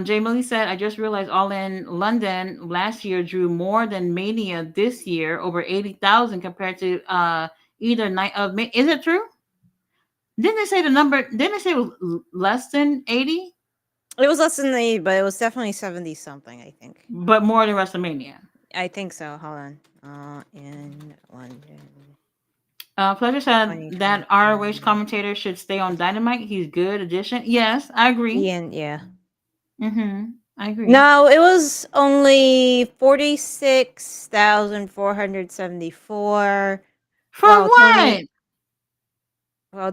Jay Millie said, I just realized All In London last year drew more than Mania this year, over 80,000 compared to either night of May. Is it true? Didn't they say the number? Didn't they say it was less than 80, It was less than the, but it was definitely 70 something, I think. but more than WrestleMania? I think so. Hold on. In London Pleasure said that 2024. ROH commentator should stay on Dynamite. He's good addition. Yes, I agree. Ian, yeah. I agree. No, it was only 46,474. For While what?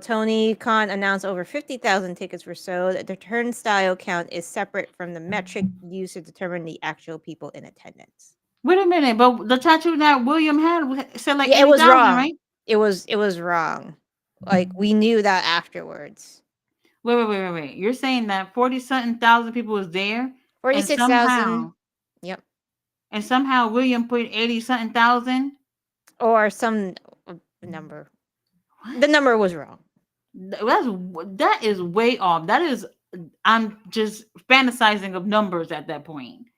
Tony Khan announced over 50,000 tickets were sold, the turnstile count is separate from the metric used to determine the actual people in attendance. Wait a minute, but the tattoo that William had said like Yeah, it was 80,000, wrong. right? It was wrong. Like we knew that afterwards. Wait. You're saying that 40 something thousand people was there, and 46,000. somehow, Yep. William put 80 something thousand? Or some number. The What? number was wrong. That is way off. That is, I'm just fantasizing of numbers at that point.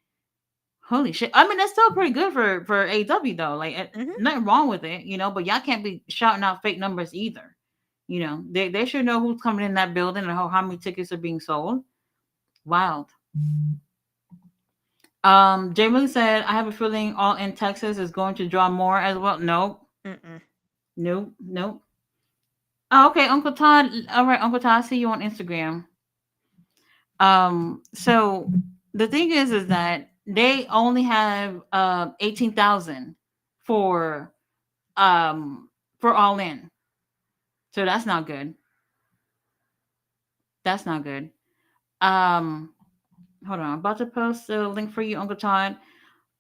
Holy shit! I mean, that's still pretty good for AW though. Like, Mhm. nothing wrong with it, But y'all can't be shouting out fake numbers either. They should know who's coming in that building and how many tickets are being sold. Wild. Jamie said, "I have a feeling All in Texas is going to draw more as well." Nope, Mm-mm. nope. Oh, okay, Uncle Todd. All right, Uncle Todd. I see you on Instagram. So the thing is that they only have 18,000 for All In. So that's not good. That's not good. Um, Hold on, I'm about to post a link for you, Uncle Todd.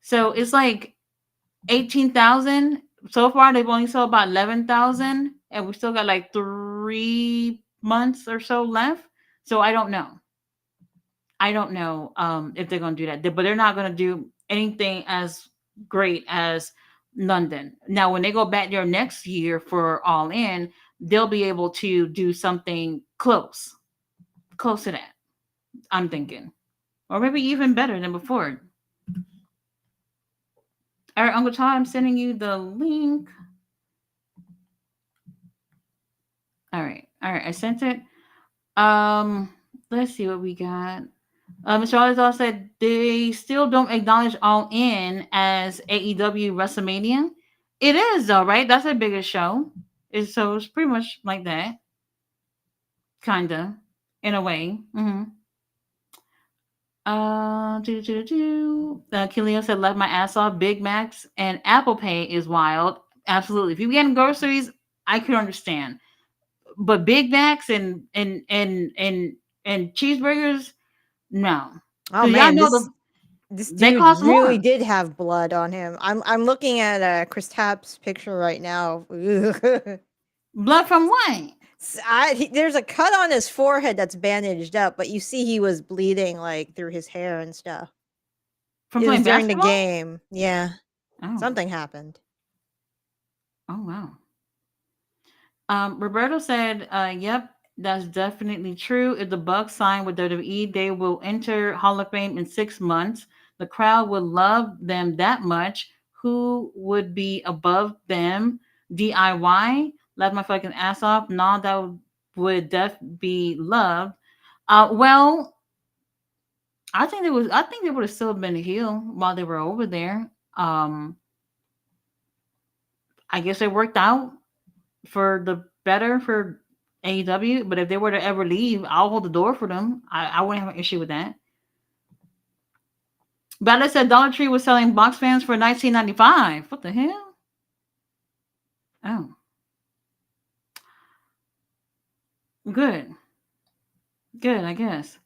So it's like 18,000 so far. They've only sold about 11,000, and we still got like 3 months or so left. So I don't know. I don't know if they're going to do that, but they're not going to do anything as great as London. Now, when they go back there next year for All In, they'll be able to do something close to that. I'm thinking, or maybe even better than before. All right, Uncle Todd, I'm sending you the link. All right, I sent it. Um, let's see what we got. Mr. Olazar said they still don't acknowledge All In as AEW WrestleMania. It is though, right? That's their biggest show. It's pretty much like that, kinda, in a way. Kilio said, "Left my ass off. Big Macs and Apple Pay is wild. Absolutely. If you getting groceries, I could understand, but Big Macs and cheeseburgers, no, Oh because y'all man, know this they dude cost really more. did have blood on him. I'm looking at Chris Tapp's picture right now. Blood from what? There's a cut on his forehead that's bandaged up, but you see he was bleeding like through his hair and stuff. From It was playing during the basketball? game. Yeah, Oh, something happened. oh wow. Roberto said, "Yep, that's definitely true. If the Bucks sign with WWE, they will enter Hall of Fame in 6 months. The crowd would love them that much. Who would be above them? DIY? Laugh my fucking ass off. Nah, that would be loved. Well, I think they would have still been a heel while they were over there. Um, I guess it worked out for the better for AEW. But if they were to ever leave, I'll hold the door for them. I wouldn't have an issue with that. But said Dollar Tree was selling box fans for 19.95. What the hell? Oh, good, good. I guess.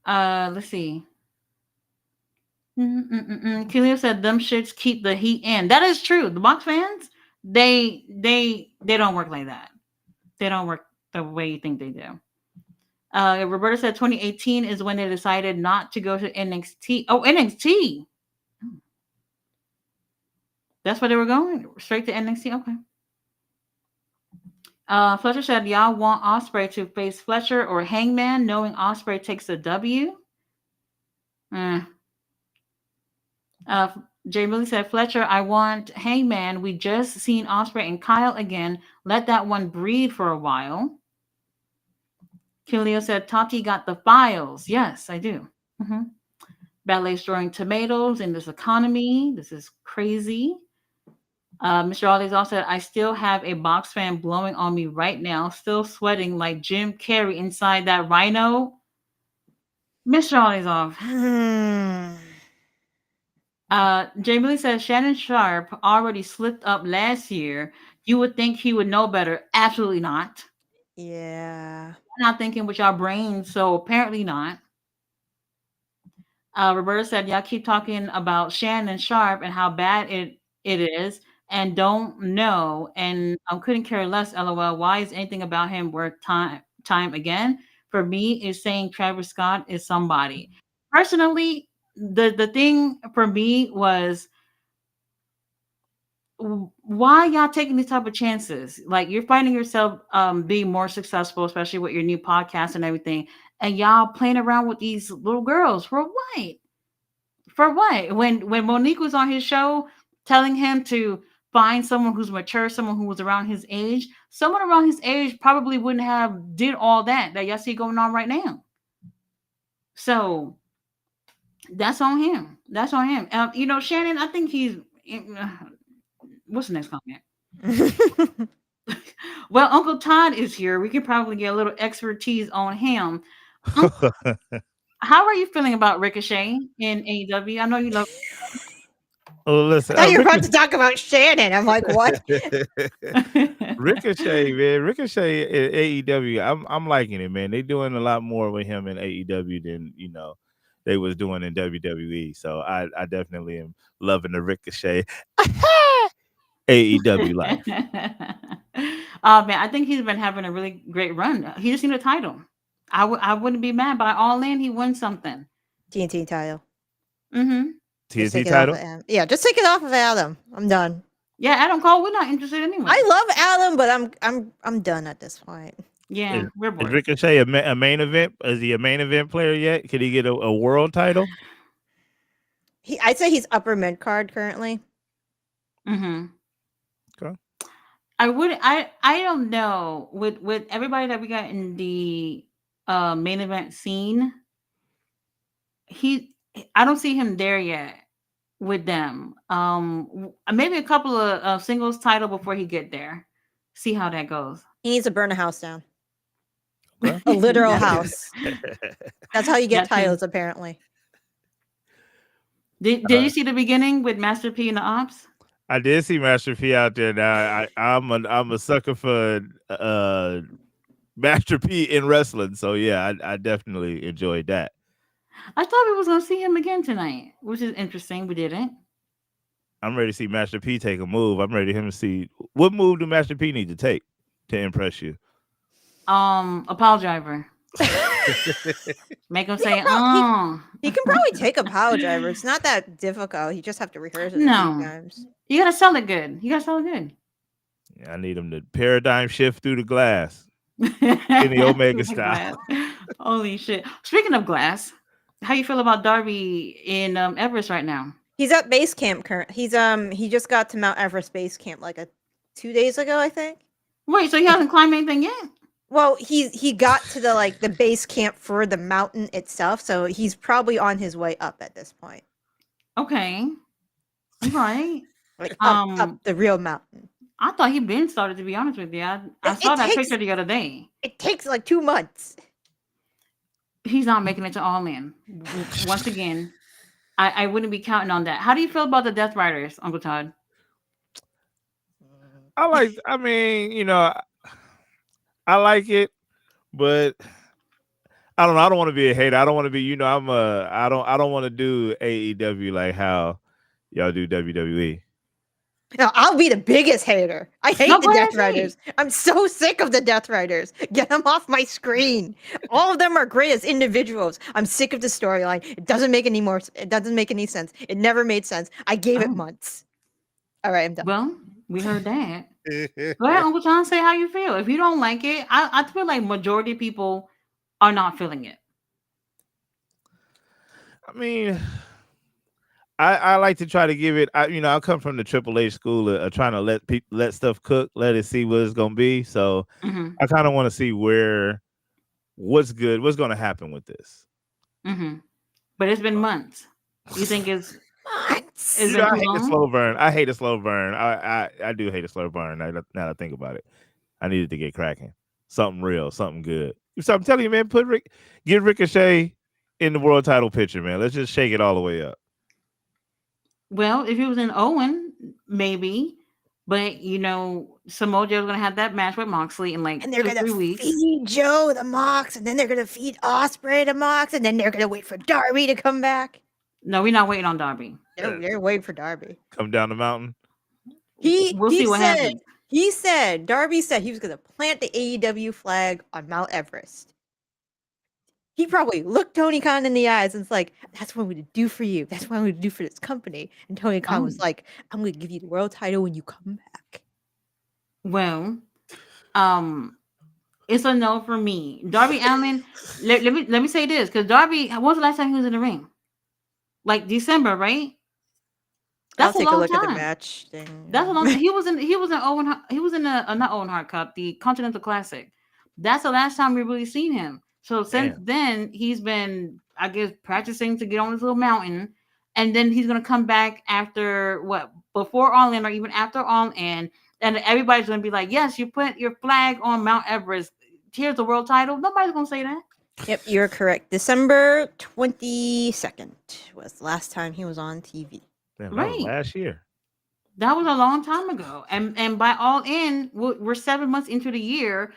Let's see. Kilio said them shits keep the heat in. That is true. The box fans, they don't work like that. They don't work the way you think they do. Roberta said 2018 is when they decided not to go to NXT. Oh, NXT. That's where they were going? Straight to NXT? Okay. Fletcher said, y'all want Osprey to face Fletcher or Hangman, knowing Osprey takes a W? Eh. Uh, Jay Millie said, Fletcher, I want Hangman. We just seen Osprey and Kyle again. Let that one breathe for a while. Kilio said, Tati got the files. Yes, I do. Hmm. Ballet's throwing tomatoes in this economy. This is crazy. Mr. Ollie's also said, I still have a box fan blowing on me right now, still sweating like Jim Carrey inside that rhino. Mr. Ollie's off. Jamie Lee says Shannon Sharp already slipped up last year. You would think he would know better. Absolutely not. Yeah. You're not thinking with your brain, so apparently not. Roberta said, y'all keep talking about Shannon Sharp and how bad it is and don't know and couldn't care less, lol. Why is anything about him worth time again? For me, is saying Travis Scott is somebody. Personally, the thing for me was why y'all taking these type of chances? Like you're finding yourself being more successful, especially with your new podcast and everything, and y'all playing around with these little girls for what? For what? When Monique was on his show telling him to find someone who's mature, someone who was around his age, someone around his age probably wouldn't have did all that y'all see going on right now. So that's on him. That's on him. Shannon, I think he's what's the next comment? Well, Uncle Todd is here. We could probably get a little expertise on him. How are you feeling about Ricochet in AEW? I know you love. Well, I listen, thought you were about to talk about Shannon. I'm like, what? Ricochet, man, Ricochet at AEW. I'm liking it, man. They doing a lot more with him in AEW than they was doing in WWE. So I definitely am loving the Ricochet AEW life. Oh man, I think he's been having a really great run. He just need a title. I wouldn't be mad by all in. He won something. TNT title. Mm-hmm. Just TNT take it off of title. Adam. Yeah, just take it off of Adam. I'm done. Yeah, Adam Cole. We're not interested anyway. I love Adam, but I'm done at this point. Yeah, we're Is bored. Ricochet a main event? Is he a main event player yet? Could he get a world title? I'd say he's upper mid card currently. Mm-hmm. Okay. I would. I don't know with everybody that we got in the main event scene. He I don't see him there yet with them. Maybe a couple of singles title before he get there. See how that goes. He needs to burn a house down. Okay. A literal That too. house. That's how you get That too. titles, apparently. Did you see the beginning with Master P and the Ops? I did see Master P out there. Now I'm a sucker for Master P in wrestling. So yeah, I definitely enjoyed that. I thought we was gonna see him again tonight, which is interesting. We didn't. I'm ready to see Master P take a move. I'm ready him to see what move do Master P need to take to impress you. A Pile Driver. Make him say, He can probably take a power driver. It's not that difficult. You just have to rehearse it a few No. times. You gotta sell it good. You gotta sell it good. Yeah, I need him to paradigm shift through the glass in the Through Omega the style. glass. Holy shit. Speaking of glass, how you feel about Darby in Everest right now? He's at base camp current. He just got to Mount Everest base camp like 2 days ago, I think. Wait, so he hasn't climbed anything yet? Well, he got to the base camp for the mountain itself, so he's probably on his way up at this point. Okay. Right. Like up the real mountain. I thought he'd been started, to be honest with you. I saw that picture the other day. It takes like 2 months. He's not making it to All In. Once again, I wouldn't be counting on that. How do you feel about the Death Riders, Uncle Todd? I like it, but I don't know. I don't want to be a hater. I don't want to be, I don't want to do AEW like how y'all do WWE. No, I'll be the biggest hater. I hate the Death Riders. I'm so sick of the Death Riders. Get them off my screen. All of them are great as individuals. I'm sick of the storyline. It doesn't make any sense. It never made sense. I gave it months. All right, I'm done. Well, we heard that. Go ahead, Uncle John, say how you feel. If you don't like it, I feel like majority of people are not feeling it. I mean, I like to try to give it. I come from the Triple H school of trying to let stuff cook, let it see what it's gonna be. So Mm-hmm. I kind of want to see what's good, what's gonna happen with this. Mm-hmm. But it's been months. You think it's Months. been I too hate the long? slow burn. I hate a slow burn. I do hate a slow burn. Now that I think about it, I needed to get cracking. Something real, something good. So I'm telling you, man, get Ricochet in the world title picture, man. Let's just shake it all the way up. Well, if he was in Owen, maybe. But Samoa Joe's gonna have that match with Moxley in like And they're two, gonna 3 weeks. feed Joe the Mox, and then they're gonna feed Osprey the Mox, and then they're gonna wait for Darby to come back. No, we're not waiting on Darby. They're waiting for Darby. Come down the mountain. He We'll he see what said happens. he said Darby said he was gonna plant the AEW flag on Mount Everest. He probably looked Tony Khan in the eyes and was like, "That's what I'm gonna do for you. That's what I'm gonna do for this company." And Tony Khan Oh, was like, "I'm gonna give you the world title when you come back." well, um, it's a no for me. Darby Allin. Let me say this because Darby. When was the last time he was in the ring? Like December, right? I'll That's a take a long look at the time. match That's a thing. long. He was in Owen. He was in the not Owen Hart Cup, the Continental Classic. That's the last time we really seen him. So since Damn. then, he's been, I guess, practicing to get on this little mountain, and then he's gonna come back after what, before All In or even after All In, and everybody's gonna be like, "Yes, you put your flag on Mount Everest. Here's the world title." Nobody's gonna say that, Yep, you're correct. December 22nd was the last time he was on TV. Damn, that was right? last year. That was a long time ago, and by All In, we're 7 months into the year.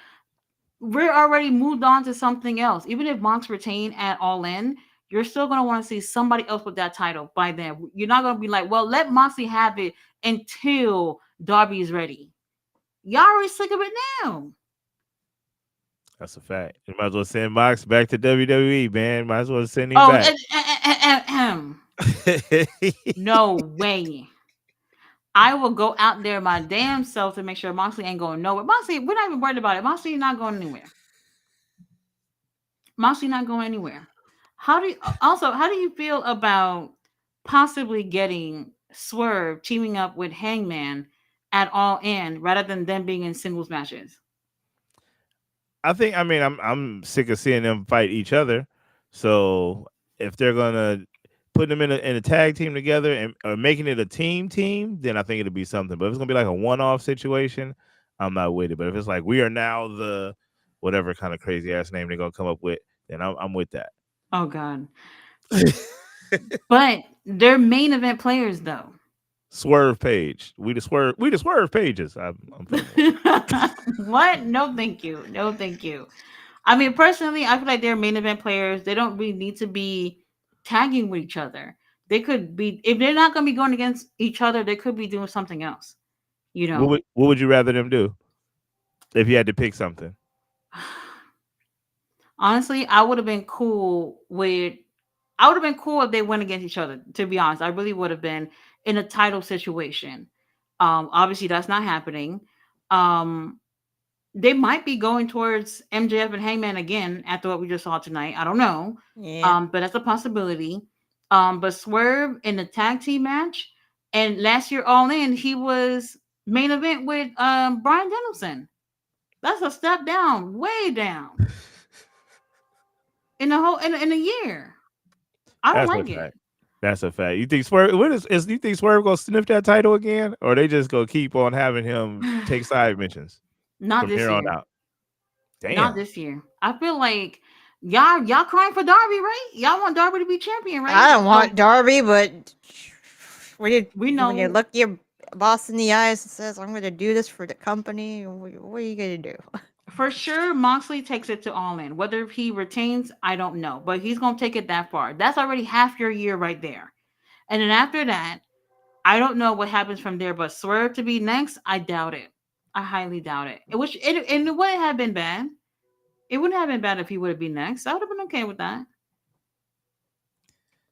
We're already moved on to something else. Even if Mox retain at All In, you're still gonna want to see somebody else with that title by then. You're not gonna be like, well, let Moxley have it until Darby is ready. Y'all already sick of it now. That's a fact. You might as well send Mox back to WWE, man. Might as well send him Oh, back. no way. I will go out there my damn self to make sure Moxley ain't going nowhere. Moxley, we're not even worried about it. Moxley not going anywhere. Moxley not going anywhere. How do you feel about possibly getting Swerve teaming up with Hangman at All In rather than them being in singles matches? I mean, I'm sick of seeing them fight each other. So if they're gonna put them in a tag team together and or making it a team, then I think it'll be something. But if it's gonna be like a one-off situation, I'm not with it. But if it's like we are now the whatever kind of crazy ass name they're gonna come up with, then I'm with that. Oh God. But they're main event players though. Swerve page. We the swerve pages. I'm fucking with What? No, thank you. No, thank you. I mean, personally, I feel like they're main event players. They don't really need to be tagging with each other. They could be, if they're not going to be going against each other, they could be doing something else. You know, what would you rather them do if you had to pick something? honestly, I would have been cool with. I would have been cool if they went against each other. To be honest, I really would have been in a title situation. Obviously, that's not happening. Um, they might be going towards MJF and Hangman again after what we just saw tonight. I don't know. Yeah. But that's a possibility. But Swerve in the tag team match, and last year All In, he was main event with Brian Danielson. That's a step down, way down in the whole in a year. I don't That's a like it. fact. That's a fact. You think Swerve? You think Swerve gonna sniff that title again, or they just gonna keep on having him take side mentions Not from this here on year. out? Not Damn. this year. I feel like y'all crying for Darby, right? Y'all want Darby to be champion, right? I don't want So Darby, but we when you know look your boss in the eyes and says, "I'm going to do this for the company," what are you going to do? for sure Moxley takes it to All In. Whether he retains, I don't know, but he's gonna take it that far. That's already half your year right there. And then after that, I don't know what happens from there. But Swerve to be next, I doubt it. I highly doubt it. And it wouldn't have been bad. It wouldn't have been bad if he would have been next. I would have been okay with that.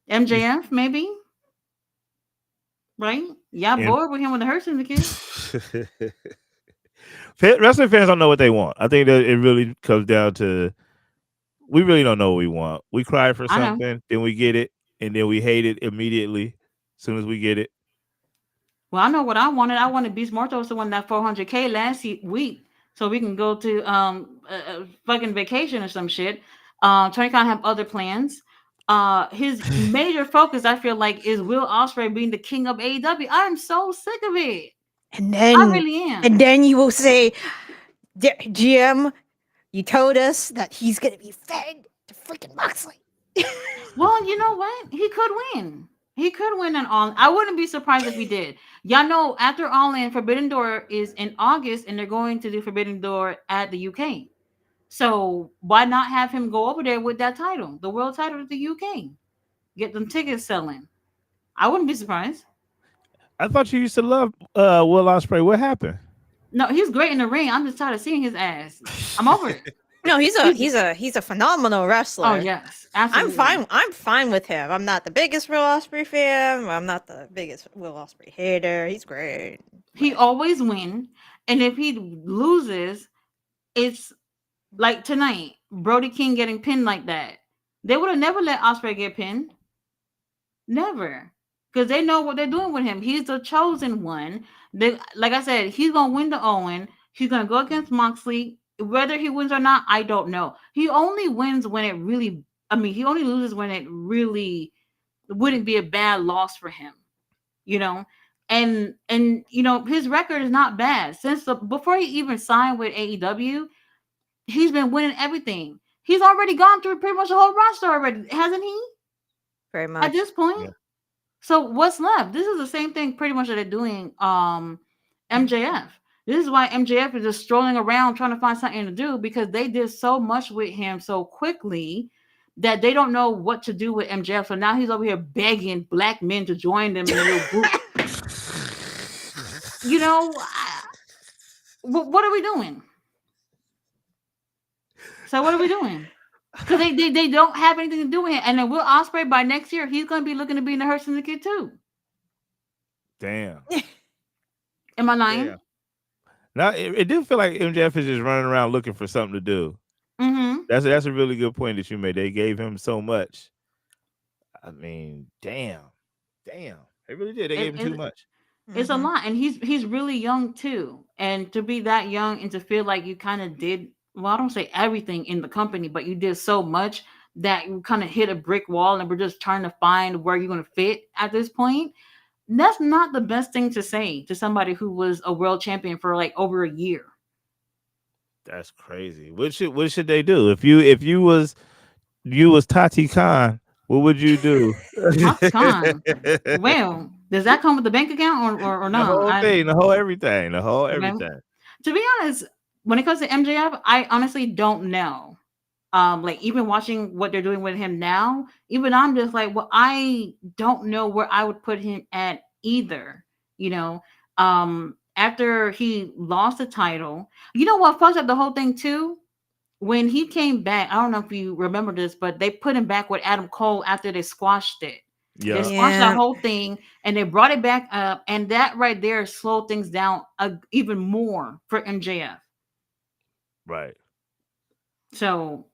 You- MJF maybe, right? Yeah, And bored with him with the Hurt Syndicate. wrestling fans don't know what they want. I think that it really comes down to we really don't know what we want. We cry for I know. something, then we get it, and then we hate it immediately as soon as we get it. Well, I know what I wanted. I wanted Beast Mortos to win that 400K last week, so we can go to a fucking vacation or some shit. Tony Khan have other plans. His major focus, I feel like, is Will Ospreay being the king of AEW. I'm so sick of it. And I then really am. and then you will say, GM, you told us that he's gonna be fed to freaking Moxley. Well, you know what? He could win. He could win an all. I wouldn't be surprised if he did. Y'all know after All In, Forbidden Door is in August, and they're going to do Forbidden Door at the UK. So why not have him go over there with that title, the world title of the UK? Get them tickets selling. I wouldn't be surprised. I thought you used to love Will Ospreay. What happened? No, he's great in the ring. I'm just tired of seeing his ass. I'm over it. No, he's He's a phenomenal wrestler. oh yes, absolutely. I'm fine with him. I'm not the biggest Will Ospreay fan. I'm not the biggest Will Ospreay hater. He's great. He always win, and if he loses, it's like tonight, Brody King getting pinned like that. They would have never let Osprey get pinned. Never. Because they know what they're doing with him. He's the chosen one. They, like I said, he's going to win the Owen. He's going to go against Moxley. Whether he wins or not, I don't know. He only wins when it really, I mean, he only loses when it really wouldn't be a bad loss for him, you know? And you know, his record is not bad. Before he even signed with AEW, he's been winning everything. He's already gone through pretty much the whole roster already, hasn't he? Very At much. this point. Yeah. So what's left? This is the same thing pretty much that they're doing MJF. This is why MJF is just strolling around trying to find something to do because they did so much with him so quickly that they don't know what to do with MJF. So now he's over here begging black men to join them in a little group. You know, what are we doing? So what are we doing? Because they don't have anything to do with it. And then Will Ospreay by next year, he's going to be looking to be in the Hurt Syndicate too. Damn. Am I lying? Damn. Now it do feel like MJF is just running around looking for something to do. Mm-hmm. That's a really good point that you made. They gave him so much. I mean, damn. They really did. They gave him too much. It's a lot, and he's really young too. And to be that young and to feel like you kind of did, well, I don't say everything in the company, but you did so much that you kind of hit a brick wall, and we're just trying to find where you're going to fit at this point. That's not the best thing to say to somebody who was a world champion for like over a year. That's crazy. What should they do? If you was Tati Khan, what would you do? Tati Khan. Well, does that come with the bank account or The no? whole thing, the whole everything, the whole Okay. everything. To be honest, when it comes to MJF, I honestly don't know. Like even watching what they're doing with him now, even I'm just like, well, I don't know where I would put him at either. You know, after he lost the title, you know what fucked up the whole thing too? When he came back, I don't know if you remember this, but they put him back with Adam Cole after they squashed it. They Yeah. squashed that Yeah. whole thing and they brought it back up, and that right there slowed things down even more for MJF. Right. So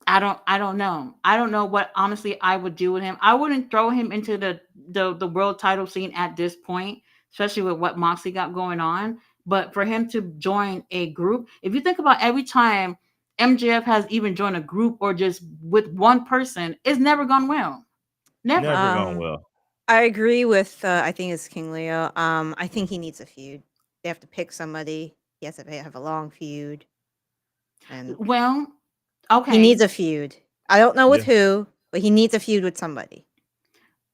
I don't know. I don't know what honestly I would do with him. I wouldn't throw him into the world title scene at this point, especially with what Moxley got going on. But for him to join a group, if you think about every time MJF has even joined a group or just with one person, it's never gone well. Never. Never gone well. I agree with I think it's King Leo. I think he needs a feud. They have to pick somebody. He has to have a long feud. And Well, he okay. needs a feud. I don't know with who, but he needs a feud with somebody.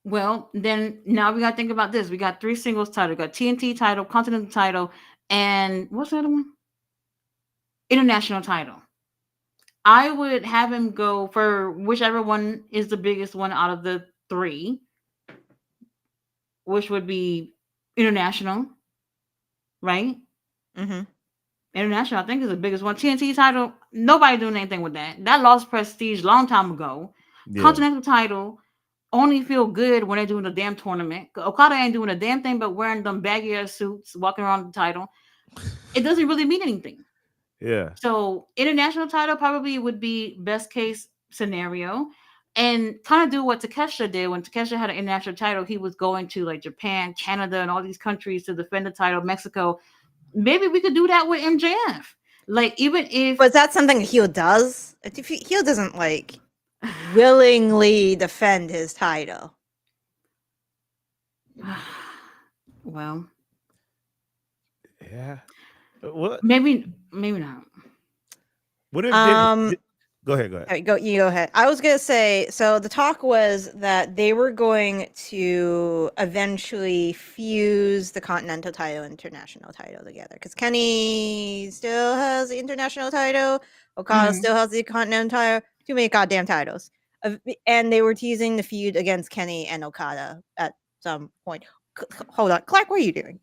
Well, then now we got to think about this. We got 3 singles titles. We got TNT title, Continental title, and what's the other one? International title. I would have him go for whichever one is the biggest one out of the 3, which would be international, right? Mm-hmm. International, I think, is the biggest one. TNT title, nobody doing anything with that. That lost prestige long time ago. Yeah. Continental title only feel good when they're doing a damn tournament. Okada ain't doing a damn thing but wearing them baggy ass suits, walking around the title. It doesn't really mean anything. Yeah. So international title probably would be best case scenario. and kind of do what Takesha did when Takesha had an international title. He was going to like Japan, Canada, and all these countries to defend the title. Mexico. Maybe we could do that with MJF. Like even if Was that something a heel does? If heel doesn't like willingly defend his title. well, Yeah. What? maybe not. What if go ahead? Go ahead. You go ahead. I was gonna say, so the talk was that they were going to eventually fuse the Continental title and International title together because Kenny still has the International title, Okada still has the Continental title. Too many goddamn titles. And they were teasing the feud against Kenny and Okada at some point. Hold on, Clark, what are you doing?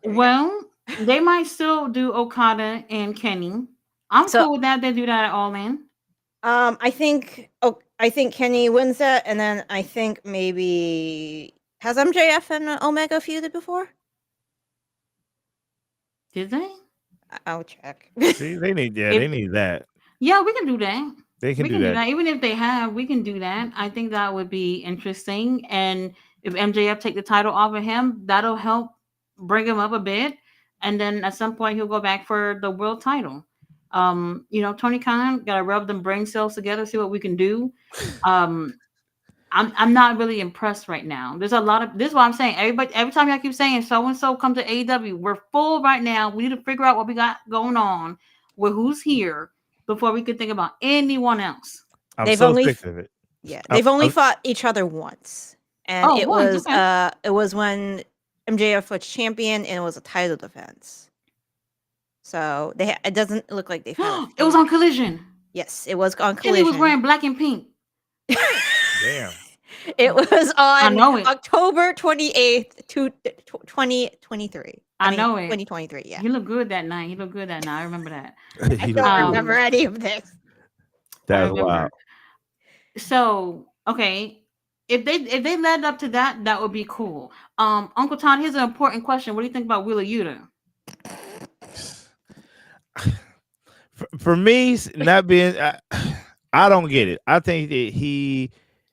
Well, they might still do Okada and Kenny. I'm cool with that. They do that at All In. I think Kenny wins that, and then I think maybe has MJF and Omega feuded before? Did they? I'll check. See, they need that. Yeah, we can do that. They can do that. Even if they have, we can do that. I think that would be interesting. And if MJF take the title off of him, that'll help bring him up a bit. And then at some point he'll go back for the world title. Tony Khan gotta rub them brain cells together, see what we can do. I'm not really impressed right now. There's a lot of this is what I'm saying. Every time I keep saying so and so come to AEW, we're full right now. We need to figure out what we got going on with who's here before we could think about anyone else. I'm so sick of it. Yeah, they've only fought each other once, and it was when MJF was champion, and it was a title defense. So it doesn't look like they've had. It was on Collision. Yes, it was on Collision. And he was wearing black and pink. Damn. It was on October 28th, 2023. I know it. 2023, yeah. He looked good that night. I remember that. I don't remember any of this. That's wild. So, okay. If they led up to that, that would be cool. Uncle Todd, here's an important question. What do you think about Wheeler Yuta? For me, not being, I don't get it. I think that he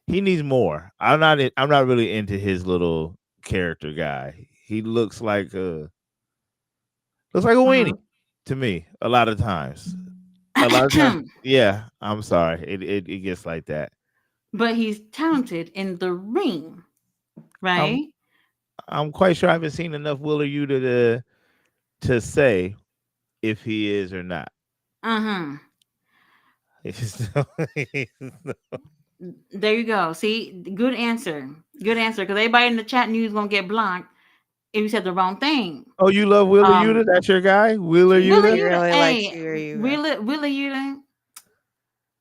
needs more. I'm not really into his little character guy. He looks like a weenie to me a lot of times. Yeah, I'm sorry. It gets like that. But he's talented in the ring, right? I'm quite sure I haven't seen enough Wheeler Yuta to say if he is or not. There you go. See, good answer. Because everybody in the chat knew he was gonna get blocked if you said the wrong thing. Oh, you love Wheeler Yuta? That's your guy, Wheeler Yuta. Wheeler Yuta.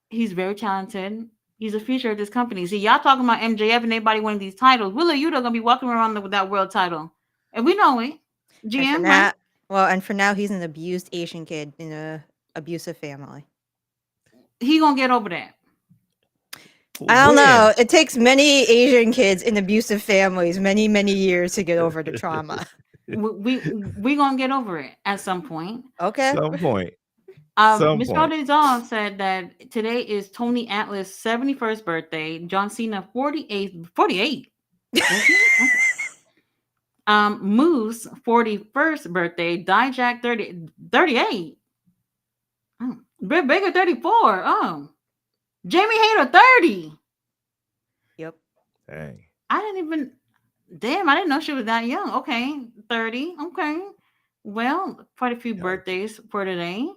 He's very talented. He's a future of this company. See, y'all talking about MJF and everybody winning these titles. Wheeler Yuta gonna be walking around with that world title, and we know it. GM, right? And for now, he's an abused Asian kid in a abusive family. He gonna get over that. I don't know. It takes many Asian kids in abusive families many, many years to get over the trauma. we gonna get over it at some point. Okay. Some point. Miss Rodriguez said that today is Tony Atlas' 71st birthday. John Cena 48. Moose 41st birthday. Dijak 38. Oh. Britt Baker 34. Oh. Jamie Hayter 30. Yep. Dang. I didn't know she was that young. Okay. 30. Okay. Well, quite a few birthdays for today.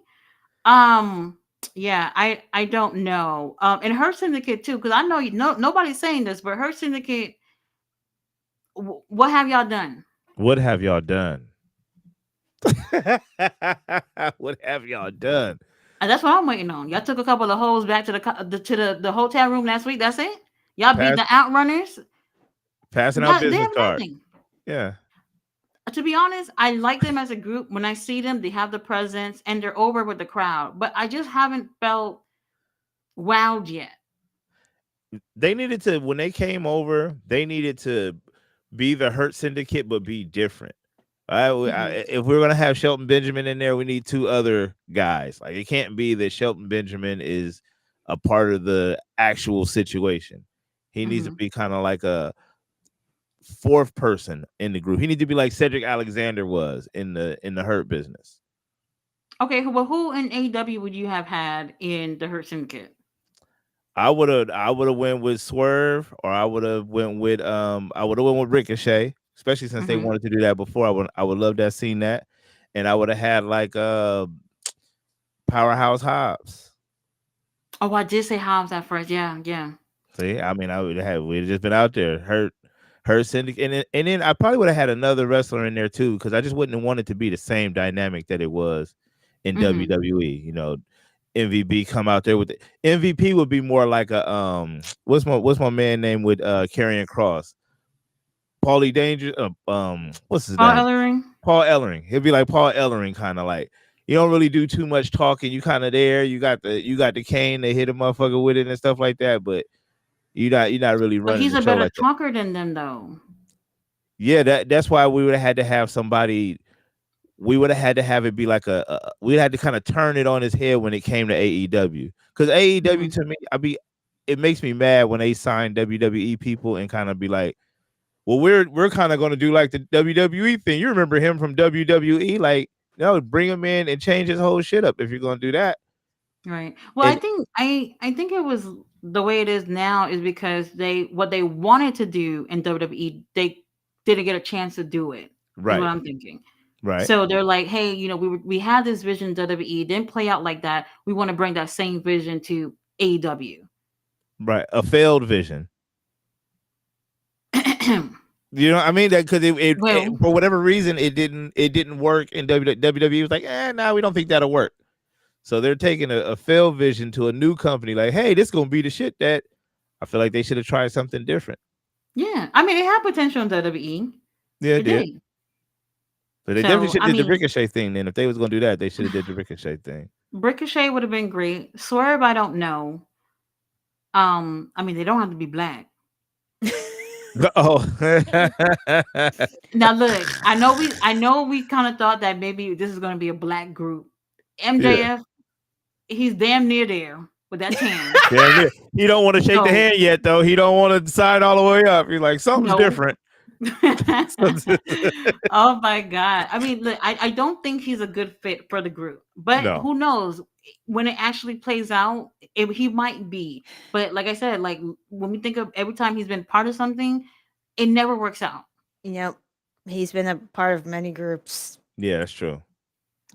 Yeah, I don't know. And Her Syndicate too, because I know nobody's saying this, but Her Syndicate, what have y'all done? What have y'all done? What have y'all done? And that's what I'm waiting on. Y'all took a couple of hoes back to the hotel room last week. That's it. Y'all beat the Outrunners, passing out business cards. Yeah. To be honest, I like them as a group. When I see them, they have the presence and they're over with the crowd. But I just haven't felt wowed yet. They needed to, when they came over, they needed to be the Hurt Syndicate, but be different. If we're gonna have Shelton Benjamin in there, we need two other guys. Like, it can't be that Shelton Benjamin is a part of the actual situation. He needs to Hmm. be kind of like a fourth person in the group. He needs to be like Cedric Alexander was in the Hurt Business. Okay, well, who in AEW would you have had in the Hurt Syndicate? I would have went with Swerve, or I would have went with Ricochet, especially since they Hmm. wanted to do that before. I would love to have seen that, and I would have had like Powerhouse Hobbs. Oh, I did say Hobbs at first. Yeah, yeah. See, I mean, we'd just been out there, Hurt Syndicate, and then I probably would have had another wrestler in there too, because I just wouldn't have wanted to be the same dynamic that it was in Hmm. WWE. MVP come out there with MVP would be more like a what's my man name with Karrion Cross, Paulie Danger, what's his Paul name, Ellering. Paul Ellering. He'll be like Paul Ellering, kind of like, you don't really do too much talking. You kind of there. You got the cane. They hit a motherfucker with it and stuff like that, but you're not really But running he's the a show better like that. talker than them, though. Yeah, that's why we would have had to have somebody. We would have had to have it be like we had to kind of turn it on his head when it came to AEW, because AEW Hmm. to me, it makes me mad when they sign WWE people and kind of be like, well, we're kind of going to do like the WWE thing. You remember him from WWE, like, no, bring him in and change his whole shit up if you're going to do that. Right. Well, I And think I think it was the way it is now is because they what they wanted to do in WWE, they didn't get a chance to do it. Is what right, I'm thinking. right, So they're like, hey, we had this vision in WWE, didn't play out like that. We want to bring that same vision to AEW. right, a failed vision. You know what I mean? That because it Well, for whatever reason it didn't work in WWE. Was like, no, we don't think that'll work. So they're taking a failed vision to a new company. Like, hey, this gonna be the shit that I feel like they should have tried something different. yeah. I mean, it had potential in WWE. Yeah, it It did. did. But they definitely So should I have did the mean, Ricochet thing. Then if they was gonna do that, they should have did the Ricochet thing. Ricochet would have been great. Swerve, I don't know. I mean, they don't have to be black. Oh, Now look, I know we kind of thought that maybe this is going to be a black group. yeah. MJF, he's damn near there with that tan. Damn it. He don't want to shake the So hand yet, though. He don't want to sign all the way up. He's like, something's no. different. Oh my god. I mean, look, I don't think he's a good fit for the group. But No. who knows? When it actually plays out, he might be. But like I said, like when we think of every time he's been part of something, it never works out. Yep. He's been a part of many groups. Yeah, that's true.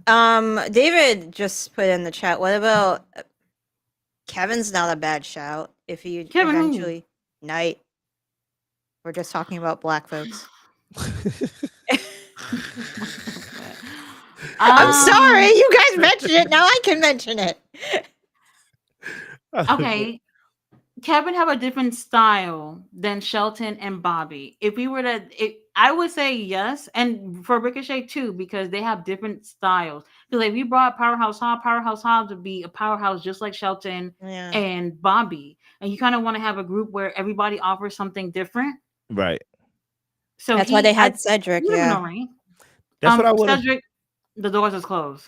David just put in the chat. What about Kevin's not a bad shout if he Kevin who? eventually Knight. We're just talking about black folks. I'm sorry, you guys mentioned it. Now I can mention it. Okay. Kevin have a different style than Shelton and Bobby. If we were I would say yes, and for Ricochet too, because they have different styles. Because like, if we brought Powerhouse Hobbs would be a powerhouse just like Shelton Yeah. and Bobby, and you kind of want to have a group where everybody offers something different. Right. So That's why they had Cedric. he would have been Yeah. all right. That's what I would have. Cedric, the doors is closed.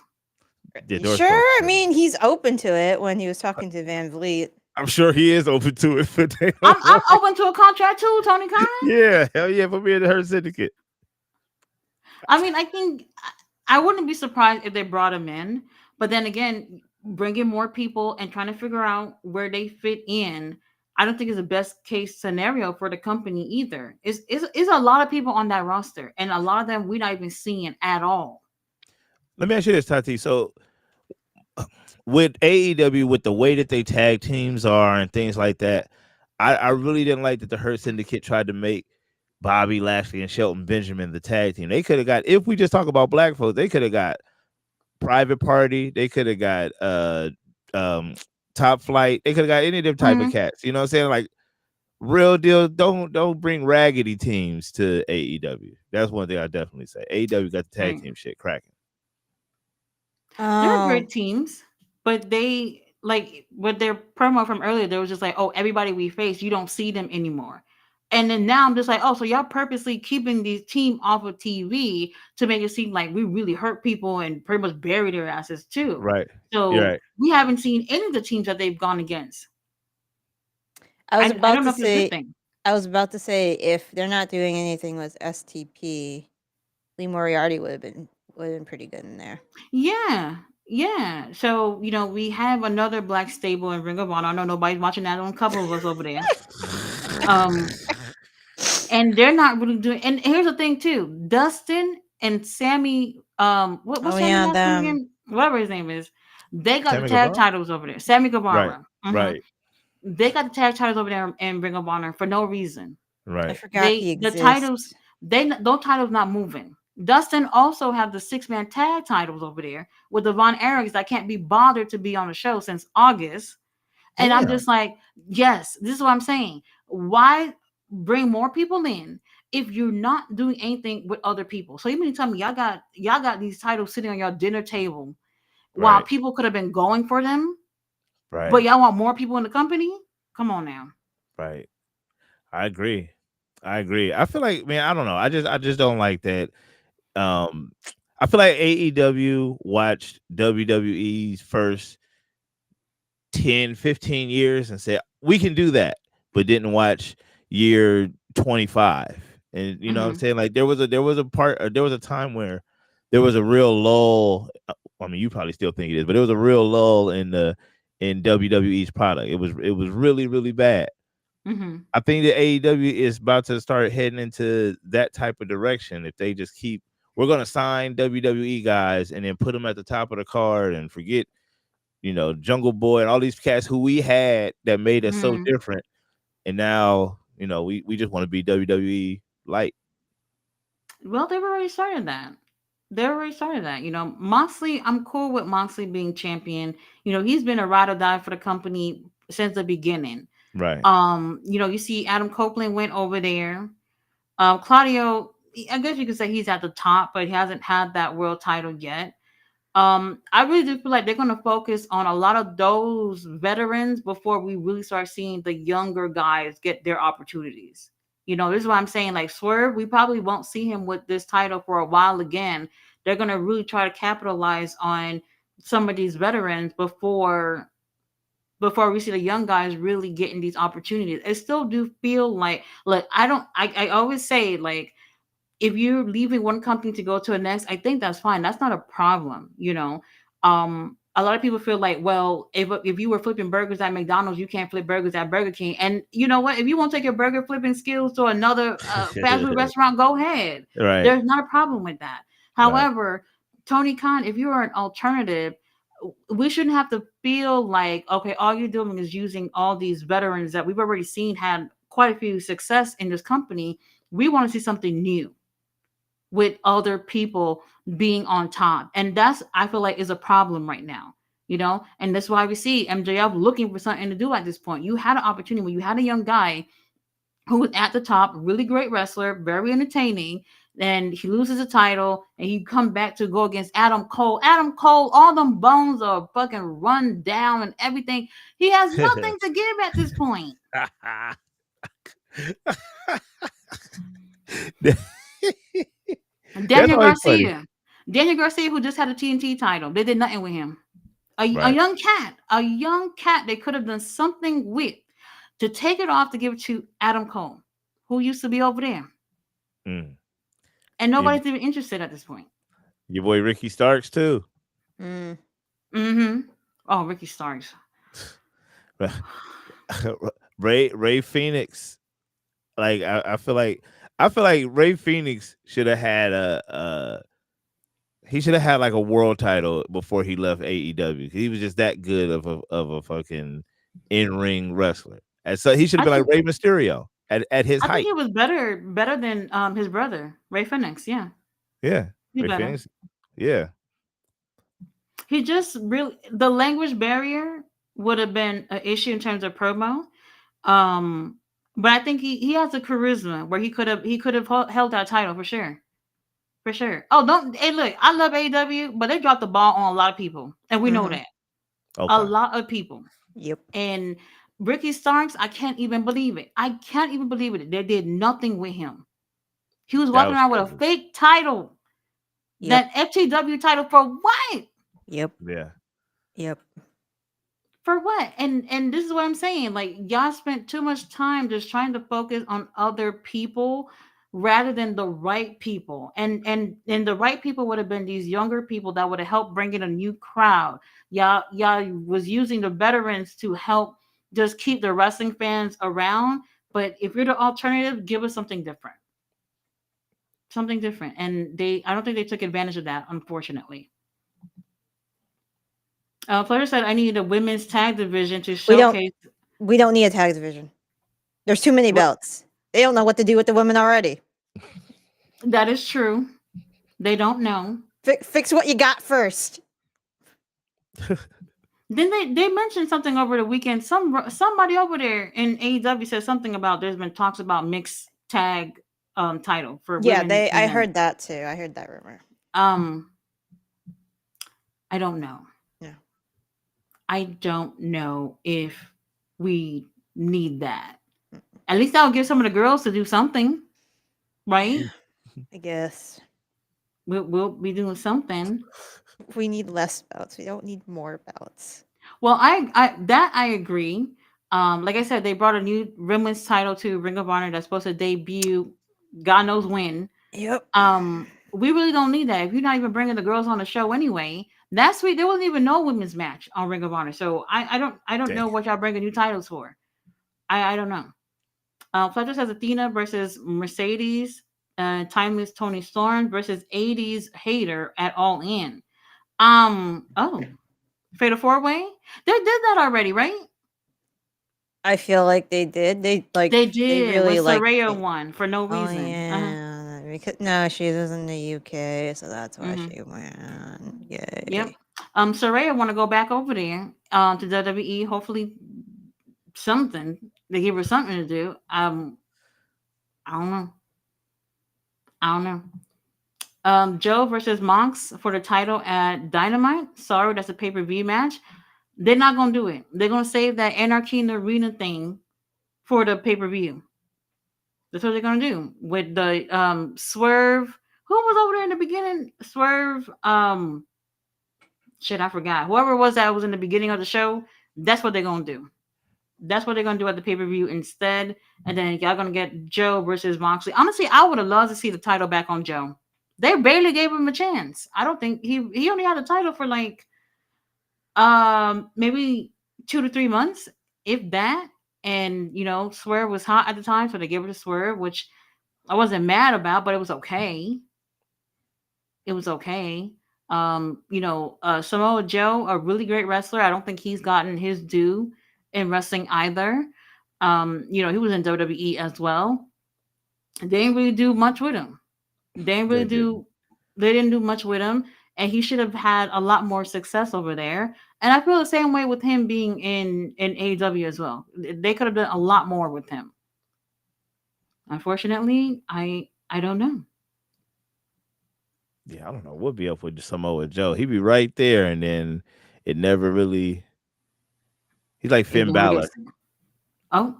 Yeah, door's Sure. closed. I mean, he's open to it when he was talking to Van Vliet. I'm sure he is open to it, but they I'm don't want open to a contract too, Tony Khan. Yeah, hell yeah, put me in the Hurt Syndicate. I mean, I think I wouldn't be surprised if they brought him in, but then again, bringing more people and trying to figure out where they fit in, I don't think is the best case scenario for the company either. It's a lot of people on that roster, and a lot of them we're not even seeing at all. Let me ask you this, Tati. So with AEW, with the way that they tag teams are and things like that, I really didn't like that the Hurt Syndicate tried to make Bobby Lashley and Shelton Benjamin the tag team. They could have got, if we just talk about black folks, they could have got Private Party. They could have got Top Flight. They could have got any of them type of cats. You know what I'm saying? Like, real deal. Don't bring raggedy teams to AEW. That's one thing I definitely say. AEW got the tag team shit cracking. They're great teams, but they like with their promo from earlier, they was just like, oh, everybody we face, you don't see them anymore. And then now I'm just like, oh, so y'all purposely keeping these team off of TV to make it seem like we really hurt people and pretty much bury their asses too. Right. You're So right. we haven't seen any of the teams that they've gone against. I was I about don't know to if it's a good say thing. I was about to say if they're not doing anything with STP, Lee Moriarty would have been pretty good in there. Yeah, yeah. So we have another black stable in Ring of Honor. I know nobody's watching that. On a couple of us over there. Um, and they're not really doing. And here's the thing too: Dustin and Sammy. What's Oh Sammy yeah, last name them. again? Whatever his name is. They got the Tammy tag Guevara? titles over there. Sammy Right. Guevara. Right. They got the tag titles over there in Ring of Honor for no reason. I Right. forgot he The titles, exists. those titles not moving. Dustin also have the 6-man tag titles over there with the Von Erichs that can't be bothered to be on the show since August. And I'm Damn. just like, yes, this is what I'm saying. Why bring more people in if you're not doing anything with other people? So you mean to tell me y'all got these titles sitting on your dinner table while Right. people could have been going for them, but Right. y'all want more people in the company? Come on now. Right. I agree. I agree. I feel like, man, I don't know. I just don't like that. Um I feel like AEW watched WWE's first 10, 15 years and said, we can do that, but didn't watch year 25. And you know what I'm Hmm. saying? Like there was a time where there was a real lull. I mean, you probably still think it is, but there was a real lull in WWE's product. It was really, really bad. Hmm. I think that AEW is about to start heading into that type of direction. If they just keep, we're going to sign WWE guys and then put them at the top of the card and forget, Jungle Boy and all these cats who we had that made us so Hmm. different. And now, we just want to be WWE light. Well, they've already started that. They already started that. Moxley, I'm cool with Moxley being champion. He's been a ride or die for the company since the beginning. Right. You see Adam Copeland went over there. Claudio, I guess you could say he's at the top, but he hasn't had that world title yet. I really do feel like they're going to focus on a lot of those veterans before we really start seeing the younger guys get their opportunities. This is what I'm saying. Like Swerve, we probably won't see him with this title for a while again. They're going to really try to capitalize on some of these veterans before we see the young guys really getting these opportunities. I still do feel like I always say, like, if you're leaving one company to go to the next, I think that's fine. That's not a problem. A lot of people feel like, well, if you were flipping burgers at McDonald's, you can't flip burgers at Burger King. And you know what? If you want to take your burger flipping skills to another fast food restaurant, go ahead. Right. There's not a problem with that. Right. However, Tony Khan, if you are an alternative, we shouldn't have to feel like, okay, all you're doing is using all these veterans that we've already seen had quite a few success in this company. We want to see something new with other people being on top. And that's, I feel like, is a problem right now. And that's why we see MJF looking for something to do at this point. You had an opportunity when you had a young guy who was at the top, really great wrestler, very entertaining. Then he loses the title and he come back to go against Adam Cole. Adam Cole, all them bones are fucking run down and everything. He has nothing to give at this point. That's Daniel always funny. Garcia. Daniel Garcia, who just had a TNT title. They did nothing with him. A Right. young cat they could have done something with to take it off to give it to Adam Cole, who used to be over there. Mm. And Your, nobody's even interested at this point. your boy Ricky Starks too. Mm. Mm-hmm. Oh, Ricky Starks. Ray Phoenix. Like I feel like Ray Phoenix should have had he should have had like a world title before he left AEW. He was just that good of a fucking in-ring wrestler. And so he should have I been like think Rey Mysterio at his I think height. he was better than his brother, Ray Phoenix. Yeah. Yeah. He Ray better. Phoenix. Yeah. He just really, the language barrier would have been an issue in terms of promo. Um, but I think he has a charisma where he could have held that title for sure. For sure. Oh, don't, hey, look, I love AEW, but they dropped the ball on a lot of people, and we know Mhm. that. A Okay. lot of people. Yep. And Ricky Starks, I can't even believe it. I can't even believe it. They did nothing with him. He was That walking was around with a crazy. fake title. Yep. That FTW title for what? Yep. Yeah. Yep. For what? And this is what I'm saying. Like y'all spent too much time just trying to focus on other people rather than the right people. And the right people would have been these younger people that would have helped bring in a new crowd. Y'all was using the veterans to help just keep the wrestling fans around. But if you're the alternative, give us something different. Something different. And I don't think they took advantage of that, unfortunately. Flutter said, I need a women's tag division to We don't showcase we don't need a tag division. There's too many what belts. They don't know what to do with the women already. that is true. They don't know. Fix what you got first. Then they mentioned something over the weekend. Somebody over there in AEW said something about there's been talks about mixed tag title for Yeah, women and I men. heard that too. I heard that rumor. Um, I don't know. Yeah. I don't know if we need that. At least I'll give some of the girls to do something, right? I guess. We'll be doing something. We need less belts. We don't need more belts. Well, I agree. Like I said, they brought a new women's title to Ring of Honor that's supposed to debut, God knows when. Yep. We really don't need that. If you're not even bringing the girls on the show anyway, last week there wasn't even no women's match on Ring of Honor. So I don't Dang. know what y'all bringing new titles for. I don't know. Fletcher says Athena versus Mercedes, Timeless Tony Storm versus 80s Hater at All In. Oh, Fatal Four Way. They did that already, right? I feel like they did. They They did really when like Soraya it. won for no Oh reason. yeah. Because no, she was in the UK, so that's why Hmm. she went. Yep. Yay. Soraya want to go back over there to WWE. Hopefully, something they give her something to do. I don't know. I don't know. Joe versus Monks for the title at Dynamite. Sorry, that's a pay per view match. They're not gonna do it. They're gonna save that Anarchy in the Arena thing for the pay per view. That's what they're gonna do with the Swerve. Who was over there in the beginning? Swerve. Shit, I forgot. Whoever it was that was in the beginning of the show. That's what they're gonna do. That's what they're gonna do at the pay per view instead. And then y'all gonna get Joe versus Moxley. Honestly, I would have loved to see the title back on Joe. They barely gave him a chance. I don't think he only had the title for like maybe 2 to 3 months, if that. And Swerve was hot at the time, so they gave it to Swerve, which I wasn't mad about, but it was okay. It was okay. Samoa Joe, a really great wrestler. I don't think he's gotten his due in wrestling either. He was in WWE as well. They didn't really do much with him. They didn't really They didn't. do. They didn't do much with him, and he should have had a lot more success over there. And I feel the same way with him being in AEW as well. They could have done a lot more with him. Unfortunately, I don't know. Yeah, I don't know what be up with Samoa Joe. He be right there, and then it never really. He's like It Finn never Balor. gets. Oh,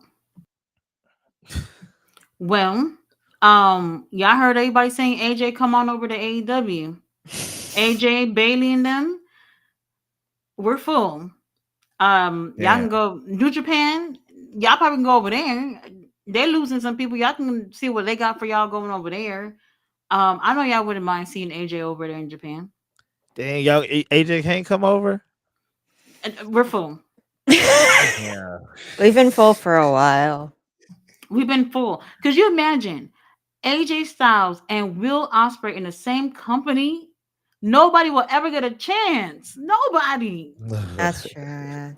well, y'all heard everybody saying AJ come on over to AEW. AJ, Bailey, and them, we're full. Y'all can Damn. go New Japan. Y'all probably can go over there. They're losing some people. Y'all can see what they got for y'all going over there. I know y'all wouldn't mind seeing AJ over there in Japan. Dang, y'all, AJ can't come over. And we're full. Yeah. We've been full for a while. We've been full. Could you imagine AJ Styles and Will Ospreay in the same company? Nobody will ever get a chance. Nobody. That's true. Yeah.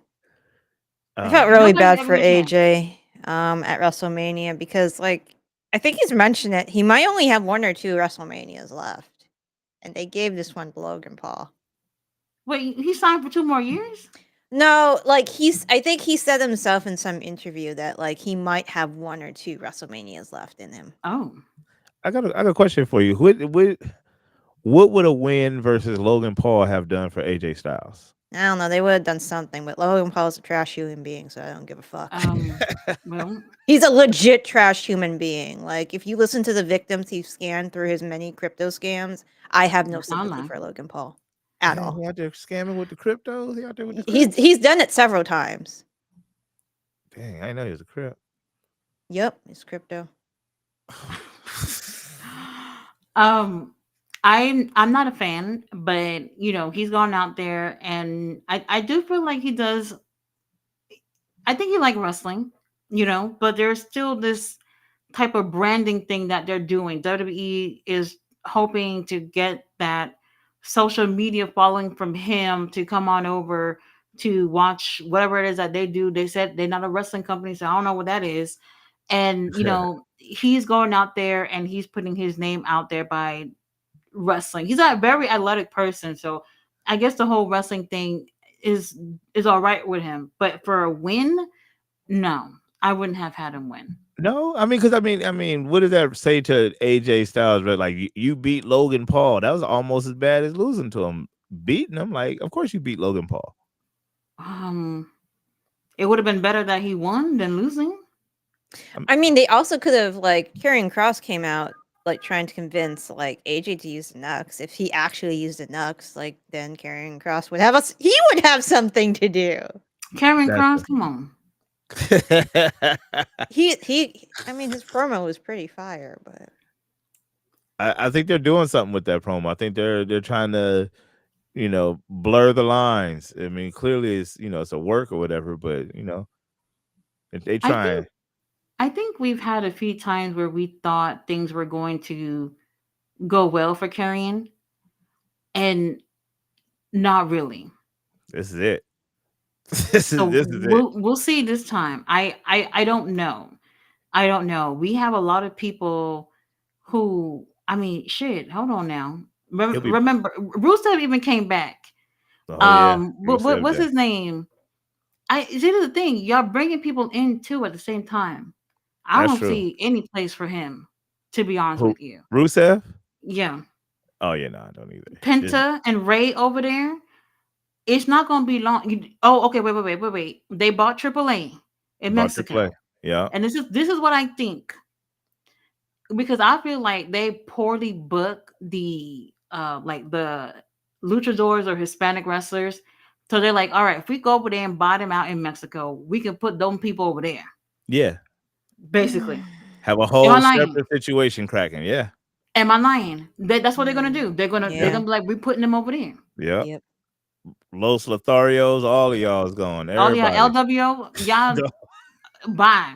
I Oh felt really man. Nobody will bad ever for get a chance. AJ at WrestleMania because I think he's mentioned it. He might only have one or two WrestleManias left. And they gave this one to Logan Paul. Wait, he signed for 2 more years? No, I think he said himself in some interview that he might have one or two WrestleManias left in him. Oh. I got a question for you. What would a win versus Logan Paul have done for AJ Styles? I don't know. They would have done something, but Logan Paul's a trash human being, so I don't give a fuck. Well, He's a legit trash human being. Like, if you listen to the victims he scanned through his many crypto scams, I have no I'm sympathy not. for Logan Paul at Dang, all. he out there scamming with the cryptos. He out there with the He's done it several times. Dang, I didn't know he was a crip. Yep, it's crypto. um, I'm not a fan, but he's gone out there, and I do feel like he does. I think he like wrestling, but there's still this type of branding thing that they're doing. WWE is hoping to get that social media following from him to come on over to watch whatever it is that they do. They said they're not a wrestling company, so I don't know what that is. And he's going out there and he's putting his name out there by wrestling. He's a very athletic person, so I guess the whole wrestling thing is all right with him. But for a win, no, I wouldn't have had him win. No, I mean, because I mean, what does that say to AJ Styles? Right? Like you beat Logan Paul. That was almost as bad as losing to him. Beating him, like, of course you beat Logan Paul. It would have been better that he won than losing. I mean, they also could have, like, Karrion Kross came out, like, trying to convince, like, AJ to use the Nux. If he actually used the Nux, like, then Karrion Kross would have us. He would have something to do. Karrion That's Kross, come on. I mean, his promo was pretty fire, but I think they're doing something with that promo. I think they're trying to, blur the lines. I mean, clearly it's a work or whatever, but if they I try. think we've had a few times where we thought things were going to go well for Karrion, and not really. This is it. This So is it. we'll see this time. I don't know. I don't know. We have a lot of people who, I mean, shit. Hold on now. He'll be. Remember, Rusev even came back. Oh yeah, What's his name? Here's the thing. Y'all bringing people in too at the same time. I That's don't true. see any place for him. To be honest Who? with you, Rusev? yeah, Oh yeah, no, I don't either. Penta and Ray over there. It's not gonna be long. Oh, okay. Wait. They bought AAA in About to play. Mexico, Yeah. and this is what I think, because I feel like they poorly book the like the luchadors or Hispanic wrestlers. So they're like, all right, if we go over there and buy them out in Mexico, we can put them people over there. Yeah. Basically, Have a am I whole lying? separate situation cracking. Yeah. Am I lying? That's what they're gonna do. They're yeah, gonna be like, we're putting them over there. Yeah. yep. Los Lotharios, all of y'all is gone. All y'all Everybody. LWO, y'all bye.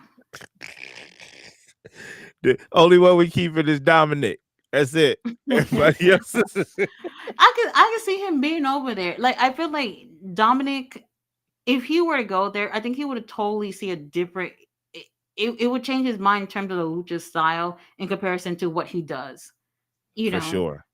The only one we keeping is Dominic. That's it. Everybody else is. I can see him being over there. Like, I feel like Dominic, if he were to go there, I think he would totally see a different. It would change his mind in terms of the lucha style in comparison to what he does. For sure.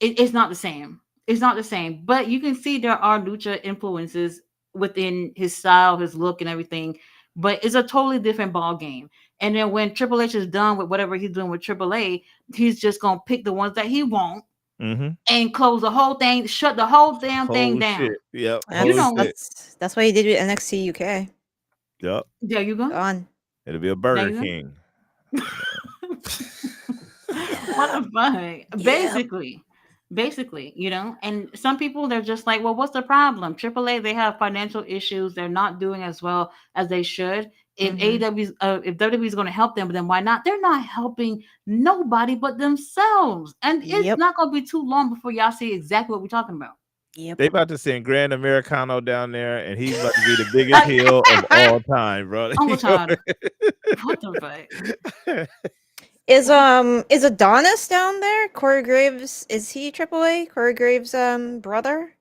It's not the same. It's not the same. But you can see there are lucha influences within his style, his look, and everything. But it's a totally different ball game. And then when Triple H is done with whatever he's doing with AAA, he's just gonna pick the ones that he wants Mm-hmm. and close the whole thing, shut the whole damn thing Whole down. shit. Yep. You Whole know, shit. That's what he did with NXT UK. Yep. there you go. Gone. It'll be a There Burger you go. King. What the fuck? Basically, and some people they're just like, well, what's the problem? AAA, they have financial issues. They're not doing as well as they should. If AEW's, if WWE is going to help them, then why not? They're not helping nobody but themselves, and it's Yep. not going to be too long before y'all see exactly what we're talking about. Yep. They about to send Grand Americano down there, and he's about to be the biggest heel of all time, bro. Uncle Todd, what the fuck? Is Adonis down there? Corey Graves, is he AAA? Corey Graves' brother?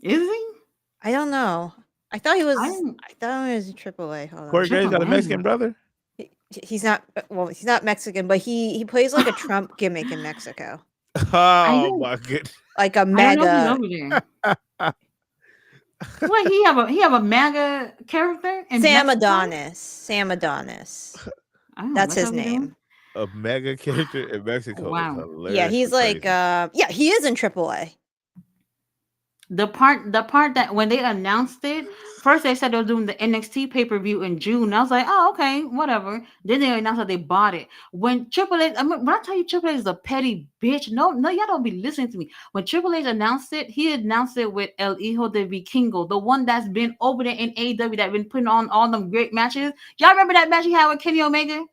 Is he? I don't know. I thought he was. I I, didn't- thought he was AAA. Hold Corey on. Graves got a AAA. Mexican brother. He's not. Well, he's not Mexican, but he plays like a Trump gimmick in Mexico, Oh don't- my goodness. like a I don't know mega. if he's over there. What, he have a MAGA character in Sam Mexico? Adonis. Sam Adonis. Oh, That's what's his up with him? name. A mega character in Mexico. Wow. Is hilarious. Yeah, he's like. crazy. Yeah, he is in AAA. The part that when they announced it, first they said they were doing the NXT pay-per-view in June. I was like, oh, okay, whatever. Then they announced that they bought it. When Triple H, I mean, when I tell you Triple H is a petty bitch, no, no, y'all don't be listening to me. When Triple H announced it, he announced it with El Hijo de Vikingo, the one that's been over there in AEW that been putting on all them great matches. Y'all remember that match he had with Kenny Omega?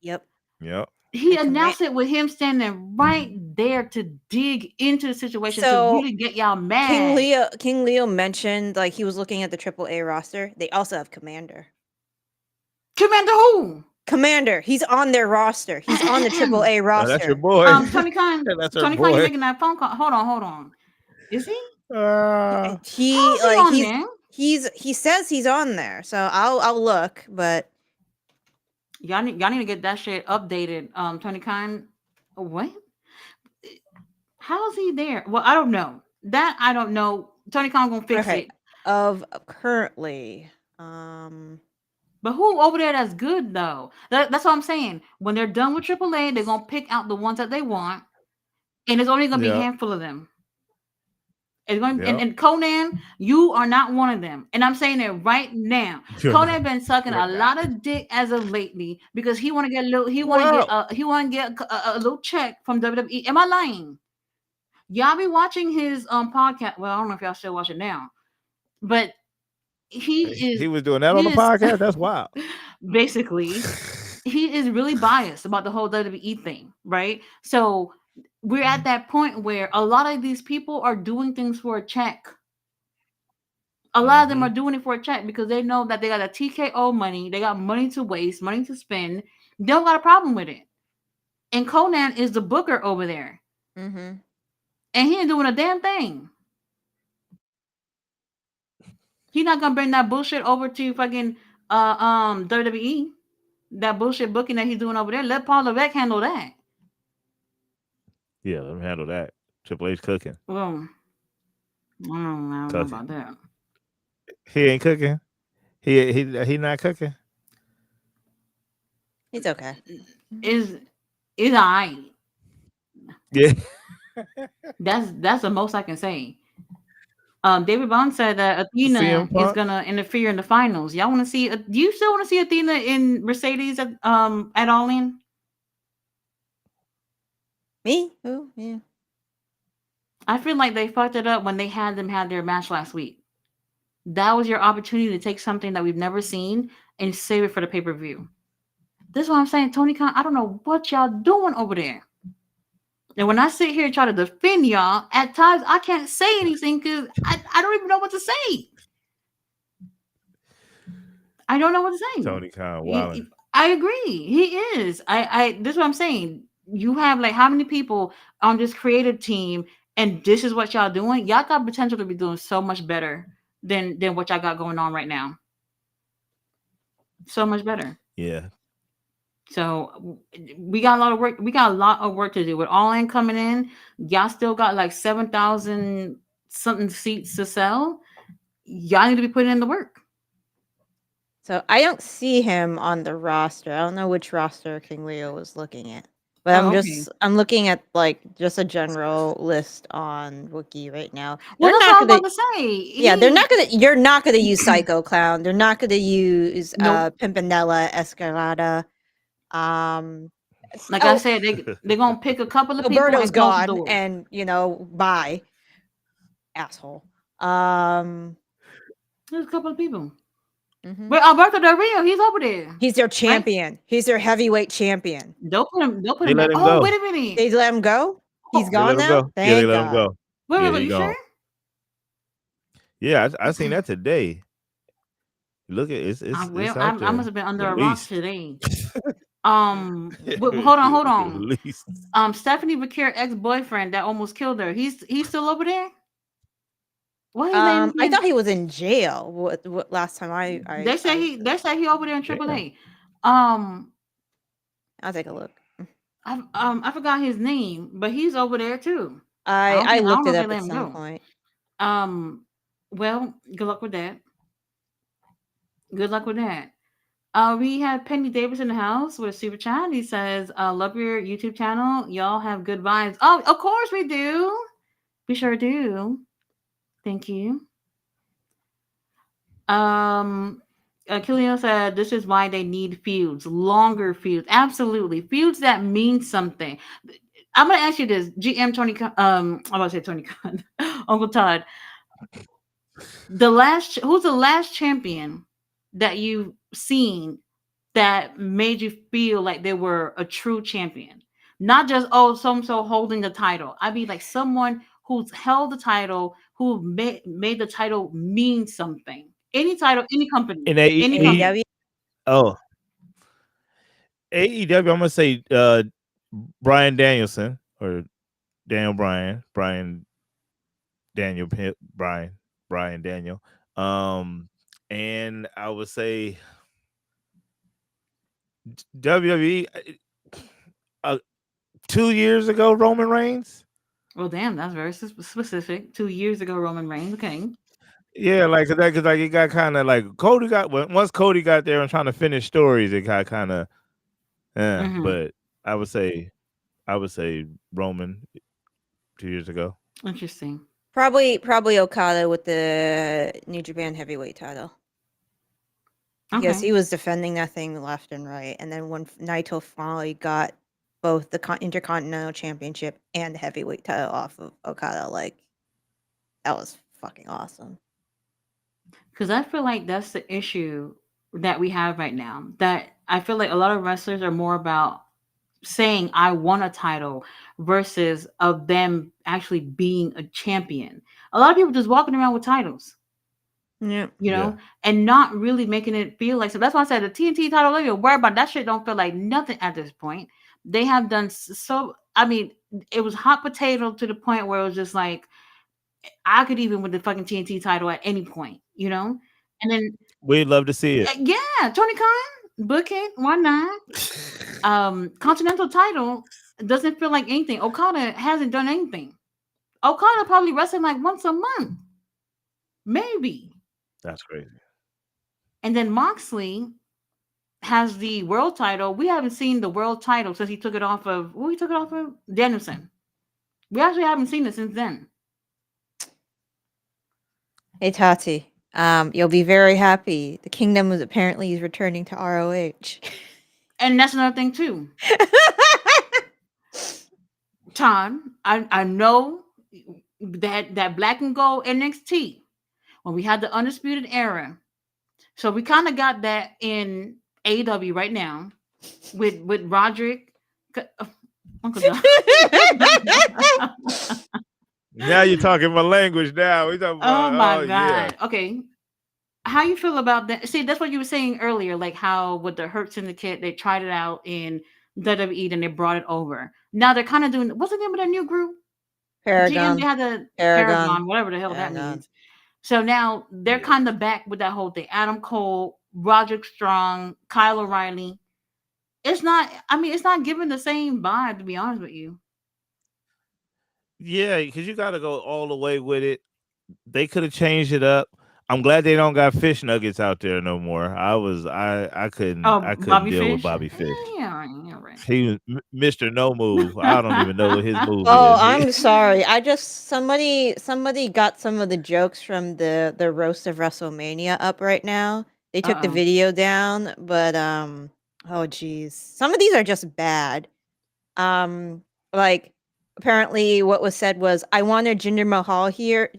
Yep. Yep. He And command. announced it with him standing right there to dig into the situation to So really get y'all King mad. Leo King Leo mentioned like he was looking at the AAA roster. They also have Commander. Commander who? Commander, he's on their roster. He's on the AAA Oh, that's your roster. boy. Tony Khan, That's her Tony Khan, you boy. making that phone call? Hold on. Is he? How He is he like on there? he says he's on there. So I'll look, but Y'all need to get that shit updated. Tony Khan, what? How is he there? Well, I don't know. That I don't know. Tony Khan gonna fix okay. it. Of currently, um, But who over there that's good though? That's what I'm saying. When they're done with AAA, they're gonna pick out the ones that they want, and it's only gonna be a Yep. handful of them. It's going Yep. and Conan, you are not one of them. And I'm saying it right now. You're not. Conan been sucking You're a not. lot of dick as of lately because he want to get a little. Wow. He want to get a little check from WWE. Am I lying? Y'all be watching his podcast. Well, I don't know if y'all still watch it now, but he He is was doing that on he the is podcast. That's wild. basically he is really biased about the whole WWE thing, right? So we're at that point where a lot of these people are doing things for a check. A lot of them Hmm. are doing it for a check because they know that they got a TKO money, they got money to waste, money to spend. They don't got a problem with it. And Conan is the booker over there, mhm. and he ain't doing a damn thing. He's not gonna bring that bullshit over to fucking WWE. That bullshit booking that he's doing over there. Let Paul Levesque handle that. Yeah, let him handle that. Triple H cooking. Well, I don't know Cooking. about that. He ain't cooking. He not cooking. He's okay. Is I. Yeah. That's the most I can say. David Bond said that CM Athena is Punk. gonna interfere in the finals. Y'all want to see? Do you still want to see Athena in Mercedes at All In? Me? Oh, yeah. I feel like they fucked it up when they had them had their match last week. That was your opportunity to take something that we've never seen and save it for the pay per view. This is what I'm saying, Tony Khan. I don't know what y'all doing over there. And when I sit here and try to defend y'all, at times I can't say anything because I don't even know what to say. I don't know what to say. Tony Khan wilding. I agree. He is. This is what I'm saying. You have like how many people on this creative team, and this is what y'all doing. Y'all got potential to be doing so much better than what y'all got going on right now. So much better. Yeah. So we got a lot of work. We got a lot of work to do. With All In coming in, y'all still got like 7,000 something seats to sell. Y'all need to be putting in the work. So I don't see him on the roster. I don't know which roster King Leo was looking at. But Oh, okay. I'm looking at like just a general list on Wiki right now. Well, They're that's not what I'm gonna about to say. Yeah, you're not gonna use Psycho Clown. They're not gonna use Nope. Pimpinella, Escalada. Um Like I oh, said, they're gonna pick a couple of people Alberto's and close the gone door. and bye. Asshole. Um There's a couple of people. mhm. But Alberto Del Rio, he's over there, He's their right? champion. He's their heavyweight champion. They'll put him. They'll put They him let back. him Oh, go. wait a minute. They let him go? He's They Oh, let gone him now? go. Yeah, they Thank let him God. go. wait. Yeah, he You sure? gone. Yeah, I seen that today. Look at it's Well, out I must there. have been under a rock Released. today. Hold on. Released. Stephanie Bakir ex boyfriend that almost killed her. He's still over there. What his name I again? thought he was in jail. What last time I They say he over there in Damn. AAA. Um, I'll take a look. I forgot his name, but he's over there too. I I don't looked know it if they up let at him some go. point. Um, well, good luck with that. Good luck with that. We have Penny Davis in the house with Super Chat. He says, love your YouTube channel. Y'all have good vibes. Oh, of course we do. We sure do. Thank you. Um, Killian said this is why they need feuds, longer feuds. Absolutely, feuds that mean something. I'm gonna ask you this, GM Tony. I'm gonna say Tony Khan, Uncle Todd. Who's the last champion that you've seen that made you feel like they were a true champion? Not just oh, so and so holding the title. I mean, like someone who's held the title, who made the title mean something. Any title, any company, In any company. AEW. oh AEW, I'm gonna say Brian Danielson or Daniel Daniel Brian Brian Daniel. And I would say WWE. Uh, 2 years ago, Roman Reigns. Well, damn, that's very specific. 2 years ago, Roman Reigns. Okay. Yeah, like cause like it got kind of like Cody got once Cody got there and trying to finish stories, it got kind of, Mm-hmm. But I would say Roman 2 years ago. Interesting. Probably Okada with the New Japan Heavyweight title. Because Okay. he was defending that thing left and right, and then when Naito finally got both the Intercontinental Championship and the Heavyweight title off of Okada, like that was fucking awesome. Because I feel like that's the issue that we have right now. That I feel like a lot of wrestlers are more about saying I won a title versus of them actually being a champion. A lot of people just walking around with titles, Yeah. Yeah. and not really making it feel like so. That's why I said the TNT title. Don't even worry about that shit. Don't feel like nothing at this point. They have done so. I mean, it was hot potato to the point where it was just like I could even win the fucking TNT title at any point, And then We'd love to see it. yeah, Tony Khan, book it, why not? Continental title doesn't feel like anything. Okada hasn't done anything. Okada probably wrestling like once a month, maybe. That's crazy. And then Moxley has the world title. We haven't seen the world title since he took it off of who he took it off of? Danielson. We actually haven't seen it since then. Hey Tati, you'll be very happy. The Kingdom is apparently is returning to ROH. And that's another thing too. Todd, I know that black and gold NXT when we had the undisputed era. So we kind of got that in AEW right now with Roderick. Uncle John. Now you're talking my language. Now we talking about. Oh my Yeah. god. Okay. How you feel about that? See, that's what you were saying earlier, like how with the Hurt Syndicate, they tried it out in WWE and they brought it over. Now they're kind of doing what's the name of that new group? GM, they Paragon. had the Paragon. Paragon, whatever the hell that Paragon. means. So now they're Yeah. kind of back with that whole thing. Adam Cole, Roderick Strong, Kyle O'Reilly. It's not. I mean, it's not giving the same vibe, to be honest with you. Yeah, because you got to go all the way with it. They could have changed it up. I'm glad they don't got fish nuggets out there no more. I couldn't Bobby deal with Fish. Bobby Fish. Yeah, right. He was Mr. No Move. I don't even know what his move Oh, is. I'm sorry. I just somebody got some of the jokes from the roast of WrestleMania up right now. They took the Uh-oh. video down, but oh geez. Some of these are just bad. Like apparently what was said was I wanted Jinder Mahal here.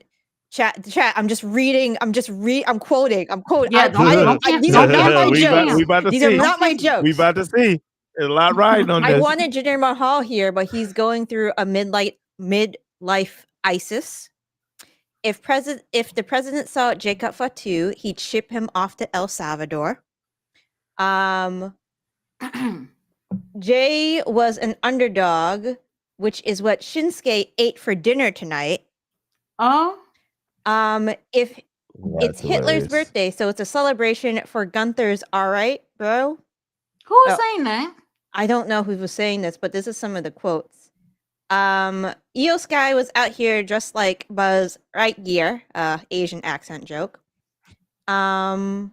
Chat, I'm just reading. I'm quoting. Yeah, don't These cancel. are Don't not my cancel. we jokes. about to These are see. not my Don't cancel. jokes. We about to see. There's a lot riding on I this. wanted Jinder Mahal here, but he's going through a midlife ISIS. If the president saw Jacob Fatu, he'd ship him off to El Salvador. Jay was an underdog, which is what Shinsuke ate for dinner tonight. Oh, If it's That's Hitler's hilarious. birthday, so it's a celebration for Gunther's all right, bro. who's Oh. saying that? I don't know who was saying this, but this is some of the quotes. Io Sky was out here dressed like Buzz Lightyear, Asian accent joke. What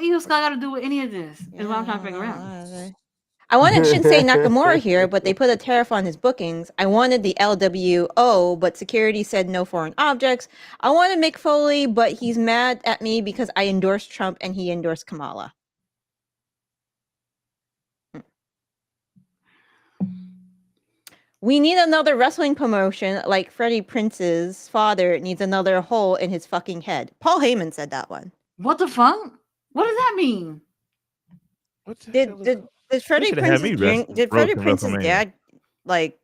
Eagle Sky got to do with any of this? Is what I'm trying to figure out. I wanted Shinsei Nakamura here, but they put a tariff on his bookings. I wanted the LWO, but security said no foreign objects. I wanted Mick Foley, but he's mad at me because I endorsed Trump and he endorsed Kamala. We need another wrestling promotion like Freddie Prince's father needs another hole in his fucking head. Paul Heyman said that one. What the fuck? What does that mean? What the Did hell is did, up? did They Freddie should have had me Prince's did Freddie roasting Prince's WrestleMania. dad like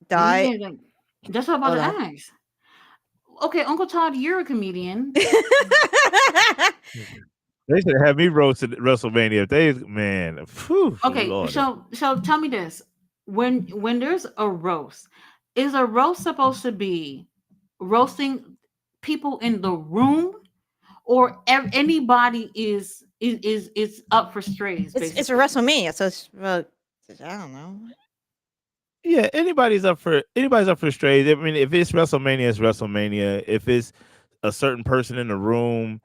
Let me die? get like, that's what I'm about Hold to on. ask. Okay, Uncle Todd, you're a comedian. They should have me roasted at WrestleMania. If they man, phew, Okay, Lord. so tell me this: when there's a roast, is a roast supposed to be roasting people in the room, or anybody is up for strays? It's a Basically, WrestleMania, so it's I don't know. Yeah, anybody's up for strays. I mean, if it's WrestleMania, it's WrestleMania. If it's a certain person in the room,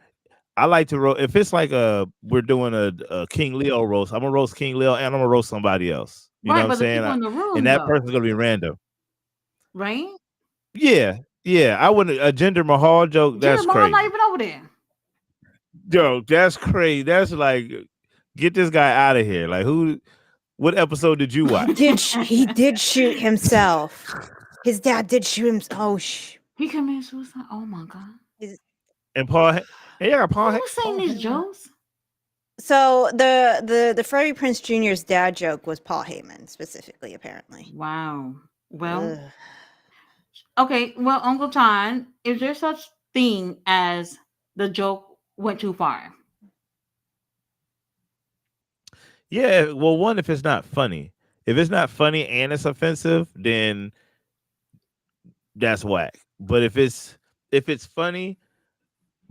I like to roast. If it's like we're doing a King Leo roast, I'm gonna roast King Leo and I'm gonna roast somebody else. You know right? what I'm But the saying? people in the And room, that though, person's gonna be random. right? Yeah, yeah. I wouldn't a Jinder Mahal joke. Jinder That's Mahal not crazy. even over there. Yo, that's crazy. That's like get this guy out of here. Like who? What episode did you watch? He did shoot himself. His dad did shoot him. Oh He committed suicide. Oh my god! And Paul. Hey, y'all got Paul. Who was saying these jokes? So the Freddie Prince Jr.'s dad joke was Paul Heyman specifically, apparently. Wow. Well, Ugh. okay. Well, Uncle Todd, is there such thing as the joke went too far? Yeah, well, one, if it's not funny. If it's not funny and it's offensive, then that's whack. But if it's funny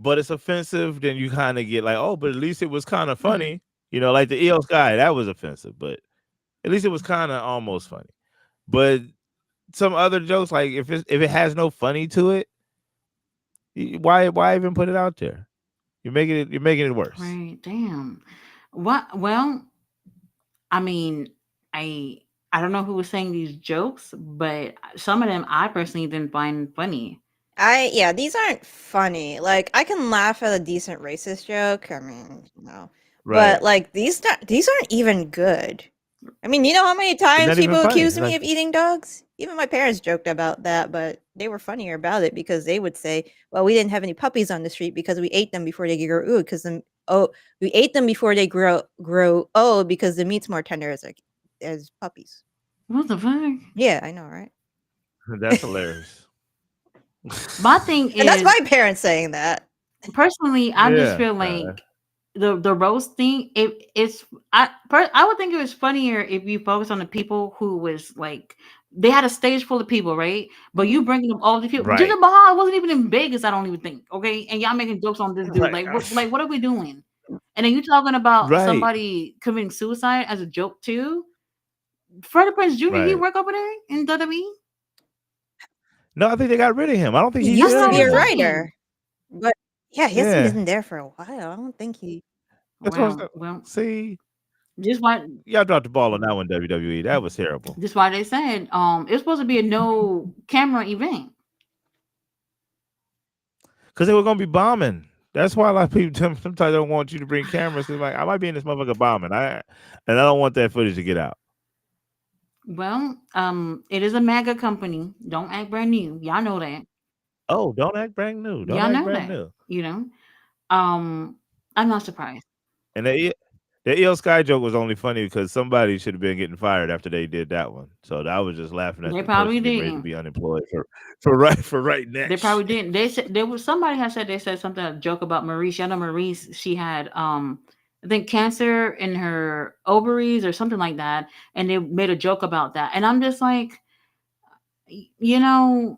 but it's offensive, then you kind of get like, oh, but at least it was kind of funny. You know, like the EOS guy, that was offensive, but at least it was kind of almost funny. But some other jokes, like if it has no funny to it, why even put it out there? You're making it worse. Right. Damn. What? Well, I mean, I I don't know who was saying these jokes, but some of them I personally didn't find funny. These aren't funny. Like I can laugh at a decent racist joke. I mean, Right. But like these aren't even good. I mean, you know how many times not even people funny. accused me Like- of eating dogs? Even my parents joked about that, but they were funnier about it because they would say, "Well, we didn't have any puppies on the street because we ate them before they grew old. We ate them before they grow old because the meat's more tender as puppies." What the fuck? Yeah, I know, right? That's hilarious. My thing And that's is, my parents saying that. personally, I just Yeah, feel like the roast thing. I would think it was funnier if you focus on the people who was like they had a stage full of people, right? But you bringing them all the people. Right. Jinder Mahal wasn't even in Vegas. I don't even think. Okay, and y'all making jokes on this dude. Right. What are we doing? And then you talking about Right. somebody committing suicide as a joke too. Freddie Prinze Jr. He Right. work over there in WWE. No, I think they got rid of him. I don't think He he's used there to be a anymore. writer, but yeah, he hasn't Yeah. been there for a while. I don't think he. That's what I'm Wow. saying. Well, See, just why y'all dropped the ball on that one, WWE. That was terrible. That's why they said it's supposed to be a no camera event. Because they were gonna be bombing. That's why a lot of people sometimes don't want you to bring cameras. It's like I might be in this motherfucker bombing. And I don't want that footage to get out. Well, it is a MAGA company. Don't act brand new. Y'all know that. Oh, don't act brand new. Don't Y'all act know brand that. new. You know. I'm not surprised. And the EO Sky joke was only funny because somebody should have been getting fired after they did that one. So I was just laughing at They the probably person getting ready to didn't. be unemployed for right next. They probably didn't. There was somebody had said they said something a joke about Maurice. I know Maurice. She had I think cancer in her ovaries or something like that, and they made a joke about that. And I'm just like, you know,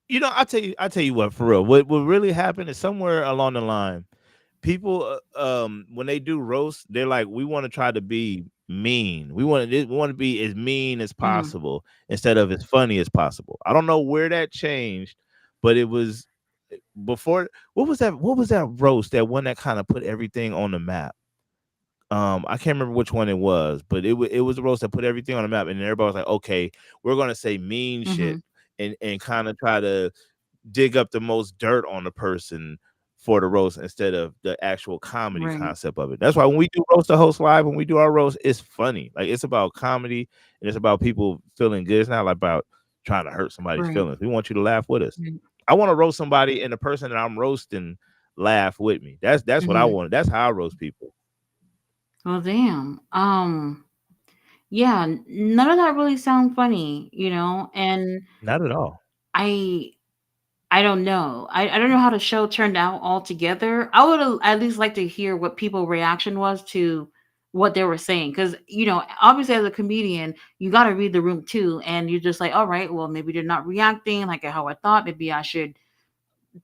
I tell you what, for real. What really happened is somewhere along the line, people when they do roast, they're like, we want to try to be mean. We want to be as mean as possible instead of as funny as possible. I don't know where that changed, but it was before. What was that roast, that one that kind of put everything on the map? I can't remember which one it was, but it was the roast that put everything on the map, and everybody was like, okay, we're gonna say mean shit Mhm. and kind of try to dig up the most dirt on the person for the roast instead of the actual comedy Right. concept of it. That's why when we do roast the host live, when we do our roast, it's funny. Like it's about comedy and it's about people feeling good. It's not like about trying to hurt somebody's Right. feelings. We want you to laugh with us. Right. I want to roast somebody and the person that I'm roasting laugh with me. That's what I Mhm. want. That's how I roast people. Well, damn. Yeah, none of that really sounds funny, and Not at all. I I don't know. I don't know how the show turned out altogether. I would at least like to hear what people reaction was to what they were saying cuz obviously as a comedian, you got to read the room too and you're just like, "All right, well maybe they're not reacting like how I thought. Maybe I should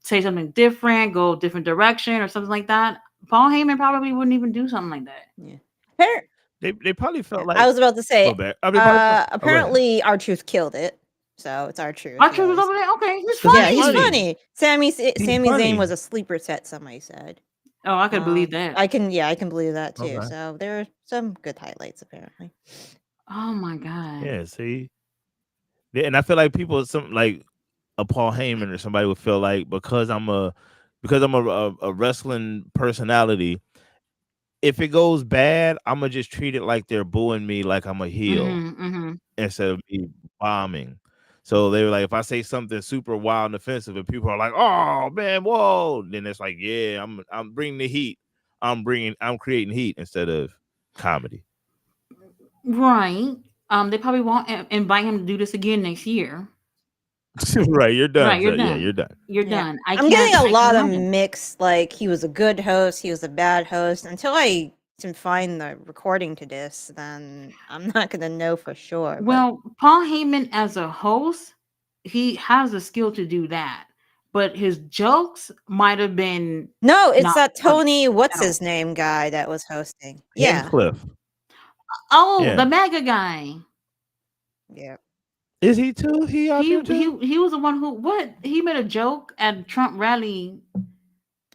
say something different, go a different direction or something like that." Paul Heyman probably wouldn't even do something like that. Yeah. Appar- They probably yeah. felt I like was about to my say, bad. They probably felt, oh, go ahead. apparently our truth killed it. So it's our truth. Archer was over there. Okay, he's Because Yeah, he's he's funny. funny. funny. Sami He's Sami Zayn was funny. a sleeper set, somebody said. Oh, I could believe that. I can believe that too. Okay. So there are some good highlights apparently. Oh my god. Yeah, see? Yeah, and I feel like people some like a Paul Heyman or somebody would feel like because I'm a wrestling personality, if it goes bad, I'm gonna just treat it like they're booing me like I'm a heel Mhm. Mhm. instead of me bombing. So they were like, if I say something super wild and offensive, and people are like, "Oh man, whoa," then it's like, yeah, I'm bringing the heat. I'm creating heat instead of comedy. Right. They probably won't invite him to do this again next year. Right, you're done. Right, you're So yeah, done. you're done. You're Yeah. done. I'm getting a I can't lot of imagine. mixed, like he was a good host, he was a bad host. Until I can find the recording to this, then I'm not gonna know for sure. But Well, Paul Heyman as a host, he has the skill to do that, but his jokes might have been no, it's not that funny Tony, what's at all. his name guy that was hosting. Yeah. Hinchcliffe. Oh, the Yeah. MAGA guy. Yeah. Is he too? He out He there he too? he was the one who what he made a joke at a Trump rally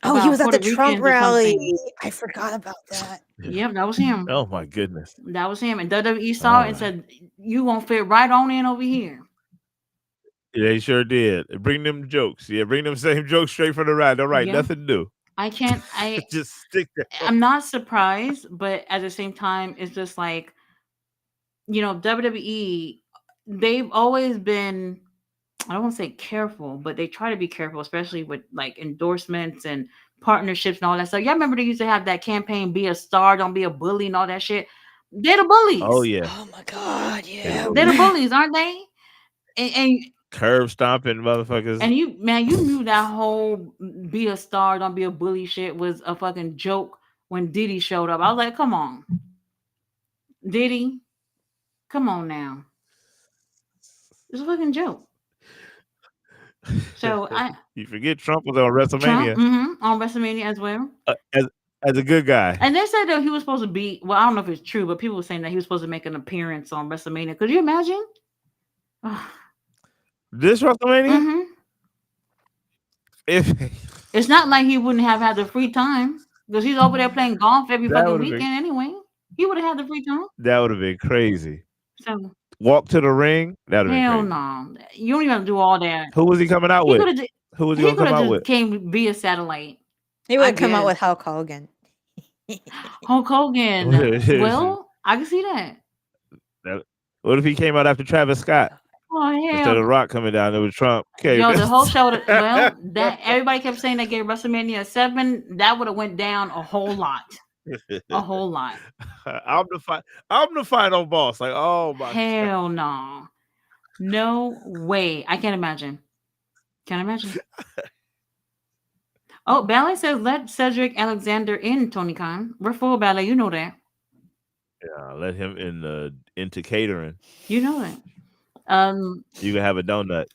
Oh, he about was at the Puerto Trump Ricans or rally. something. I forgot about that. Yep, that was him. Oh my goodness. That was him. And WWE saw All it and right. said, "You gonna fit right on in over here." They sure did. Bring them jokes. Yeah, bring them same jokes straight from the ride. All right, Yeah, nothing new. I can't. Just stick there. I'm not surprised, but at the same time, it's just like WWE. They've always been. I don't want to say careful, but they try to be careful, especially with like endorsements and partnerships and all that stuff. Y'all remember they used to have that campaign, "Be a star, don't be a bully," and all that shit. They're the Oh bullies. yeah, Oh my god, they the yeah. They're the bullies. bullies, aren't they? And Curb stomping motherfuckers. and you, man, you knew that whole "be a star, don't be a bully" shit was a fucking joke when Diddy showed up. I was like, come on, Diddy, come on now, it's a fucking joke. So You forget Trump was on Trump, WrestleMania on WrestleMania as well. as a good guy. And they said that he was supposed to be. Well, I don't know if it's true, but people were saying that he was supposed to make an appearance on WrestleMania. Could you imagine? This WrestleMania, Mm-hmm. if It's not like he wouldn't have had the free time because he's over there playing golf every that fucking would have been weekend anyway. He would have had the free time. crazy. So Walk to the ring, that would have been hell crazy. no, you don't even have to do all that. Who was he coming out He with? could have. Who was he He gonna could come have out just with? came via satellite. He I would come out guess with Hulk Hogan. Hulk Hogan. That- Well, I can see that. what if he came out after Travis Scott Oh instead of hell, Rock coming down? It was Trump. Okay, yo, the whole show. Well, that everybody kept saying they gave WrestleMania 7. That would have went down a whole lot. A whole lot. I'm the final boss. Like, oh my god. Hell no. No way. I can't imagine. Can't imagine. Oh, Ballet says let Cedric Alexander in, Tony Khan. We're full, Ballet. You know that. Yeah, let him in into catering. You know that. Um, You can have a donut.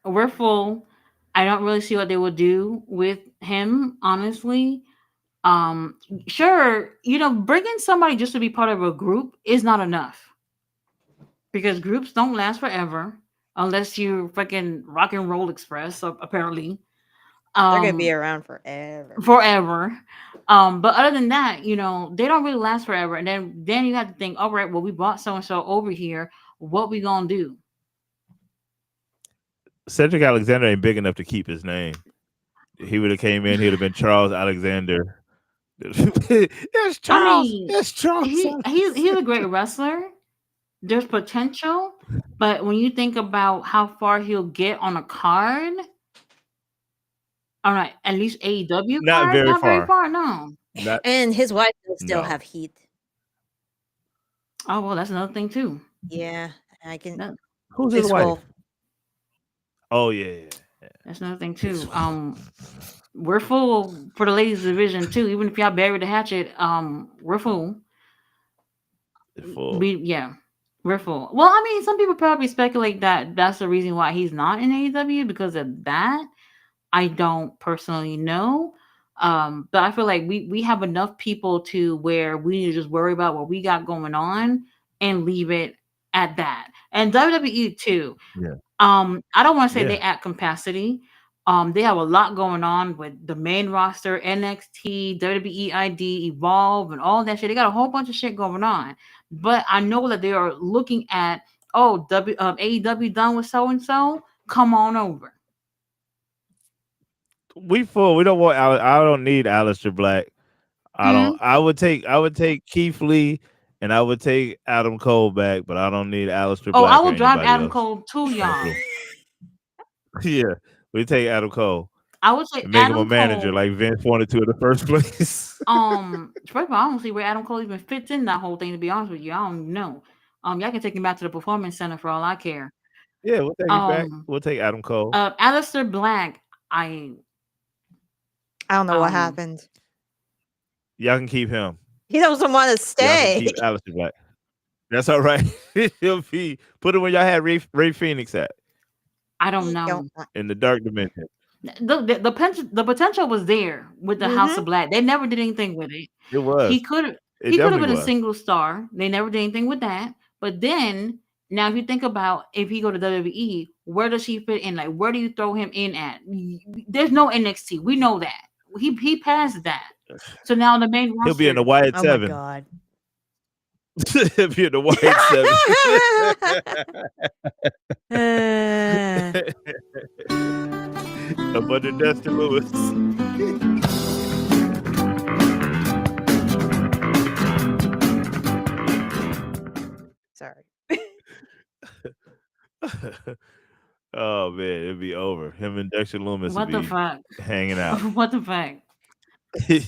we're full. I don't really see what they will do with him, honestly. Um, sure, bringing somebody just to be part of a group is not enough because groups don't last forever unless you fucking Rock and Roll Express, apparently. They're gonna be Um, around forever. forever. But other than that, they don't really last forever. And then you have to think, all right, well, we brought so and so over here. What we gonna do? Cedric Alexander ain't big enough to keep his name. He would have came in. He would have been Charles Alexander. It's I Charles. mean, It's Charles. he's a great wrestler. There's potential, but when you think about how far he'll get on a card, all right, at least AEW Not card, very not very far. far, no. Not And his wife will still no. have heat. Oh well, that's another thing too. Yeah, I can. That, Who's his This wife? will. Oh yeah. that's another thing His too. wife. We're full for the ladies division too. Even if y'all buried the hatchet, we're full. It's full. We're full. Well, I mean, some people probably speculate that that's the reason why he's not in AEW because of that. I don't personally know. But I feel like we have enough people to where we need to just worry about what we got going on and leave it at that. And WWE too. Yeah. I don't want to say Yeah. they at capacity. They have a lot going on with the main roster, NXT, WWE ID, Evolve, and all that shit. They got a whole bunch of shit going on. But I know that they are looking at, AEW done with so and so. Come on over. We full. We don't want. I don't need Aleister Black. I don't. I would take Keith Lee, and I would take Adam Cole back, but I don't need Aleister Oh, Black I or will drive anybody Adam else. Cole to y'all. Yeah, we take Adam Cole I would say and make him a Adam manager Cole. like Vince wanted to in the first place. First of all, I don't see where Adam Cole even fits in that whole thing. To be honest with you, I don't know. Y'all can take him back to the Performance Center for all I care. Yeah, we'll take him back. We'll take Adam Cole. Aleister Black, I don't know what happened. Y'all can keep him. He doesn't want to Y'all stay. can keep Aleister Black. That's all right. He'll be put him where y'all had Ray Phoenix at. I don't know. In the dark dimension. The potential was there with the House of Black. They never did anything with it. It was. He could have been a single star. They never did anything with that. But then now, if you think about if he go to WWE, where does he fit in? Like, where do you throw him in at? There's no NXT. We know that. He passed that. So now the main roster. He'll be in the Wyatt 7. Oh my god. He'll be in the Wyatt 7. Up under Dustin Lewis. Sorry. Oh man, it'd be over. Him and Dexter Loomis What would the be fuck? hanging out. What the fuck?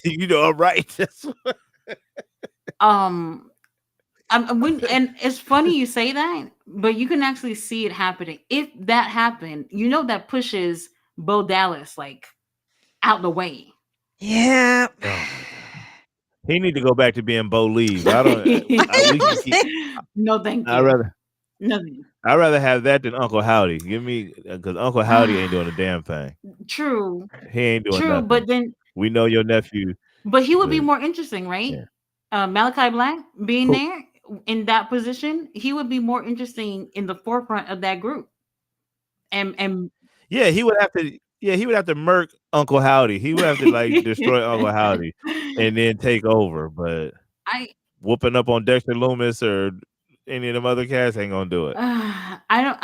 You know, I'm right. That's what... And it's funny you say that, but you can actually see it happening. If that happened, that pushes Bo Dallas like out the way. Yeah. Oh, he need to go back to being Bo Leave. I don't. No, thank you. I'd rather have that than Uncle Howdy. Give me because Uncle Howdy ain't doing a damn thing. True. He ain't doing nothing. But then we know your nephew. But he would be more interesting, right? Yeah. Malachi Black being there in that position, he would be more interesting in the forefront of that group. And yeah, he would have to. Yeah, he would have to murk Uncle Howdy. He would have to like destroy Uncle Howdy and then take over. But whooping up on Dexter Loomis or any of them other cats ain't gonna do it. I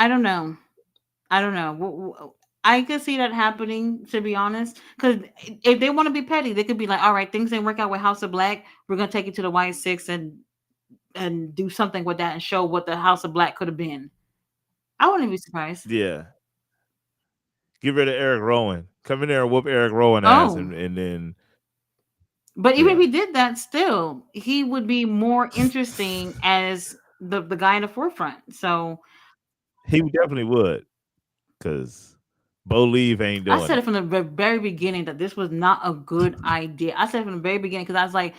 don't know. I could see that happening, to be honest. Because if they want to be petty, they could be like, "All right, things didn't work out with House of Black. We're gonna take it to the White Six and do something with that and show what the House of Black could have been." I wouldn't be surprised. Yeah. Get rid of Eric Rowan. Come in there and whoop Eric Rowan ass, and then. But even if he did that, still he would be more interesting as the guy in the forefront. So he definitely would, because Bo Leave ain't doing. I said it from the very beginning that this was not a good idea. I said it from the very beginning because I was like,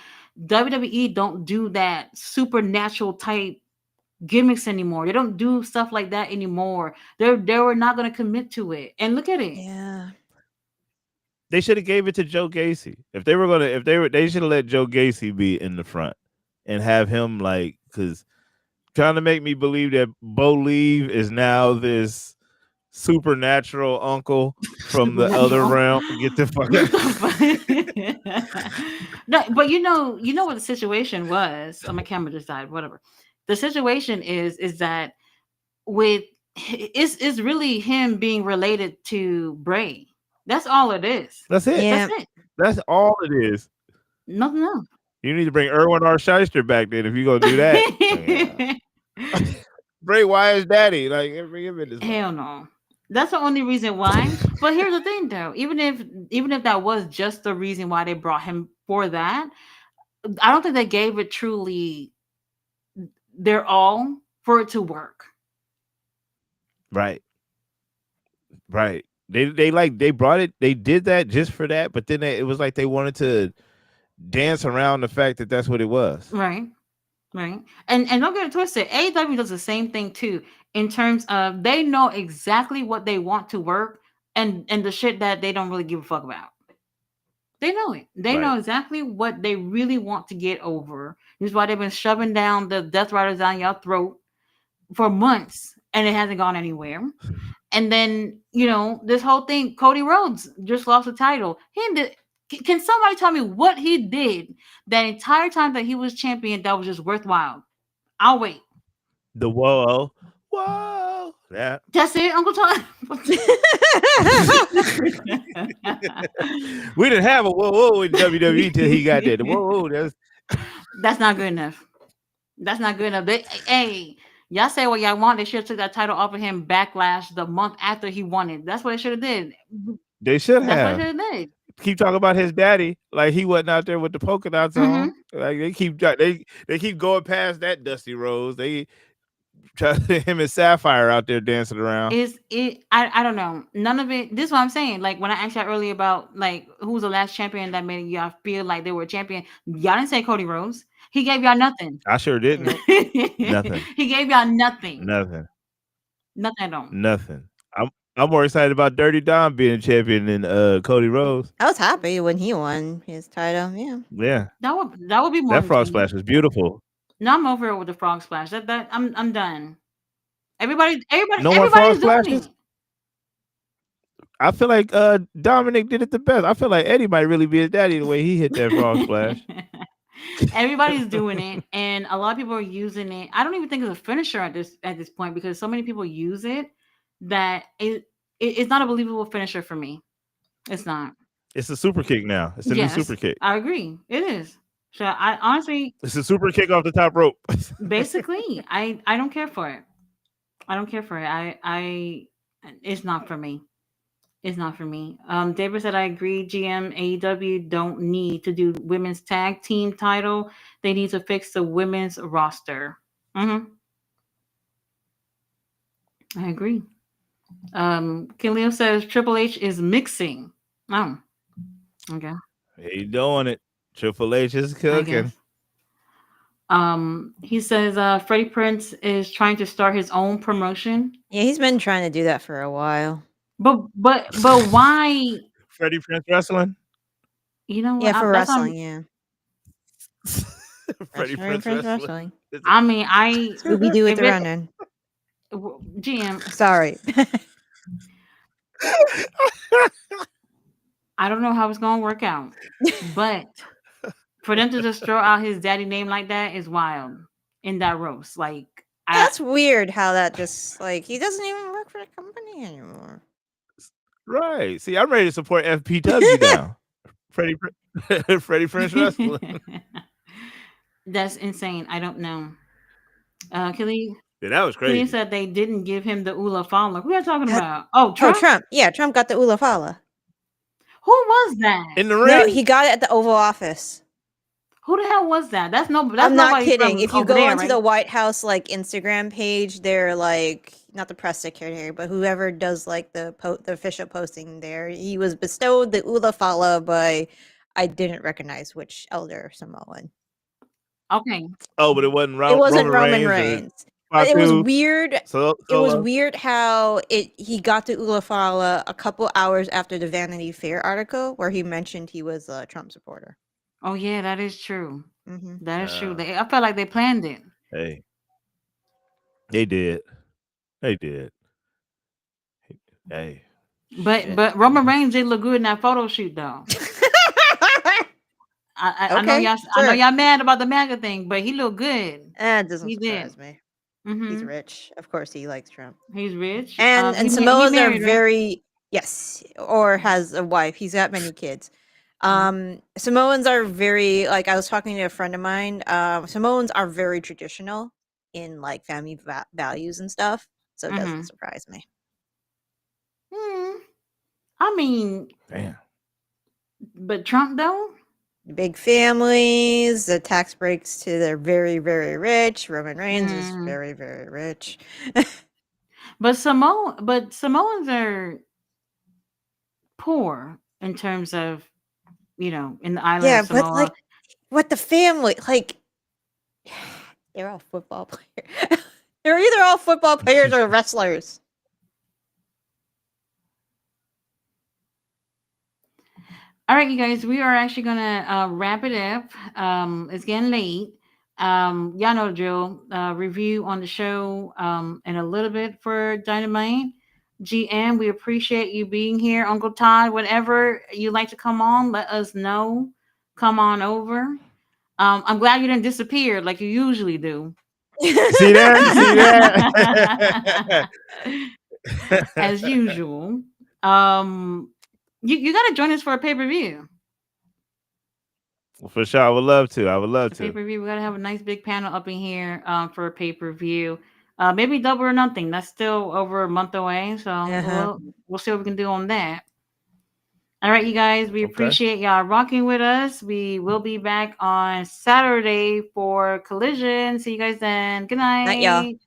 WWE don't do that supernatural type gimmicks anymore. They don't do stuff like that anymore. They were not going to commit to it. And look at it. Yeah. They should have gave it to Joe Gacy. They should have let Joe Gacy be in the front and have him because trying to make me believe that Bo Leave is now this supernatural uncle from the other Supernatural. realm. Get the fuck What out. the fuck? No, but you know what the situation was. Oh, my camera just died. Whatever. The situation is that with it's really him being related to Bray. That's all it is. That's it. That's Yeah. it. That's all it is. Nothing else. You need to bring Erwin R. Shyster back then if you're gonna do that. Like, Bray Wyatt's daddy. Like, bring him in this. Hell no. That's the only reason why. But here's the thing, though. Even if that was just the reason why they brought him for that, I don't think they gave it truly their all for it to work. Right. Right. They brought it. They did that just for that, but then it was like they wanted to dance around the fact that that's what it was. Right. Right. And don't get it twisted. AEW does the same thing too, in terms of they know exactly what they want to work and the shit that they don't really give a fuck about. They know it. They know Right. exactly what they really want to get over. This is why they've been shoving down the Death Riders down your throat for months and it hasn't gone anywhere. And then, this whole thing, Cody Rhodes just lost the title. Can somebody tell me what he did that entire time that he was champion that was just worthwhile? I'll wait. The whoa. That. That's it, Uncle Todd. We didn't have a whoa in WWE till he got there. The whoa. That's not good enough. That's not good enough. Hey, y'all say what y'all want. They should have took that title off of him Backlash the month after he won it. That's what they should have did. They should That's what have. they should have did. Keep talking about his daddy, like he wasn't out there with the polka dots on. Like they keep going past that Dusty Rose. They try him and Sapphire out there dancing around. I don't know. None of it. This is what I'm saying. Like when I asked y'all earlier about like who was the last champion that made y'all feel like they were a champion, y'all didn't say Cody Rhodes. He gave y'all nothing. I sure didn't. Nothing. He gave y'all nothing. Nothing. Nothing at all. Nothing. I'm more excited about Dirty Dom being champion than Cody Rhodes. I was happy when he won his title. Yeah. Yeah. That would be more. That frog splash was beautiful. No, I'm over it with the frog splash. That I'm done. Everybody, No more frog everybody's doing splashes? it. I feel like Dominic did it the best. I feel like Eddie might really be his daddy the way he hit that frog splash. Everybody's doing it, and a lot of people are using it. I don't even think it's a finisher at this point because so many people use it that it's not a believable finisher for me. It's not. It's a super kick now. It's a new super kick. I agree. It is. So I honestly, it's a super kick off the top rope. Basically, I don't care for it. I don't care for it. It's not for me. It's not for me. David said I agree. GM AEW don't need to do women's tag team title. They need to fix the women's roster. I agree. Khalil says Triple H is mixing. Oh, okay. He doing it. Triple H is cooking. He says Freddie Prinze is trying to start his own promotion. Yeah, he's been trying to do that for a while. But why? Freddie Prinze Wrestling? You know what? Yeah, for wrestling, yeah. Freddie Prinze Wrestling. I mean, Scooby Doo with the running. GM. Sorry. I don't know how it's gonna work out, but for them to just throw out his daddy name like that is wild in that roast. Like that's weird how that just like he doesn't even work for the company anymore. Right. See, I'm ready to support FPW now. Freddie Prinze Wrestling. That's insane. I don't know. Kelly. Yeah, that was crazy. Kelly said they didn't give him the Ula Fala. Who are you talking about? Oh, Trump. Oh, Trump. Yeah, Trump got the Ula Fala. Who was that? In the ring? No, he got it at the Oval Office. Who the hell was that? That's I'm not kidding. If you go onto the White House like Instagram page, they're like not the press secretary, but whoever does like the official posting there. He was bestowed the Ula Fala by I didn't recognize which elder Samoan. Okay. Oh, but it wasn't Roman Reigns. But it was weird. It was weird how he got the Ula Fala a couple hours after the Vanity Fair article where he mentioned he was a Trump supporter. Oh yeah, that is true. Mm-hmm. That is true. I felt like they planned it. Hey, they did. Hey, But shit. Roman Reigns did look good in that photo shoot though. I know Okay, y'all sure. mad about the MAGA thing, but he looked good. It doesn't He did. surprise me. He's Mm-hmm. rich. Of course, he likes Trump. He's rich. And He Samoans are married, right? very yes, or has a wife. He's got many kids. Mm-hmm. Samoans are very like I was talking to a friend of mine. Samoans are very traditional in like family values and stuff, so it doesn't Mm-hmm. surprise me. Hmm. I mean, Damn. but Trump though. Big families, the tax breaks to the very, very rich. Roman Reigns is Mm. very, very rich. But Samoans are poor in terms of in the island of Yeah, but Samoa. like, what the family like? They're all football players. They're either all football players or wrestlers. All right, you guys, we are actually gonna wrap it up. It's getting late. Y'all know the drill. Review on the show in a little bit for Dynamite. GM, we appreciate you being here. Uncle Todd, whenever you like to come on, let us know. Come on over. I'm glad you didn't disappear like you usually do. You see that? You see that? As usual. Um, you got to join us for a pay per view. Well, for sure, I would love to. I would love The pay to. per view. We gotta have a nice big panel up in here for a pay per view. Maybe double or nothing. That's still over a month away, so Uh-huh. we'll see what we can do on that. All right, you guys. We Okay. appreciate y'all rocking with us. We will be back on Saturday for Collision. See you guys then. Good Not y'all. night.